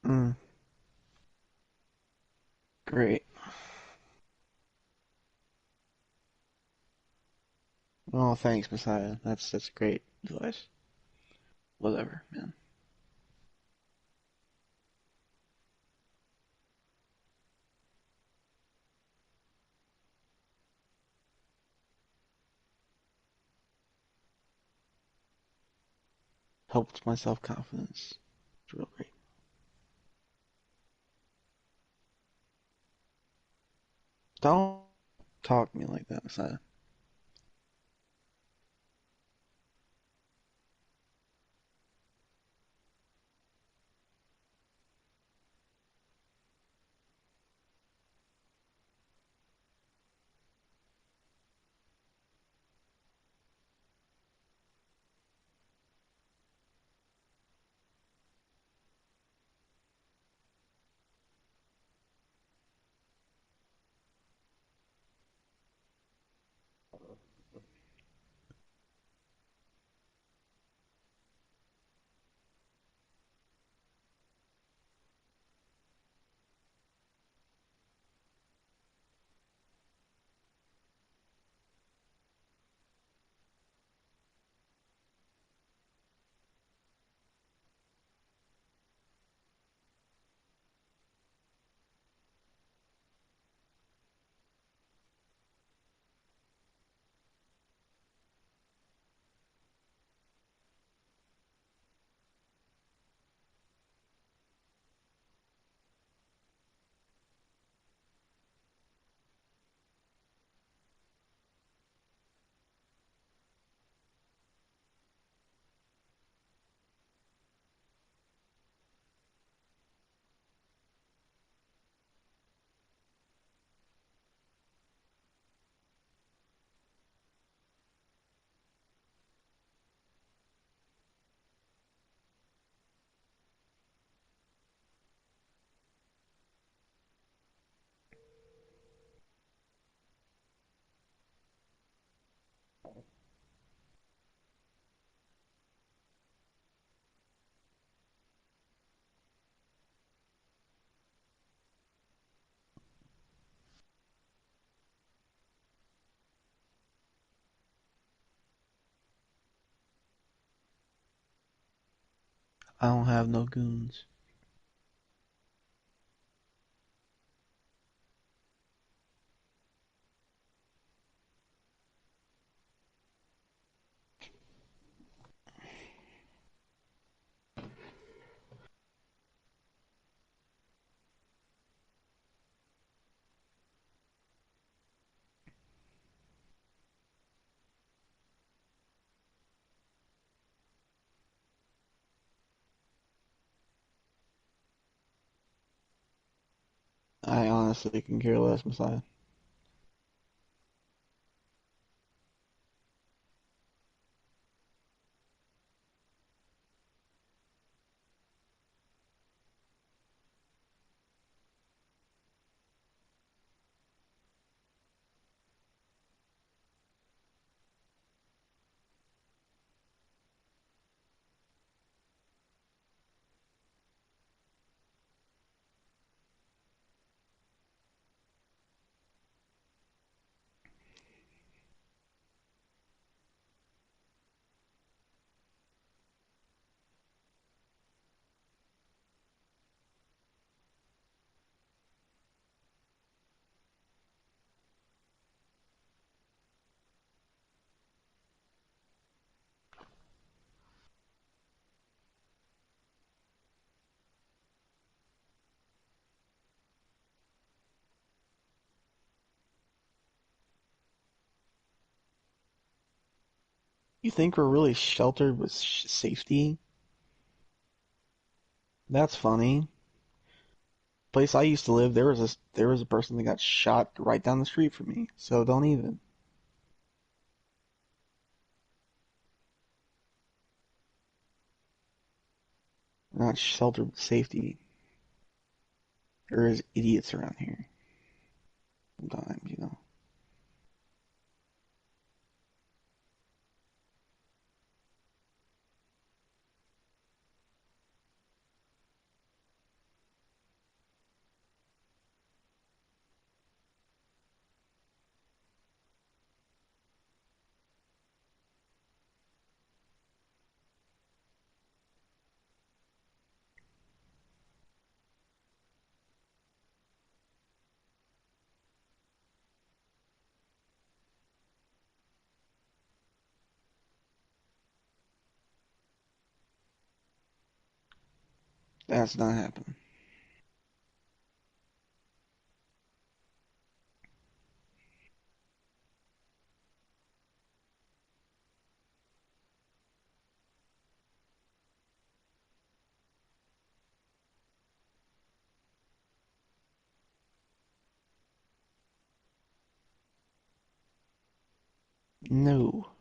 Speaker 1: Mm, great. Oh, thanks, Messiah. That's great advice. Whatever, man. Helped my self confidence. It's real great. Don't talk to me like that, Messiah. I don't have no goons. honestly can care less, Messiah. You think we're really sheltered with safety? That's funny. Place I used to live, there was a person that got shot right down the street from me. So don't even. We're not sheltered with safety. There is idiots around here sometimes. That's not happening. No.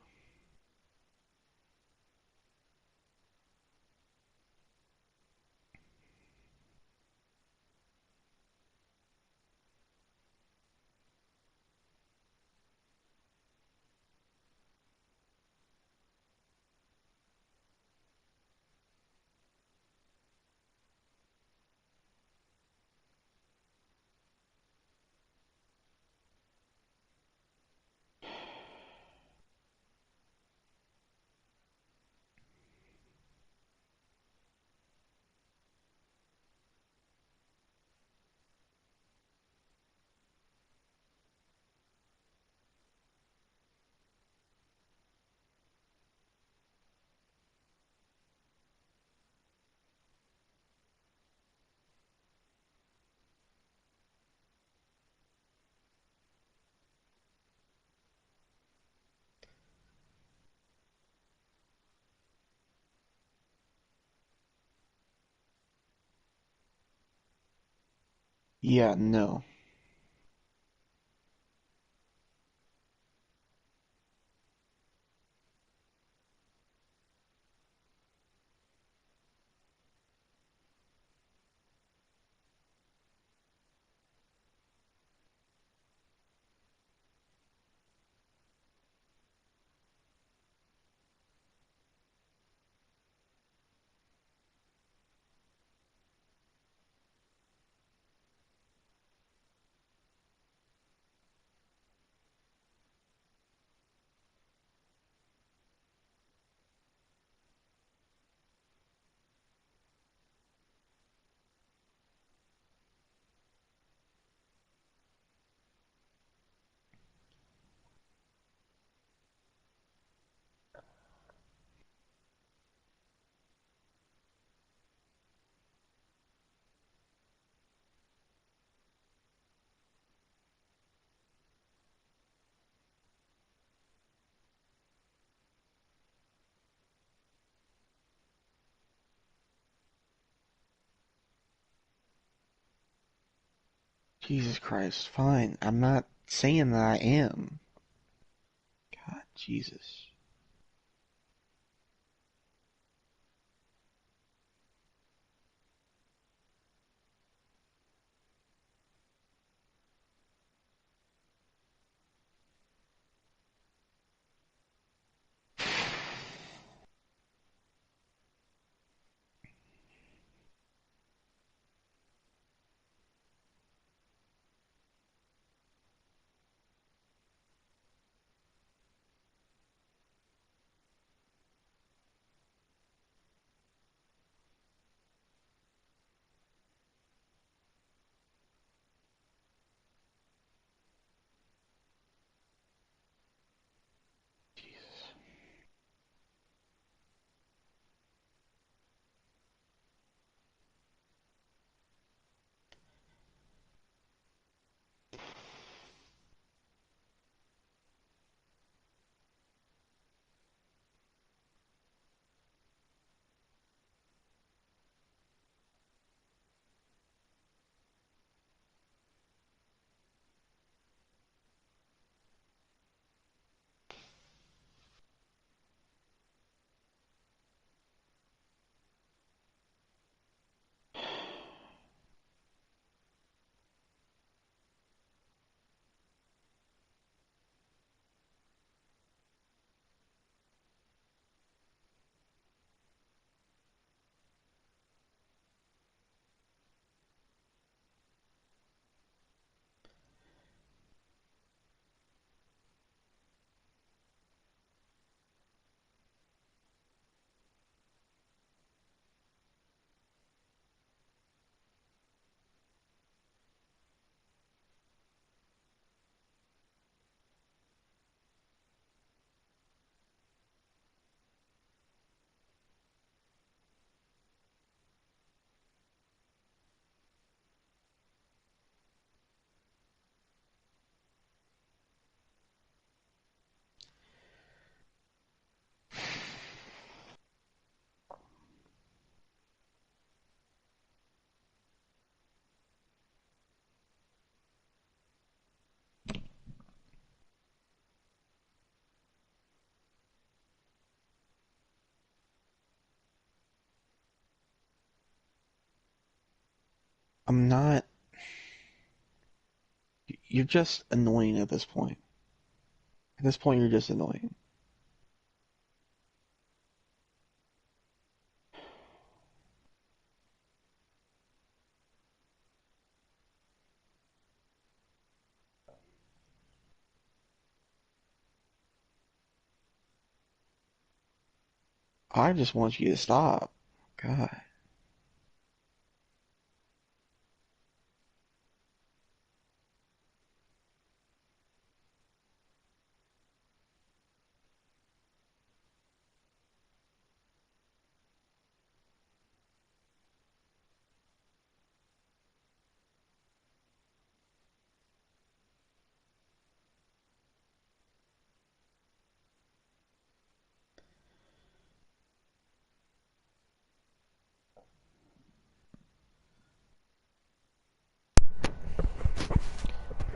Speaker 1: Yeah, no. Jesus Christ. Fine. I'm not saying that I am. God, Jesus. Jesus. I'm not. You're just annoying at this point. At this point, you're just annoying. I just want you to stop. God.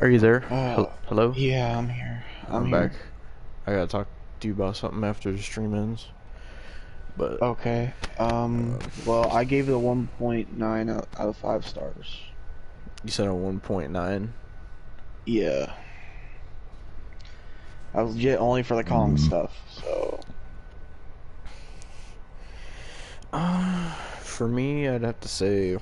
Speaker 2: Are you there?
Speaker 1: Uh,
Speaker 2: Hello?
Speaker 1: yeah, I'm here. I'm
Speaker 2: I'm back.
Speaker 1: here.
Speaker 2: I gotta talk to you about something after the stream ends. But
Speaker 1: Okay. Well, I gave it a 1.9 out of 5 stars.
Speaker 2: you said a 1.9.
Speaker 1: Yeah. I was legit only for the Kong stuff, so.
Speaker 2: For me, I'd have to say,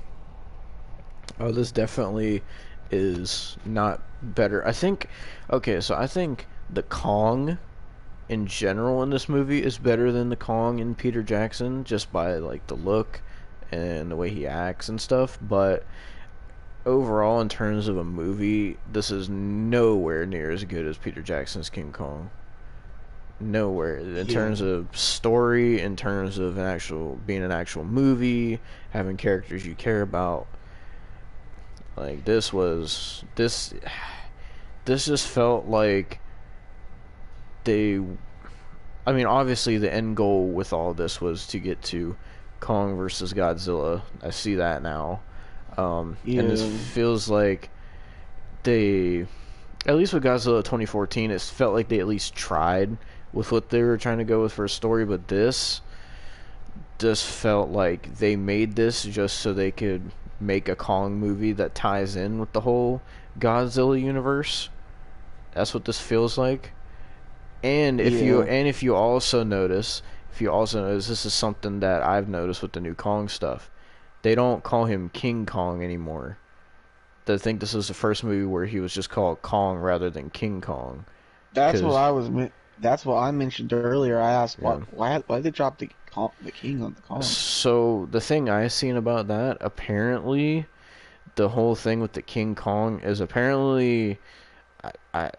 Speaker 2: oh, this definitely is not better. I think, okay, so I think the Kong in general in this movie is better than the Kong in Peter Jackson, just by like the look and the way he acts and stuff. But overall, in terms of a movie, this is nowhere near as good as Peter Jackson's King Kong. Nowhere in
Speaker 1: Yeah.
Speaker 2: terms of story, in terms of being an actual movie, having characters you care about. Like this just felt like they. I mean, obviously the end goal with all this was to get to Kong versus Godzilla. I see that now, and this
Speaker 1: Yeah.
Speaker 2: feels like they, at least with Godzilla 2014, it felt like they at least tried with what they were trying to go with for a story, but this just felt like they made this just so they could make a Kong movie that ties in with the whole Godzilla universe. That's what this feels like. And
Speaker 3: Yeah,
Speaker 2: if you also notice, this is something that I've noticed with the new Kong stuff. They don't call him King Kong anymore. I think this is the first movie where he was just called Kong rather than King Kong.
Speaker 3: that's what
Speaker 2: Cause
Speaker 3: I was. That's what I mentioned earlier. I asked
Speaker 2: yeah.
Speaker 3: why they drop the king on the Kong.
Speaker 2: So the thing I seen about that, apparently, the whole thing with the King Kong is apparently, I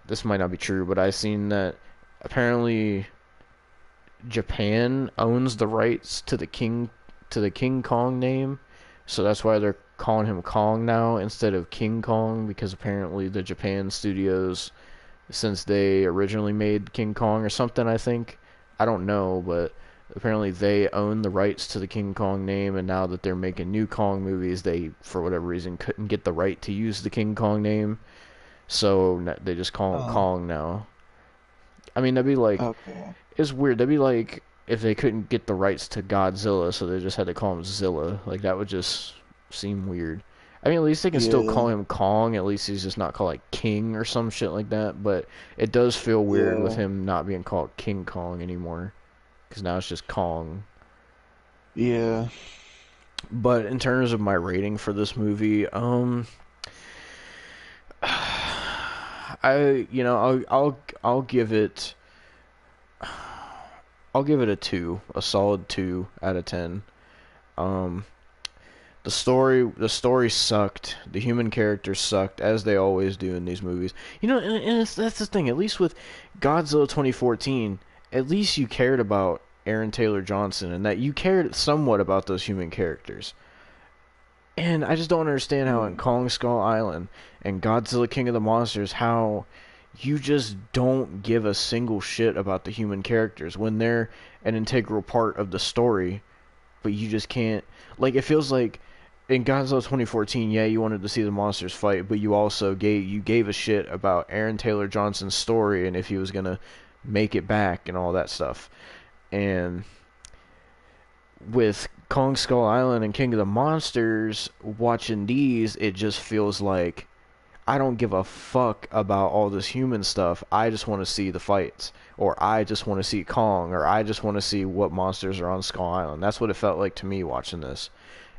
Speaker 2: this might not be true, but I seen that apparently Japan owns the rights to the King Kong name, so that's why they're calling him Kong now instead of King Kong, because apparently the Japan studios, since they originally made King Kong or something, I think, I don't know, but apparently they own the rights to the King Kong name, and now that they're making new Kong movies, they for whatever reason couldn't get the right to use the King Kong name, so they just call him
Speaker 3: Oh,
Speaker 2: Kong now. I mean, that'd be like,
Speaker 3: okay.
Speaker 2: it's weird. That'd be like if they couldn't get the rights to Godzilla, so they just had to call him Zilla. Like that would just seem weird. I mean, at least they can still
Speaker 3: Yeah,
Speaker 2: call him Kong. At least he's just not called like King or some shit like that. But it does feel weird with
Speaker 3: yeah,
Speaker 2: him not being called King Kong anymore, because now it's just Kong.
Speaker 3: yeah.
Speaker 2: But in terms of my rating for this movie, I'll give it. I'll give it a 2, a solid 2 out of 10. Um, the story sucked. The human characters sucked, as they always do in these movies. And that's the thing. At least with Godzilla 2014, at least you cared about Aaron Taylor Johnson, and that you cared somewhat about those human characters. And I just don't understand how in
Speaker 3: Yeah.
Speaker 2: Kong Skull Island and Godzilla King of the Monsters, how you just don't give a single shit about the human characters when they're an integral part of the story, but you just can't. Like, it feels like in Godzilla 2014, yeah, you wanted to see the monsters fight, but you gave a shit about Aaron Taylor Johnson's story and if he was gonna make it back and all that stuff. And with Kong Skull Island and King of the Monsters, watching these, it just feels like I don't give a fuck about all this human stuff. I just want to see the fights, or I just want to see Kong, or I just want to see what monsters are on Skull Island. That's what it felt like to me watching this.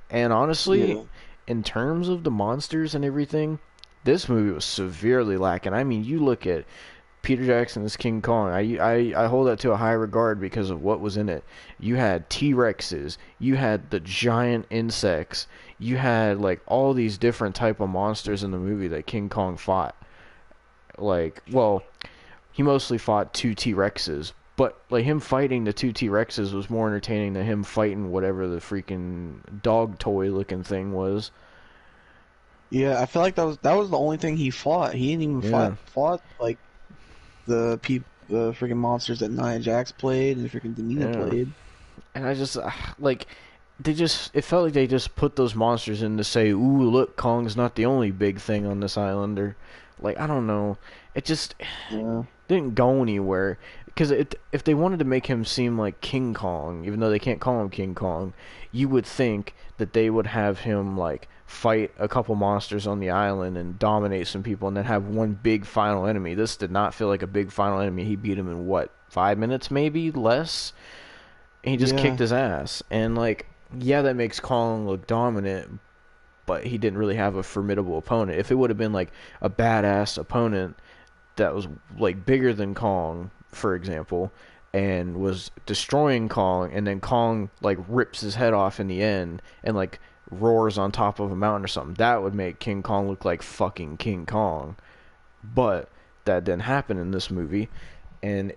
Speaker 2: And honestly,
Speaker 3: Yeah.
Speaker 2: in terms of the monsters and everything, this movie was severely lacking. I mean, you look at Peter Jackson's King Kong. I hold that to a high regard because of what was in it. You had T-Rexes, you had the giant insects, you had like all these different type of monsters in the movie that King Kong fought. Like, well, he mostly fought two T-Rexes, but like him fighting the two T-Rexes was more entertaining than him fighting whatever the freaking dog toy looking thing was.
Speaker 3: Yeah, I feel like that was the only thing he fought. He didn't even
Speaker 2: Yeah.
Speaker 3: fought like the freaking monsters that Nia Jax played and freaking Demina
Speaker 2: Yeah.
Speaker 3: played.
Speaker 2: And I just like it felt like they just put those monsters in to say, "Ooh, look, Kong's not the only big thing on this island," or like I don't know. It just
Speaker 3: Yeah.
Speaker 2: didn't go anywhere because if they wanted to make him seem like King Kong, even though they can't call him King Kong, you would think that they would have him like fight a couple monsters on the island and dominate some people and then have one big final enemy. This did not feel like a big final enemy. He beat him in what, 5 minutes maybe less, and he just kicked
Speaker 3: Yeah.
Speaker 2: his ass. And like, yeah, that makes Kong look dominant, but he didn't really have a formidable opponent. If it would have been like a badass opponent that was like bigger than Kong, for example, and was destroying Kong, and then Kong like rips his head off in the end and like roars on top of a mountain or something, that would make King Kong look like fucking King Kong. But that didn't happen in this movie, and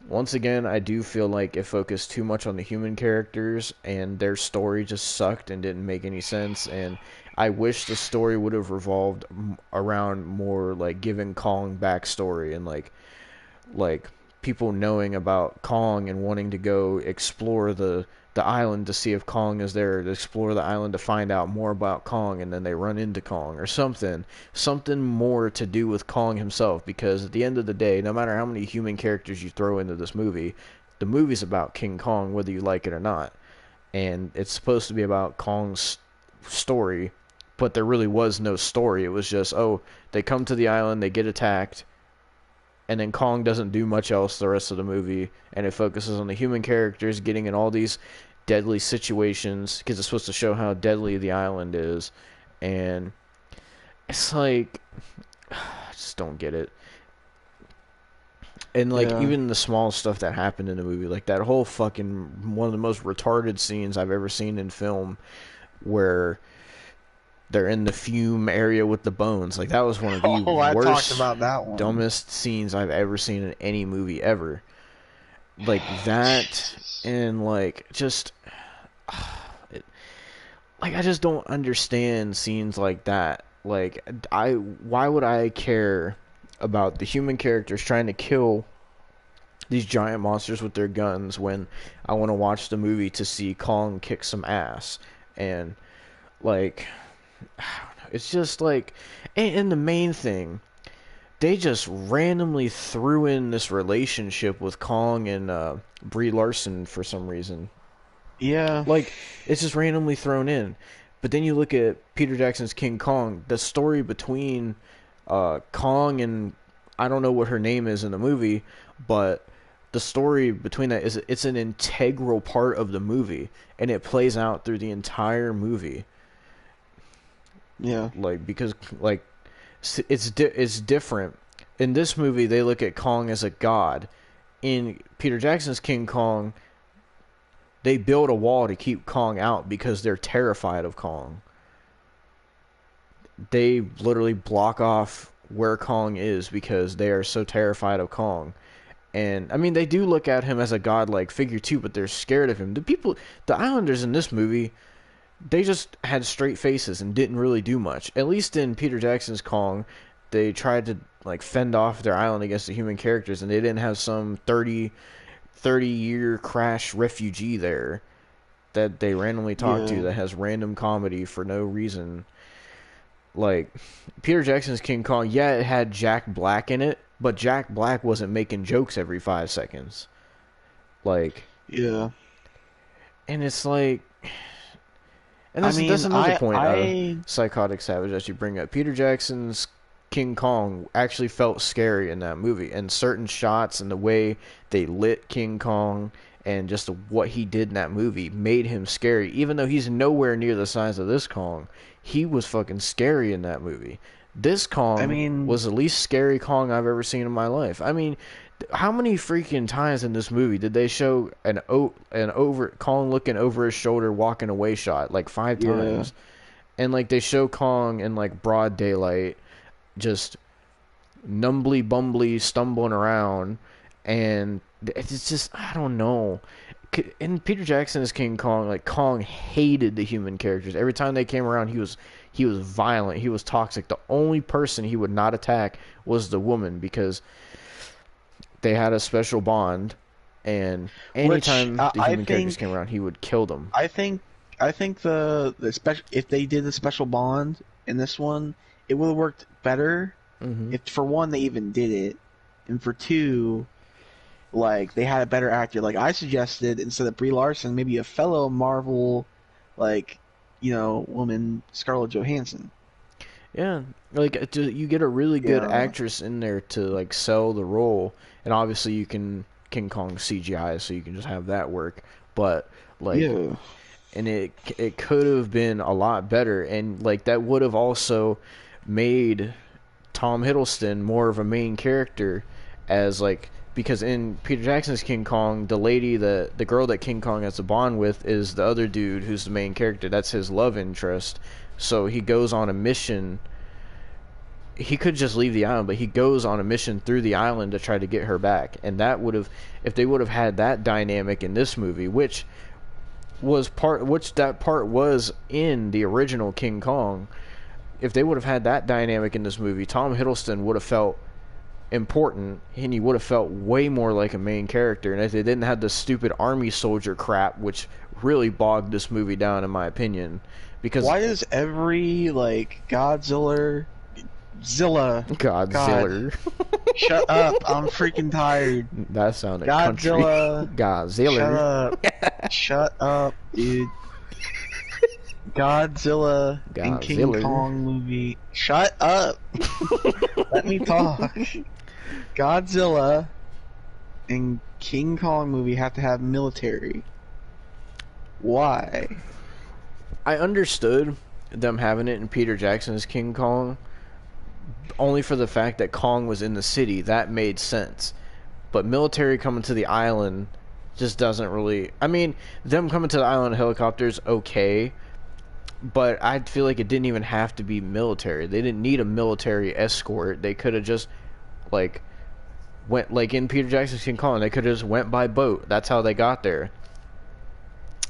Speaker 2: once again, I do feel like it focused too much on the human characters, and their story just sucked and didn't make any sense. And I wish the story would have revolved around more like giving Kong backstory and like people knowing about Kong and wanting to go explore the island to see if Kong is there, to explore the island to find out more about Kong, and then they run into Kong or something more to do with Kong himself, because at the end of the day, no matter how many human characters you throw into this movie, the movie's about King Kong whether you like it or not. And it's supposed to be about Kong's story, but there really was no story. It was just, oh, they come to the island, they get attacked, and then Kong doesn't do much else the rest of the movie, and it focuses on the human characters getting in all these deadly situations, because it's supposed to show how deadly the island is, and it's like, I just don't get it. And, like, even the small stuff that happened in the movie, like that whole fucking, one of the most retarded scenes I've ever seen in film, where they're in the fume area with the bones. Like, that was one of the worst,
Speaker 3: talked about that one.
Speaker 2: dumbest scenes I've ever seen in any movie ever. Like, that, and, like, just, like, I just don't understand scenes like that. Like, why would I care about the human characters trying to kill these giant monsters with their guns when I want to watch the movie to see Kong kick some ass? And, like, I don't know, it's just like, and the main thing, they just randomly threw in this relationship with Kong and Brie Larson for some reason.
Speaker 3: Yeah.
Speaker 2: Like, it's just randomly thrown in. But then you look at Peter Jackson's King Kong, the story between Kong and, I don't know what her name is in the movie, but the story between that is, it's an integral part of the movie, and it plays out through the entire movie.
Speaker 3: Yeah.
Speaker 2: Like, because, like, it's different. In this movie, they look at Kong as a god. In Peter Jackson's King Kong, they build a wall to keep Kong out because they're terrified of Kong. They literally block off where Kong is because they are so terrified of Kong. And, I mean, they do look at him as a godlike figure too, but they're scared of him. The islanders in this movie, they just had straight faces and didn't really do much. At least in Peter Jackson's Kong, they tried to, like, fend off their island against the human characters, and they didn't have some 30-year crash refugee there that they randomly talk to that has random comedy for no reason. Like, Peter Jackson's King Kong, yeah, it had Jack Black in it, but Jack Black wasn't making jokes every 5 seconds. Like,
Speaker 3: yeah.
Speaker 2: And it's like, and that's another point of Psychotic Savage that you bring up. Peter Jackson's King Kong actually felt scary in that movie, and certain shots and the way they lit King Kong and just what he did in that movie made him scary. Even though he's nowhere near the size of this Kong, he was fucking scary in that movie. This Kong was the least scary Kong I've ever seen in my life. I mean, how many freaking times in this movie did they show an over Kong looking over his shoulder walking away shot? Like 5 times. And, like, they show Kong in, like, broad daylight just numbly bumbly stumbling around, and it's just, I don't know. In Peter Jackson's King Kong, like, Kong hated the human characters. Every time they came around, he was violent, he was toxic. The only person he would not attack was the woman, because they had a special bond, and anytime the human characters came around, he would kill them.
Speaker 3: I think the special, if they did the special bond in this one, it would have worked better if, for one, they even did it, and for two, like, they had a better actor. Like, I suggested, instead of Brie Larson, maybe a fellow Marvel, like, you know, woman, Scarlett Johansson.
Speaker 2: Yeah, like, you get a really good actress in there to, like, sell the role, and obviously you can King Kong CGI, so you can just have that work. But, like, and it could have been a lot better, and, like, that would have also made Tom Hiddleston more of a main character, as, like, because in Peter Jackson's King Kong, the girl that King Kong has a bond with is the other dude who's the main character. That's his love interest. So he goes on a mission. He could just leave the island, but he goes on a mission through the island to try to get her back. And that would have, if they would have had that dynamic in this movie, which that part was in the original King Kong, if they would have had that dynamic in this movie, Tom Hiddleston would have felt important, and he would have felt way more like a main character. And if they didn't have the stupid army soldier crap, which really bogged this movie down, in my opinion, because
Speaker 3: why does every like Godzilla,
Speaker 2: Godzilla,
Speaker 3: God, shut up! I'm freaking tired.
Speaker 2: that sounded
Speaker 3: Godzilla,
Speaker 2: country. Godzilla,
Speaker 3: shut up, dude. Godzilla and King Kong movie. Shut up. Let me talk. Godzilla and King Kong movie have to have military. Why?
Speaker 2: I understood them having it in Peter Jackson's King Kong, only for the fact that Kong was in the city. That made sense. But military coming to the island just doesn't really... I mean, them coming to the island in helicopters, okay, but I feel like it didn't even have to be military. They didn't need a military escort. They could have just, like, went, like in Peter Jackson's King Kong, they could have just went by boat. That's how they got there.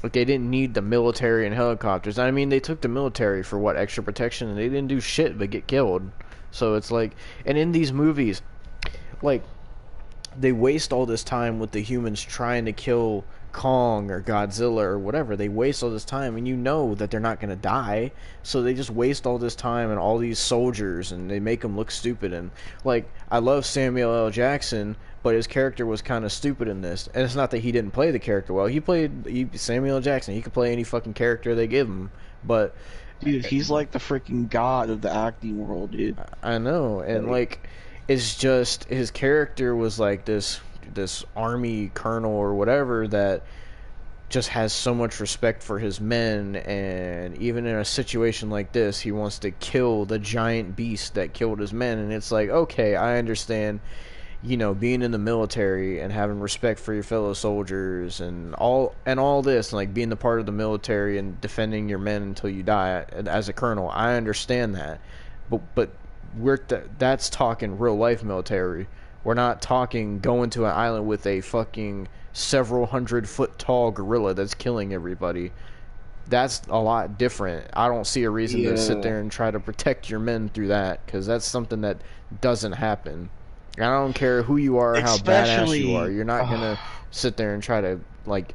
Speaker 2: Like, they didn't need the military and helicopters. I mean, they took the military for, what, extra protection, and they didn't do shit but get killed. So it's like... And in these movies, like, they waste all this time with the humans trying to kill Kong or Godzilla or whatever. They waste all this time, and you know that they're not going to die, so they just waste all this time and all these soldiers, and they make them look stupid. And, like, I love Samuel L. Jackson, but his character was kind of stupid in this. And it's not that he didn't play the character well. Samuel L. Jackson. He could play any fucking character they give him. But...
Speaker 3: Dude, he's like the freaking god of the acting world, dude.
Speaker 2: I know. And, like, it's just... His character was like this army colonel or whatever that just has so much respect for his men, and even in a situation like this, he wants to kill the giant beast that killed his men. And it's like, okay, I understand, you know, being in the military and having respect for your fellow soldiers and all this, and like being the part of the military and defending your men until you die as a colonel. I understand that, but that's talking real life military. We're not talking going to an island with a fucking several 100-foot tall gorilla that's killing everybody. That's a lot different. I don't see a reason to sit there and try to protect your men through that, because that's something that doesn't happen. I don't care who you are, how badass you are. You're not gonna sit there and try to, like,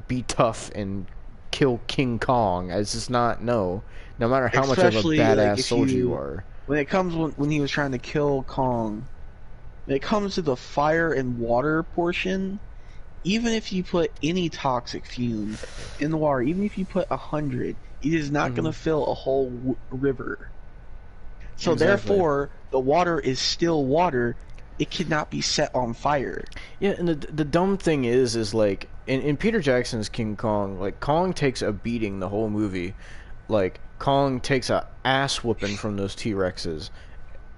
Speaker 2: be tough and kill King Kong. It's just not, no matter how much of a badass soldier you are.
Speaker 3: When he was trying to kill Kong, when it comes to the fire and water portion, even if you put any toxic fume in the water, even if you put 100, it is not going to fill a whole river. So therefore, the water is still water. It cannot be set on fire.
Speaker 2: Yeah, and the dumb thing is like, in Peter Jackson's King Kong, like, Kong takes a beating the whole movie. Like, Kong takes a ass whooping from those T-Rexes,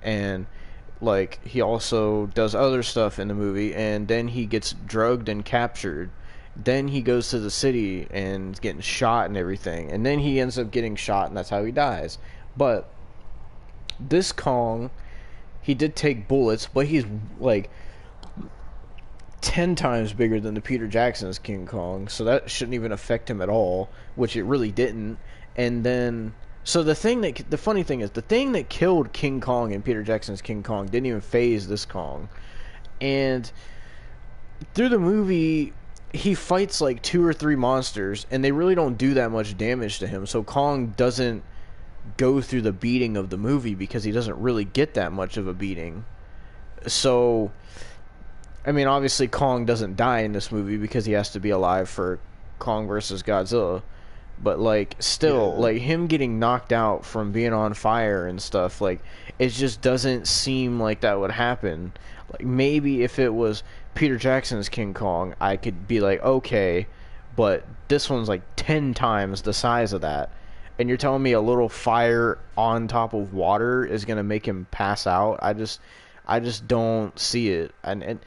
Speaker 2: and... like, he also does other stuff in the movie, and then he gets drugged and captured. Then he goes to the city and is getting shot and everything. And then he ends up getting shot, and that's how he dies. But this Kong, he did take bullets, but he's, like, 10 times bigger than the Peter Jackson's King Kong, so that shouldn't even affect him at all, which it really didn't. And then... So the funny thing is, the thing that killed King Kong in Peter Jackson's King Kong didn't even phase this Kong. And through the movie, he fights like 2 or 3 monsters, and they really don't do that much damage to him. So Kong doesn't go through the beating of the movie because he doesn't really get that much of a beating. So, I mean, obviously Kong doesn't die in this movie because he has to be alive for Kong versus Godzilla. But, like, still, like, him getting knocked out from being on fire and stuff, like, it just doesn't seem like that would happen. Like, maybe if it was Peter Jackson's King Kong, I could be like, okay, but this one's, like, 10 times the size of that. And you're telling me a little fire on top of water is going to make him pass out? I just don't see it. And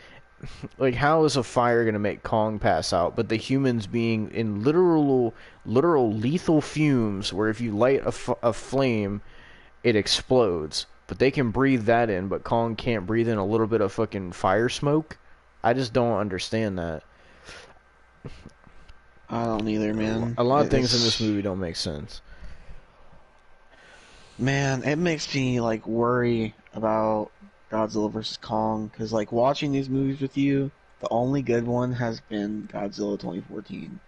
Speaker 2: like, how is a fire gonna make Kong pass out? But the humans being in literal lethal fumes, where if you light a flame, it explodes. But they can breathe that in, but Kong can't breathe in a little bit of fucking fire smoke. I just don't understand that.
Speaker 3: I don't either, man.
Speaker 2: A lot of things in this movie don't make sense.
Speaker 3: Man, it makes me, like, worry about Godzilla vs Kong because, like, watching these movies with you, the only good one has been Godzilla 2014,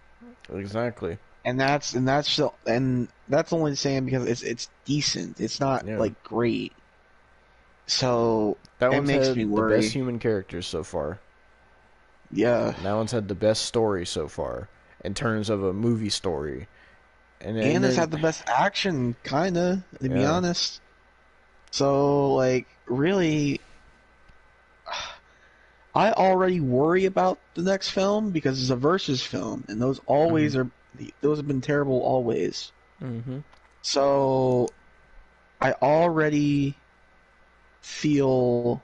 Speaker 2: Exactly.
Speaker 3: and that's only saying because it's decent. It's not
Speaker 2: Yeah.
Speaker 3: like great, so
Speaker 2: That
Speaker 3: it
Speaker 2: one's
Speaker 3: makes
Speaker 2: had
Speaker 3: me
Speaker 2: the best
Speaker 3: worry.
Speaker 2: human characters so far.
Speaker 3: Yeah,
Speaker 2: That one's had the best story so far in terms of a movie story. And
Speaker 3: and it's
Speaker 2: then
Speaker 3: had the best action, kinda, to be
Speaker 2: yeah.
Speaker 3: honest. So, like, really, I already worry about the next film because it's a versus film, and those have been terrible always.
Speaker 2: Mm-hmm.
Speaker 3: So I already feel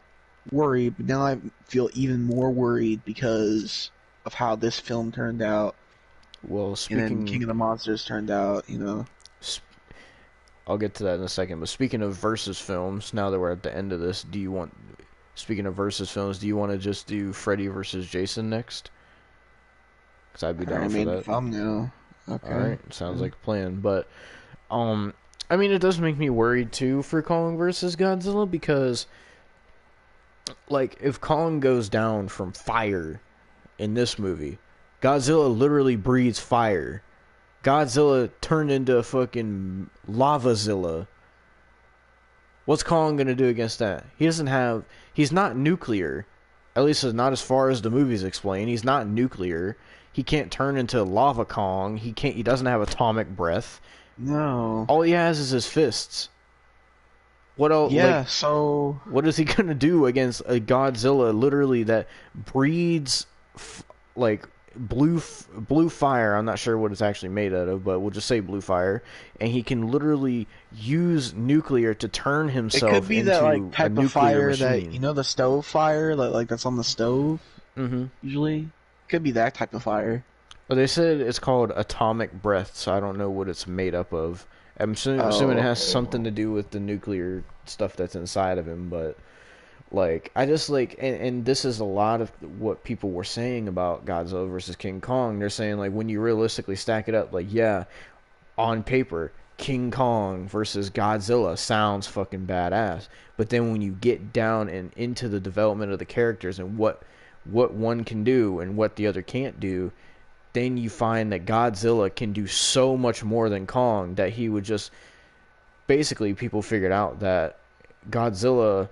Speaker 3: worried, but now I feel even more worried because of how this film turned out,
Speaker 2: Well,
Speaker 3: and then
Speaker 2: speaking
Speaker 3: King of the Monsters turned out.
Speaker 2: sp- I'll get to that in a second, but speaking of versus films, now that we're at the end of this, speaking of versus films, do you want to just do Freddy versus Jason next? Because I'd be
Speaker 3: I
Speaker 2: down for
Speaker 3: made the
Speaker 2: that.
Speaker 3: thumbnail. Okay.
Speaker 2: Alright, sounds like a plan. But, I mean, it does make me worried too for Kong versus Godzilla because, like, if Kong goes down from fire in this movie, Godzilla literally breathes fire. Godzilla turned into a fucking Lavazilla. What's Kong gonna do against that? He's not nuclear. At least not as far as the movies explain. He's not nuclear. He can't turn into Lava Kong. He doesn't have atomic breath.
Speaker 3: No.
Speaker 2: All he has is his fists. What else?
Speaker 3: Yeah.
Speaker 2: Like,
Speaker 3: So
Speaker 2: what is he gonna do against a Godzilla literally that breeds like blue fire? I'm not sure what it's actually made out of, but we'll just say blue fire. And he can literally use nuclear to turn
Speaker 3: it
Speaker 2: himself
Speaker 3: could be
Speaker 2: into
Speaker 3: that, like,
Speaker 2: a
Speaker 3: type
Speaker 2: nuclear
Speaker 3: of fire
Speaker 2: machine.
Speaker 3: that the stove fire, like that's on the stove
Speaker 2: Mm-hmm.
Speaker 3: usually. Could be that type of fire.
Speaker 2: But they said it's called atomic breath, so I don't know what it's made up of. Assuming it has something to do with the nuclear stuff that's inside of him, but like I just like and this is a lot of what people were saying about Godzilla versus King Kong. They're saying like when you realistically stack it up, like yeah, on paper, King Kong versus Godzilla sounds fucking badass. But then when you get down and into the development of the characters and what one can do and what the other can't do, then you find that Godzilla can do so much more than Kong that he would just basically people figured out that Godzilla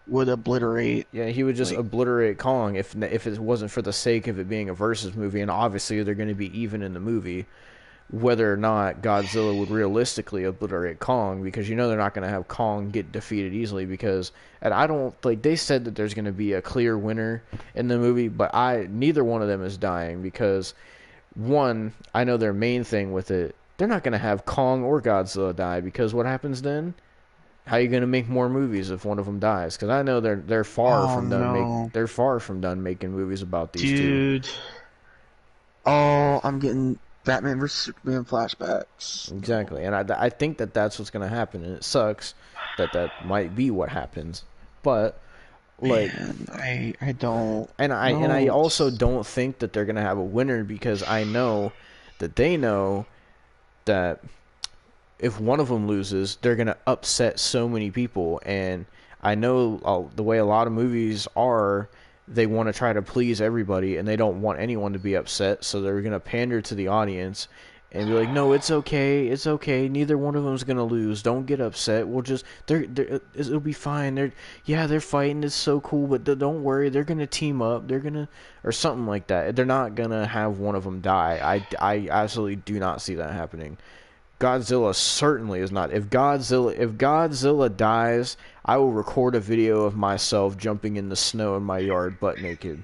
Speaker 3: Would obliterate.
Speaker 2: he would just
Speaker 3: Like-
Speaker 2: obliterate Kong if it wasn't for the sake of it being a versus movie, and obviously they're going to be even in the movie whether or not Godzilla would realistically obliterate Kong, because they're not going to have Kong get defeated easily, because and I don't like they said that there's going to be a clear winner in the movie, but neither one of them is dying because one, I know their main thing with it, they're not going to have Kong or Godzilla die, because what happens then? How are you going to make more movies if one of them dies? Because I know they're far from done they're far from done making movies about these two.
Speaker 3: Dude. Oh, I'm getting Batman vs Superman flashbacks.
Speaker 2: Exactly, and I think that that's what's going to happen, and it sucks that might be what happens, but like
Speaker 3: Man, I don't.
Speaker 2: and I also don't think that they're going to have a winner, because I know that they know that if one of them loses, they're going to upset so many people, and I know the way a lot of movies are, they want to try to please everybody, and they don't want anyone to be upset, so they're going to pander to the audience and be like, no, it's okay, neither one of them's going to lose, don't get upset, we'll just, it'll be fine, they're fighting, it's so cool, but don't worry, they're going to team up, they're going to, or something like that. They're not going to have one of them die. I absolutely do not see that happening. Godzilla certainly is not. If Godzilla dies, I will record a video of myself jumping in the snow in my yard butt naked.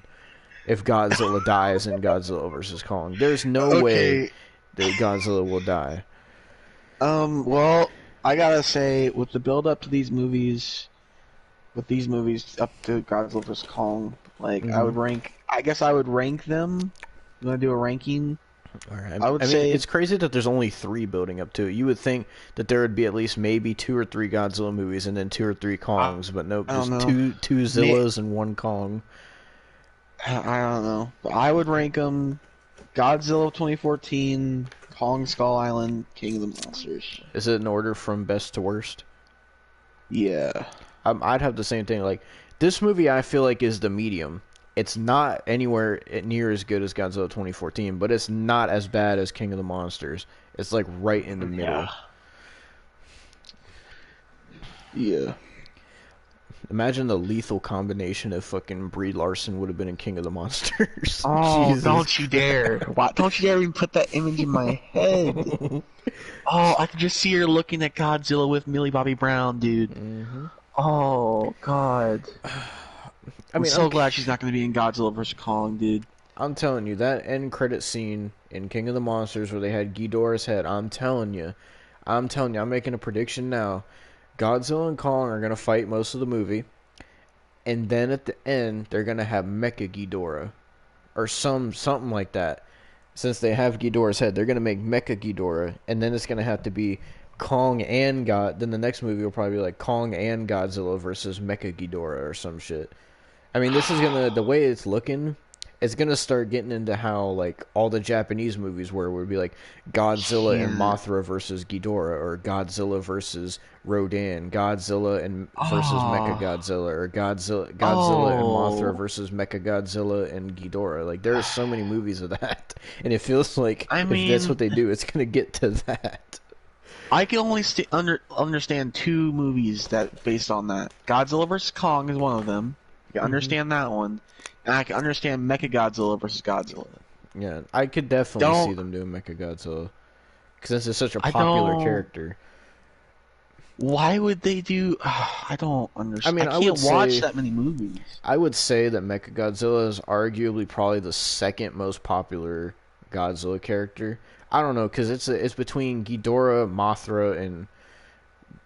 Speaker 2: If Godzilla dies in Godzilla vs. Kong, there's no way that Godzilla will die.
Speaker 3: Well, I gotta say, with the build up to these movies, up to Godzilla vs. Kong, like I guess I would rank them. I'm gonna do a ranking.
Speaker 2: All right.
Speaker 3: I would say
Speaker 2: it's crazy that there's only 3 building up to it. You would think that there would be at least maybe 2 or 3 Godzilla movies and then 2 or 3 Kongs, but nope, just two Zillas and 1 Kong.
Speaker 3: I don't know, but I would rank them: Godzilla 2014, Kong Skull Island, King of the Monsters.
Speaker 2: Is it in order from best to worst?
Speaker 3: Yeah.
Speaker 2: I'd have the same thing. Like This movie I feel like is the medium. It's not anywhere near as good as Godzilla 2014, but it's not as bad as King of the Monsters. It's like right in the middle.
Speaker 3: Yeah.
Speaker 2: Imagine the lethal combination if fucking Brie Larson would have been in King of the Monsters.
Speaker 1: Oh,
Speaker 2: Jesus.
Speaker 1: don't you dare! Why, don't you dare even put that image in my head. Oh, I can just see her looking at Godzilla with Millie Bobby Brown, dude.
Speaker 2: Mm-hmm.
Speaker 1: Oh God. I'm so glad she's not going to be in Godzilla vs. Kong, dude.
Speaker 2: I'm telling you, that end credit scene in King of the Monsters where they had Ghidorah's head, I'm telling you, I'm making a prediction now. Godzilla and Kong are going to fight most of the movie, and then at the end, they're going to have Mecha Ghidorah, or something like that. Since they have Ghidorah's head, they're going to make Mecha Ghidorah, and then it's going to have to be Kong and then the next movie will probably be like Kong and Godzilla versus Mecha Ghidorah or some shit. I mean, this is the way it's looking, it's gonna start getting into how like all the Japanese movies were, would be like Godzilla and Mothra versus Ghidorah, or Godzilla versus Rodan, Godzilla and versus Mecha Godzilla, or Godzilla and Mothra versus Mecha Godzilla and Ghidorah. Like there are so many movies of that, and it feels like if that's what they do, it's gonna get to that.
Speaker 1: I can only understand two movies that based on that. Godzilla vs. Kong is one of them. I can understand that one. And I can understand Mechagodzilla versus Godzilla.
Speaker 2: Yeah, I could definitely see them doing Mechagodzilla. Because this is such a popular character.
Speaker 1: Why would they do... I don't understand. I can't watch that many movies.
Speaker 2: I would say that Mechagodzilla is arguably probably the second most popular Godzilla character. I don't know, because it's between Ghidorah, Mothra, and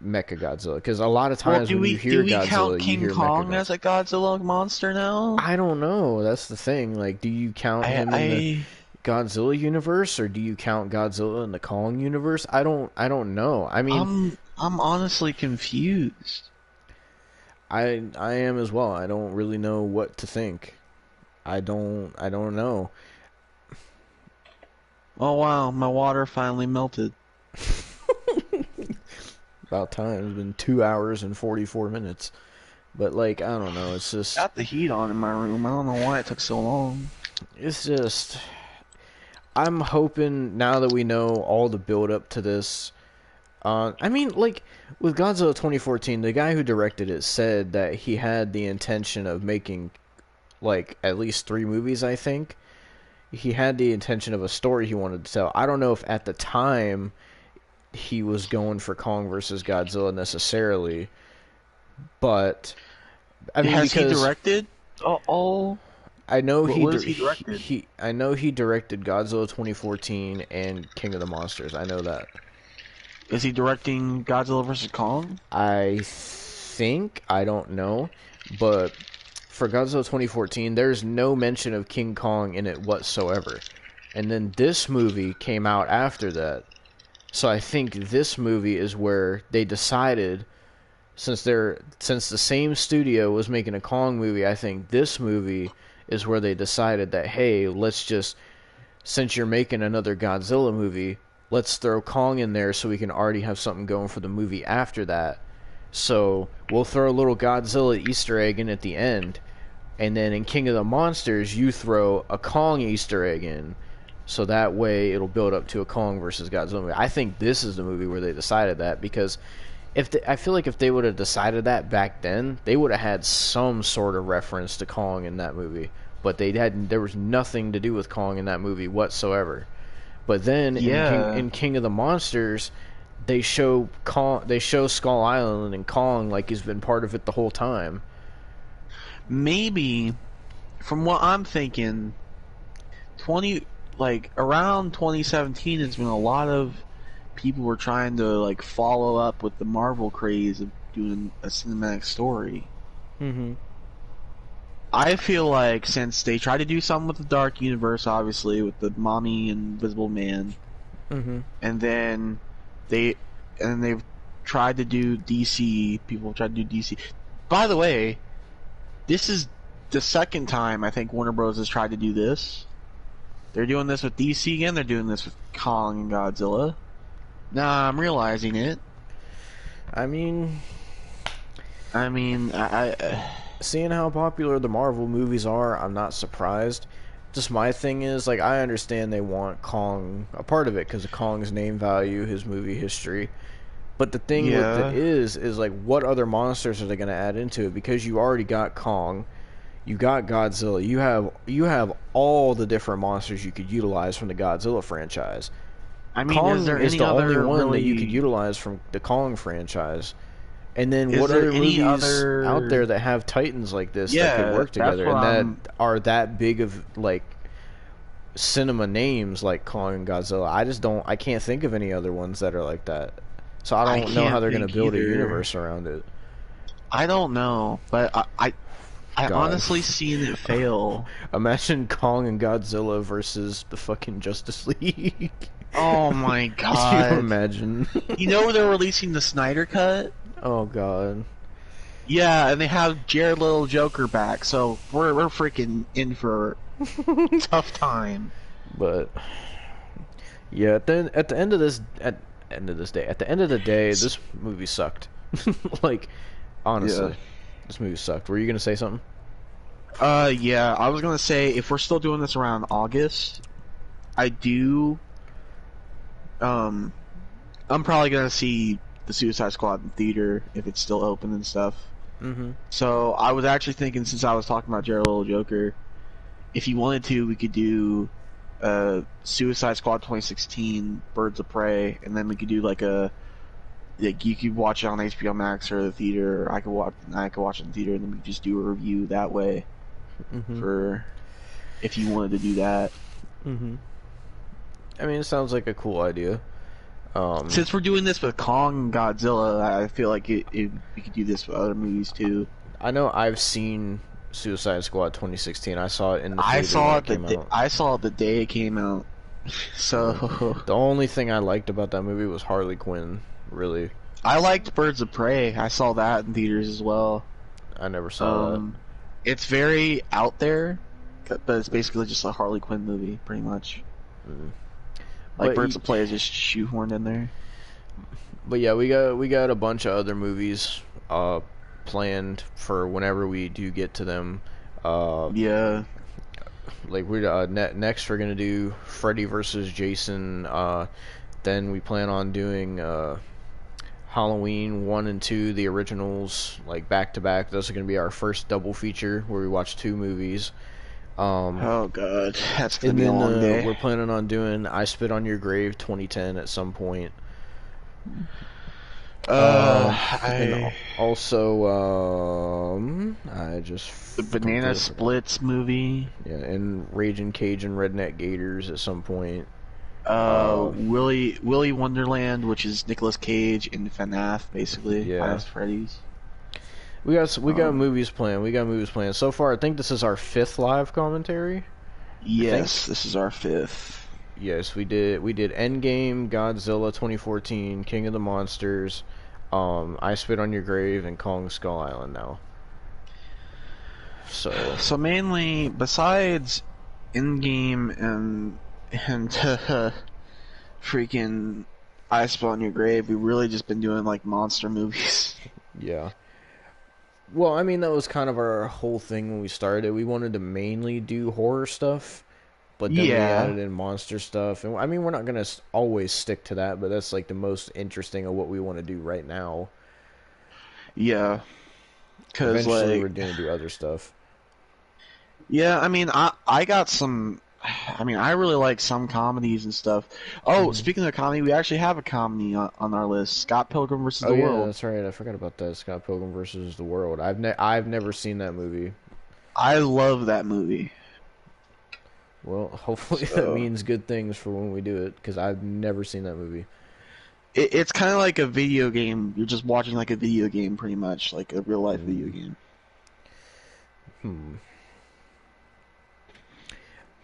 Speaker 2: Mechagodzilla. Because a lot of times when you hear Godzilla, you hear Mechagodzilla. Do we count King Kong
Speaker 1: as a Godzilla monster now?
Speaker 2: I don't know. That's the thing. Like, do you count him in the Godzilla universe, or do you count Godzilla in the Kong universe? I don't know. I mean,
Speaker 1: I'm honestly confused.
Speaker 2: I am as well. I don't really know what to think. I don't know.
Speaker 1: Oh wow, my water finally melted.
Speaker 2: About time. It's been 2 hours and 44 minutes. But like, I don't know, it's just...
Speaker 1: Got the heat on in my room. I don't know why it took so long.
Speaker 2: It's just... I'm hoping, now that we know all the build up to this... I mean, like, with Godzilla 2014, the guy who directed it said that he had the intention of making, like, at least 3 movies, I think. He had the intention of a story he wanted to tell. I don't know if at the time he was going for Kong versus Godzilla necessarily, but I mean,
Speaker 1: has he directed?
Speaker 2: I know
Speaker 1: he directed.
Speaker 2: I know he directed Godzilla 2014 and King of the Monsters. I know that.
Speaker 1: Is he directing Godzilla vs. Kong?
Speaker 2: I think, I don't know, but for Godzilla 2014, there's no mention of King Kong in it whatsoever. And then this movie came out after that. So I think this movie is where they decided, since the same studio was making a Kong movie, I think this movie is where they decided that, hey, let's just, since you're making another Godzilla movie, let's throw Kong in there so we can already have something going for the movie after that. So we'll throw a little Godzilla Easter egg in at the end, and then in King of the Monsters, you throw a Kong Easter egg in, so that way it'll build up to a Kong versus Godzilla movie. I think this is the movie where they decided that, because I feel like if they would have decided that back then, they would have had some sort of reference to Kong in that movie. But there was nothing to do with Kong in that movie whatsoever. But then in King of the Monsters, they show Skull Island and Kong like he's been part of it the whole time.
Speaker 1: Maybe, from what I'm thinking, around 2017 has been a lot of people were trying to like follow up with the Marvel craze of doing a cinematic story.
Speaker 2: Mm-hmm.
Speaker 1: I feel like since they tried to do something with the Dark Universe, obviously with the Mommy and Invisible Man,
Speaker 2: mm-hmm.
Speaker 1: and then they've tried to do DC. People tried to do DC. By the way, this is the second time I think Warner Bros. Has tried to do this. They're doing this with DC again. They're doing this with Kong and Godzilla. Nah, I'm realizing it.
Speaker 2: I mean, seeing how popular the Marvel movies are, I'm not surprised. Just my thing is, like, I understand they want Kong a part of it because of Kong's name value, his movie history. But the thing with it
Speaker 3: Yeah.
Speaker 2: is like, what other monsters are they going to add into it? Because you already got Kong, you got Godzilla, you have all the different monsters you could utilize from the Godzilla franchise.
Speaker 3: I mean,
Speaker 2: Kong
Speaker 3: is there
Speaker 2: is
Speaker 3: any
Speaker 2: the only
Speaker 3: other
Speaker 2: one that you could
Speaker 3: really?
Speaker 2: utilize from the Kong franchise. And then
Speaker 3: Is
Speaker 2: what
Speaker 3: there
Speaker 2: other
Speaker 3: any
Speaker 2: movies
Speaker 3: other?
Speaker 2: out there that have titans like this that could
Speaker 3: Yeah,
Speaker 2: work
Speaker 3: that's
Speaker 2: together
Speaker 3: what
Speaker 2: and that
Speaker 3: I'm.
Speaker 2: are that big of like cinema names like Kong and Godzilla? I can't think of any other ones that are like that. So I
Speaker 3: I
Speaker 2: don't know how
Speaker 3: can't
Speaker 2: they're going to
Speaker 3: think
Speaker 2: build a
Speaker 3: either.
Speaker 2: universe around it.
Speaker 3: I don't know, but I
Speaker 2: God.
Speaker 3: honestly seen it fail.
Speaker 2: Imagine Kong and Godzilla versus the fucking Justice League.
Speaker 3: Oh my
Speaker 2: Can you
Speaker 3: god.
Speaker 2: imagine?
Speaker 3: You know they're releasing the Snyder Cut?
Speaker 2: Oh god.
Speaker 3: Yeah, and they have Jared Little Joker back, so we're freaking in for a tough time.
Speaker 2: But yeah, then at the end of this at the end of the day, this movie sucked. Like, honestly,
Speaker 3: Yeah.
Speaker 2: this movie sucked. Were you gonna say something?
Speaker 3: Yeah, I was gonna say if we're still doing this around August, I do. I'm probably gonna see the Suicide Squad in theater if it's still open and stuff.
Speaker 2: Mm-hmm.
Speaker 3: So I was actually thinking, since I was talking about Jared Little Joker, if you wanted to, we could do Suicide Squad 2016, Birds of Prey, and then we could do like you could watch it on HBO Max or the theater, or I could watch it in the theater, and then we could just do a review that way
Speaker 2: Mm-hmm.
Speaker 3: for if you wanted to do that.
Speaker 2: Mm-hmm. I mean, it sounds like a cool idea.
Speaker 3: Since we're doing this with Kong and Godzilla, I feel like we could do this with other movies too.
Speaker 2: I know I've seen Suicide Squad 2016. I saw it in the
Speaker 3: I
Speaker 2: theater
Speaker 3: saw
Speaker 2: when
Speaker 3: it
Speaker 2: it came out.
Speaker 3: I saw it the day it came out. So
Speaker 2: The only thing I liked about that movie was Harley Quinn. Really,
Speaker 3: I liked Birds of Prey. I saw that in theaters as well.
Speaker 2: I never saw that.
Speaker 3: It's very out there, but it's basically just a Harley Quinn movie, pretty much.
Speaker 2: Mm.
Speaker 3: Like
Speaker 2: But
Speaker 3: Birds
Speaker 2: y-
Speaker 3: of Prey is just shoehorned in there.
Speaker 2: But yeah, we got a bunch of other movies planned for whenever we do get to them.
Speaker 3: Yeah,
Speaker 2: Like we next we're gonna do Freddy versus Jason. Then we plan on doing Halloween 1 and 2, the originals, like back to back. Those are gonna be our first double feature where we watch two movies.
Speaker 3: oh god, that's gonna
Speaker 2: And
Speaker 3: be a
Speaker 2: then
Speaker 3: long day.
Speaker 2: we're planning on doing I Spit on Your Grave 2010 at some point. And
Speaker 3: I
Speaker 2: also, I just
Speaker 3: the Banana
Speaker 2: completely forgot.
Speaker 3: Splits movie.
Speaker 2: Yeah, and Raging Cajun Redneck Gators at some point.
Speaker 3: Willy Wonderland, which is Nicolas Cage and FNAF, basically.
Speaker 2: Yeah.
Speaker 3: Five Nights at Freddy's.
Speaker 2: We got
Speaker 3: Um,
Speaker 2: movies planned. We got movies planned. So far, I think this is our fifth live commentary.
Speaker 3: Yes, this is our fifth.
Speaker 2: Yes, we did Endgame, Godzilla 2014, King of the Monsters, I Spit on Your Grave, and Kong Skull Island now. So
Speaker 3: So mainly, besides in-game and freaking I Spit on Your Grave, we've really just been doing like monster movies.
Speaker 2: yeah. Well, I mean, that was kind of our whole thing when we started. We wanted to mainly do horror stuff, but then we
Speaker 3: Yeah.
Speaker 2: added in monster stuff. And I mean, we're not going to always stick to that, but that's like the most interesting of what we want to do right now.
Speaker 3: Yeah, because
Speaker 2: Eventually,
Speaker 3: like
Speaker 2: we're going to do other stuff.
Speaker 3: yeah, I mean, I got some. I mean, I really like some comedies and stuff. Oh, speaking of comedy, we actually have a comedy on our list: Scott Pilgrim versus
Speaker 2: Oh
Speaker 3: the
Speaker 2: yeah,
Speaker 3: World.
Speaker 2: that's right. I forgot about that. Scott Pilgrim versus the World. I've never seen that movie.
Speaker 3: I love that movie.
Speaker 2: Well, hopefully that
Speaker 3: So-
Speaker 2: means good things for when we do it, because I've never seen that movie.
Speaker 3: It's kind of like a video game. You're just watching like a video game, pretty much, like a real life video game.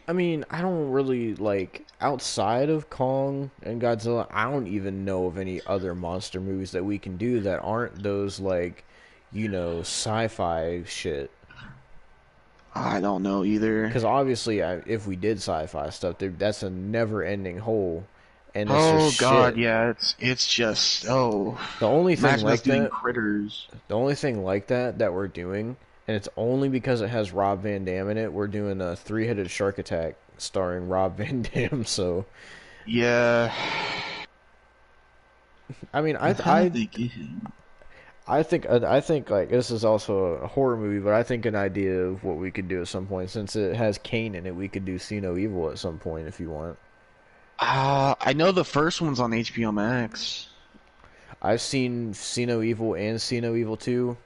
Speaker 2: I mean, I don't really like outside of Kong and Godzilla. I don't even know of any other monster movies that we can do that aren't those like, sci-fi shit.
Speaker 3: I don't know either.
Speaker 2: Because obviously, if we did sci-fi stuff, that's a never-ending hole. And it's
Speaker 3: Oh
Speaker 2: just
Speaker 3: god,
Speaker 2: shit.
Speaker 3: yeah, it's just
Speaker 2: The only thing
Speaker 3: imagine us
Speaker 2: like
Speaker 3: doing
Speaker 2: that,
Speaker 3: Critters.
Speaker 2: the only thing like that we're doing and it's only because it has Rob Van Dam in it. We're doing a Three-Headed Shark Attack starring Rob Van Dam. So,
Speaker 1: Yeah.
Speaker 2: I mean,
Speaker 1: I'm trying to think.
Speaker 2: I think like this is also a horror movie, but I think an idea of what we could do at some point, since it has Kane in it, we could do See No Evil at some point if you want.
Speaker 1: I know the first one's on HBO Max.
Speaker 2: I've seen See No Evil and See No Evil 2.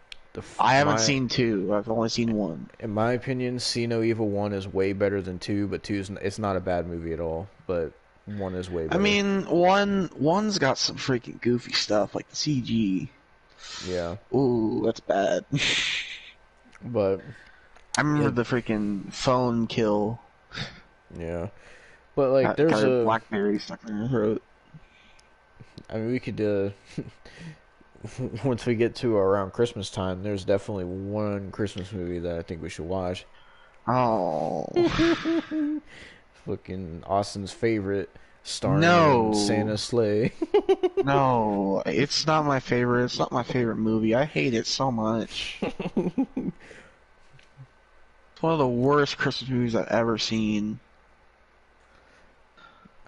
Speaker 1: I haven't seen 2. I've only seen 1.
Speaker 2: In my opinion, See No Evil 1 is way better than 2, but 2 is it's not a bad movie at all, but 1 is way better.
Speaker 1: I mean, one's got some freaking goofy stuff like the CG.
Speaker 2: Yeah.
Speaker 1: Ooh, that's bad.
Speaker 2: But
Speaker 1: I remember the freaking phone kill.
Speaker 2: Yeah. But like there's a
Speaker 1: BlackBerry stuck in her throat.
Speaker 2: I mean, we could once we get to around Christmas time, there's definitely one Christmas movie that I think we should watch.
Speaker 1: Oh.
Speaker 2: Fucking Austin's favorite, starring Santa Slay.
Speaker 1: No, it's not my favorite. It's not my favorite movie. I hate it so much. It's one of the worst Christmas movies I've ever seen.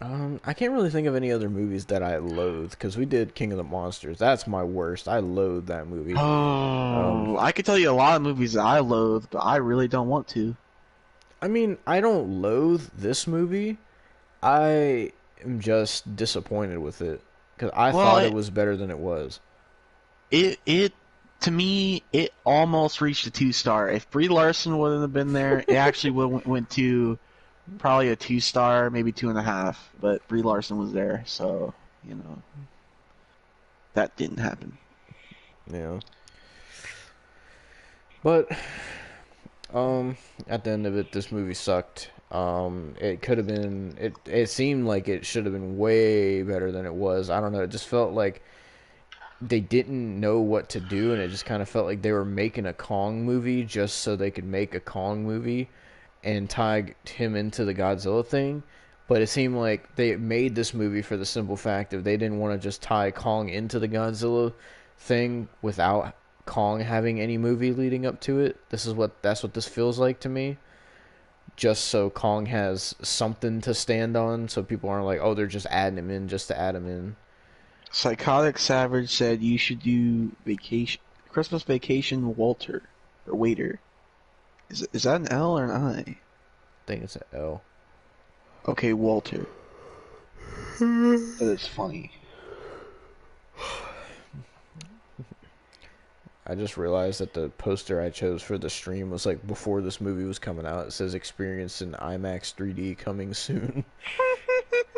Speaker 2: I can't really think of any other movies that I loathe, because we did King of the Monsters. That's my worst. I loathe that movie.
Speaker 1: Oh, I could tell you a lot of movies that I loathe, but I really don't want to.
Speaker 2: I mean, I don't loathe this movie. I am just disappointed with it, because I thought it was better than it was.
Speaker 1: It to me, it almost reached a 2-star. If Brie Larson wouldn't have been there, it actually went to probably a 2-star, maybe 2.5. But Brie Larson was there, so that didn't happen.
Speaker 2: Yeah. But at the end of it, this movie sucked. It could have been. It seemed like it should have been way better than it was. I don't know. It just felt like they didn't know what to do, and it just kind of felt like they were making a Kong movie just so they could make a Kong movie and tie him into the Godzilla thing. But it seemed like they made this movie for the simple fact of they didn't want to just tie Kong into the Godzilla thing without Kong having any movie leading up to it. That's what this feels like to me. Just so Kong has something to stand on, so people aren't like, oh, they're just adding him in just to add him in.
Speaker 1: Psychotic Savage said you should do Christmas Vacation Walter or Waiter. Is that an L or an I?
Speaker 2: I think it's an L.
Speaker 1: Okay, Walter. That is funny.
Speaker 2: I just realized that the poster I chose for the stream was like before this movie was coming out. It says experience in IMAX 3D coming soon.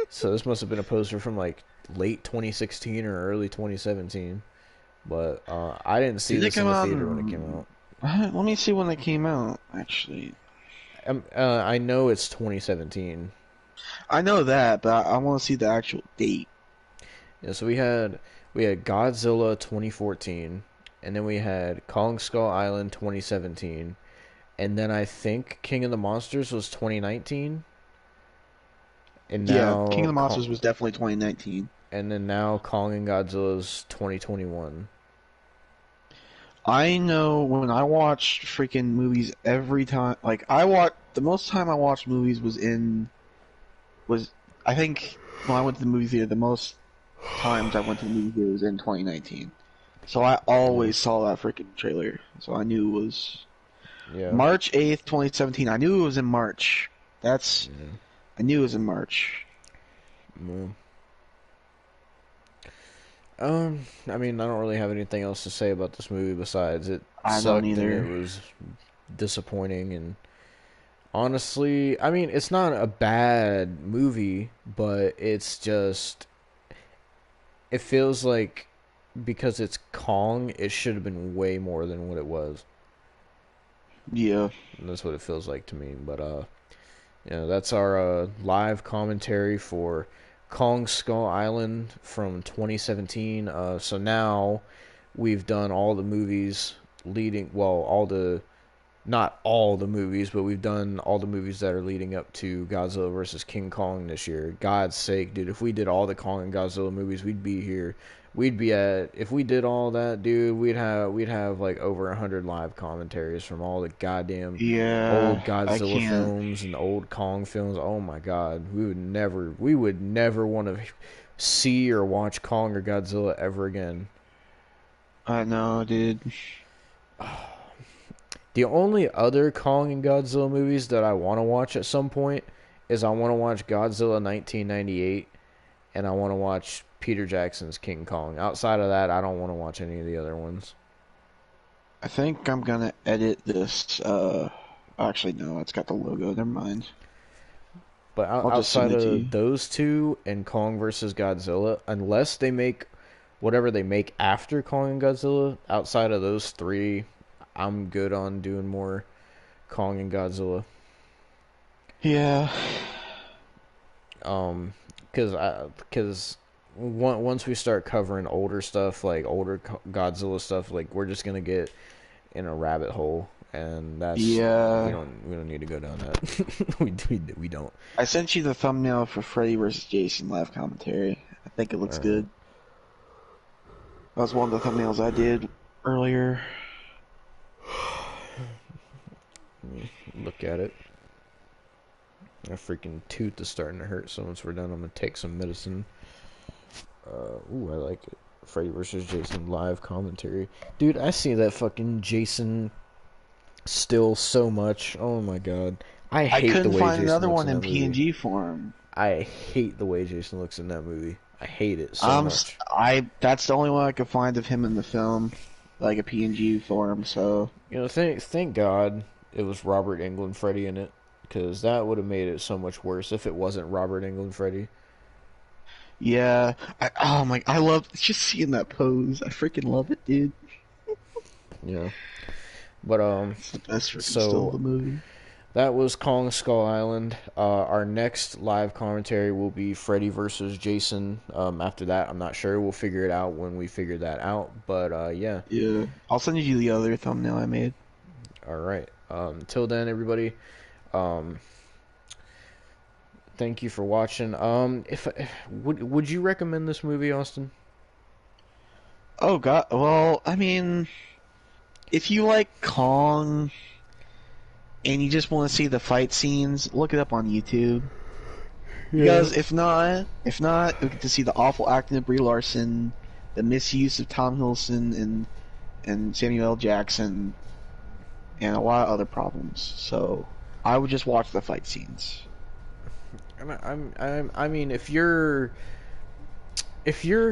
Speaker 2: So this must have been a poster from like late 2016 or early 2017. But I didn't see this in the theater when it came out.
Speaker 1: Let me see when it came out, actually.
Speaker 2: I know it's 2017.
Speaker 1: I know that, but I want to see the actual date.
Speaker 2: Yeah, so we had Godzilla 2014, and then we had Kong Skull Island 2017, and then I think King of the Monsters was 2019. And now
Speaker 1: King of the Monsters was definitely 2019.
Speaker 2: And then now Kong and Godzilla's 2021.
Speaker 1: I know when I watched freaking movies every time, like the most time I watched movies was I think when I went to the movie theater, the most times I went to the movie theater was in 2019. So I always saw that freaking trailer. So I knew it was March 8th, 2017. I knew it was in March. I knew it was in March.
Speaker 2: I mean, I don't really have anything else to say about this movie besides it
Speaker 1: I
Speaker 2: sucked
Speaker 1: don't either.
Speaker 2: and it was disappointing, and honestly, I mean, it's not a bad movie, but it's just, it feels like because it's Kong, it should have been way more than what it was.
Speaker 1: Yeah.
Speaker 2: And that's what it feels like to me, but that's our live commentary for Kong Skull Island from 2017. So now we've done all the movies all the not all the movies, but we've done all the movies that are leading up to Godzilla versus King Kong this year. God's sake, dude, if we did all the Kong and Godzilla movies, we'd be here. We'd be at, if we did all that, dude, we'd have like over 100 live commentaries from all the goddamn old
Speaker 3: I
Speaker 2: Godzilla
Speaker 3: can't.
Speaker 2: films and old Kong films. Oh my god, we would never want to see or watch Kong or Godzilla ever again.
Speaker 3: I know, dude.
Speaker 2: The only other Kong and Godzilla movies that I want to watch at some point is I want to watch Godzilla 1998 and I want to watch Peter Jackson's King Kong. Outside of that, I don't want to watch any of the other ones.
Speaker 3: I think I'm gonna edit this. Actually, no, it's got the logo. Never mind.
Speaker 2: But
Speaker 3: I'll just send
Speaker 2: outside
Speaker 3: it to you.
Speaker 2: of those two and Kong versus Godzilla, unless they make whatever they make after Kong and Godzilla, outside of those three, I'm good on doing more Kong and Godzilla.
Speaker 3: Yeah.
Speaker 2: Because once we start covering older stuff, like older Godzilla stuff, like we're just gonna get in a rabbit hole, and that's
Speaker 3: Yeah.
Speaker 2: we don't need to go down that. we don't.
Speaker 3: I sent you the thumbnail for Freddy vs. Jason live commentary. I think it looks good. That was one of the thumbnails I did earlier.
Speaker 2: Let me look at it. My freaking tooth is starting to hurt, so once we're done, I'm gonna take some medicine. Ooh, I like it. Freddy vs. Jason live commentary. Dude, I see that fucking Jason still so much. Oh my god. I
Speaker 3: I
Speaker 2: hate the
Speaker 3: couldn't
Speaker 2: way
Speaker 3: find
Speaker 2: Jason
Speaker 3: another
Speaker 2: looks
Speaker 3: one in
Speaker 2: that movie.
Speaker 3: PNG form.
Speaker 2: I hate the way Jason looks in that movie. I hate it so much.
Speaker 3: That's the only one I could find of him in the film, like a PNG form. So
Speaker 2: You know, thank God it was Robert Englund Freddy in it, because that would have made it so much worse if it wasn't Robert Englund Freddy.
Speaker 3: yeah, I love just seeing that pose. I freaking love it, dude.
Speaker 2: You know, but
Speaker 3: It's the best freaking
Speaker 2: So-
Speaker 3: still of the movie.
Speaker 2: that was Kong Skull Island. Our next live commentary will be Freddy versus Jason. After that, I'm not sure. We'll figure it out when we figure that out. But yeah,
Speaker 3: Yeah, I'll send you the other thumbnail I made.
Speaker 2: all right. Till then, everybody. Thank you for watching. If would you recommend this movie, Austin?
Speaker 3: Oh god, well, I mean, if you like Kong and you just want to see the fight scenes, look it up on YouTube. Because if not, we get to see the awful acting of Brie Larson, the misuse of Tom Hiddleston and Samuel L. Jackson, and a lot of other problems. So I would just watch the fight scenes.
Speaker 2: I mean, if you're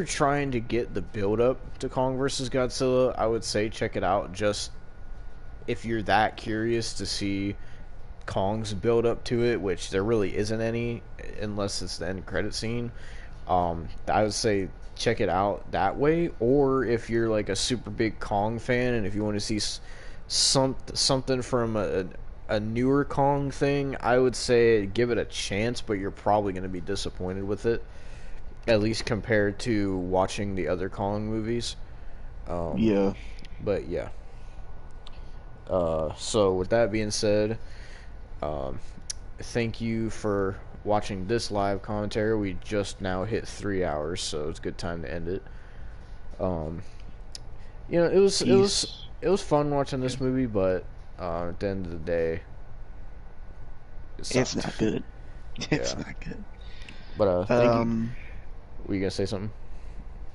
Speaker 2: trying to get the build up to Kong versus Godzilla, I would say check it out. Just if you're that curious to see Kong's build up to it, which there really isn't any unless it's the end credit scene. I would say check it out that way. Or if you're like a super big Kong fan and if you want to see something from a newer Kong thing, I would say give it a chance, but you're probably going to be disappointed with it, at least compared to watching the other Kong movies.
Speaker 3: Yeah.
Speaker 2: But yeah. So with that being said, thank you for watching this live commentary. We just now hit 3 hours, so it's a good time to end it. You know, it was fun watching this movie, but at the end of the day,
Speaker 3: It's not good. It's
Speaker 2: Yeah.
Speaker 3: not good.
Speaker 2: But thank you. Were you gonna say something?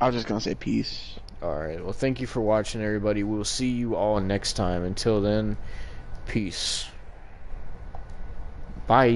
Speaker 3: I was just gonna say peace.
Speaker 2: Alright, well thank you for watching, everybody. We'll see you all next time. Until then, peace. Bye.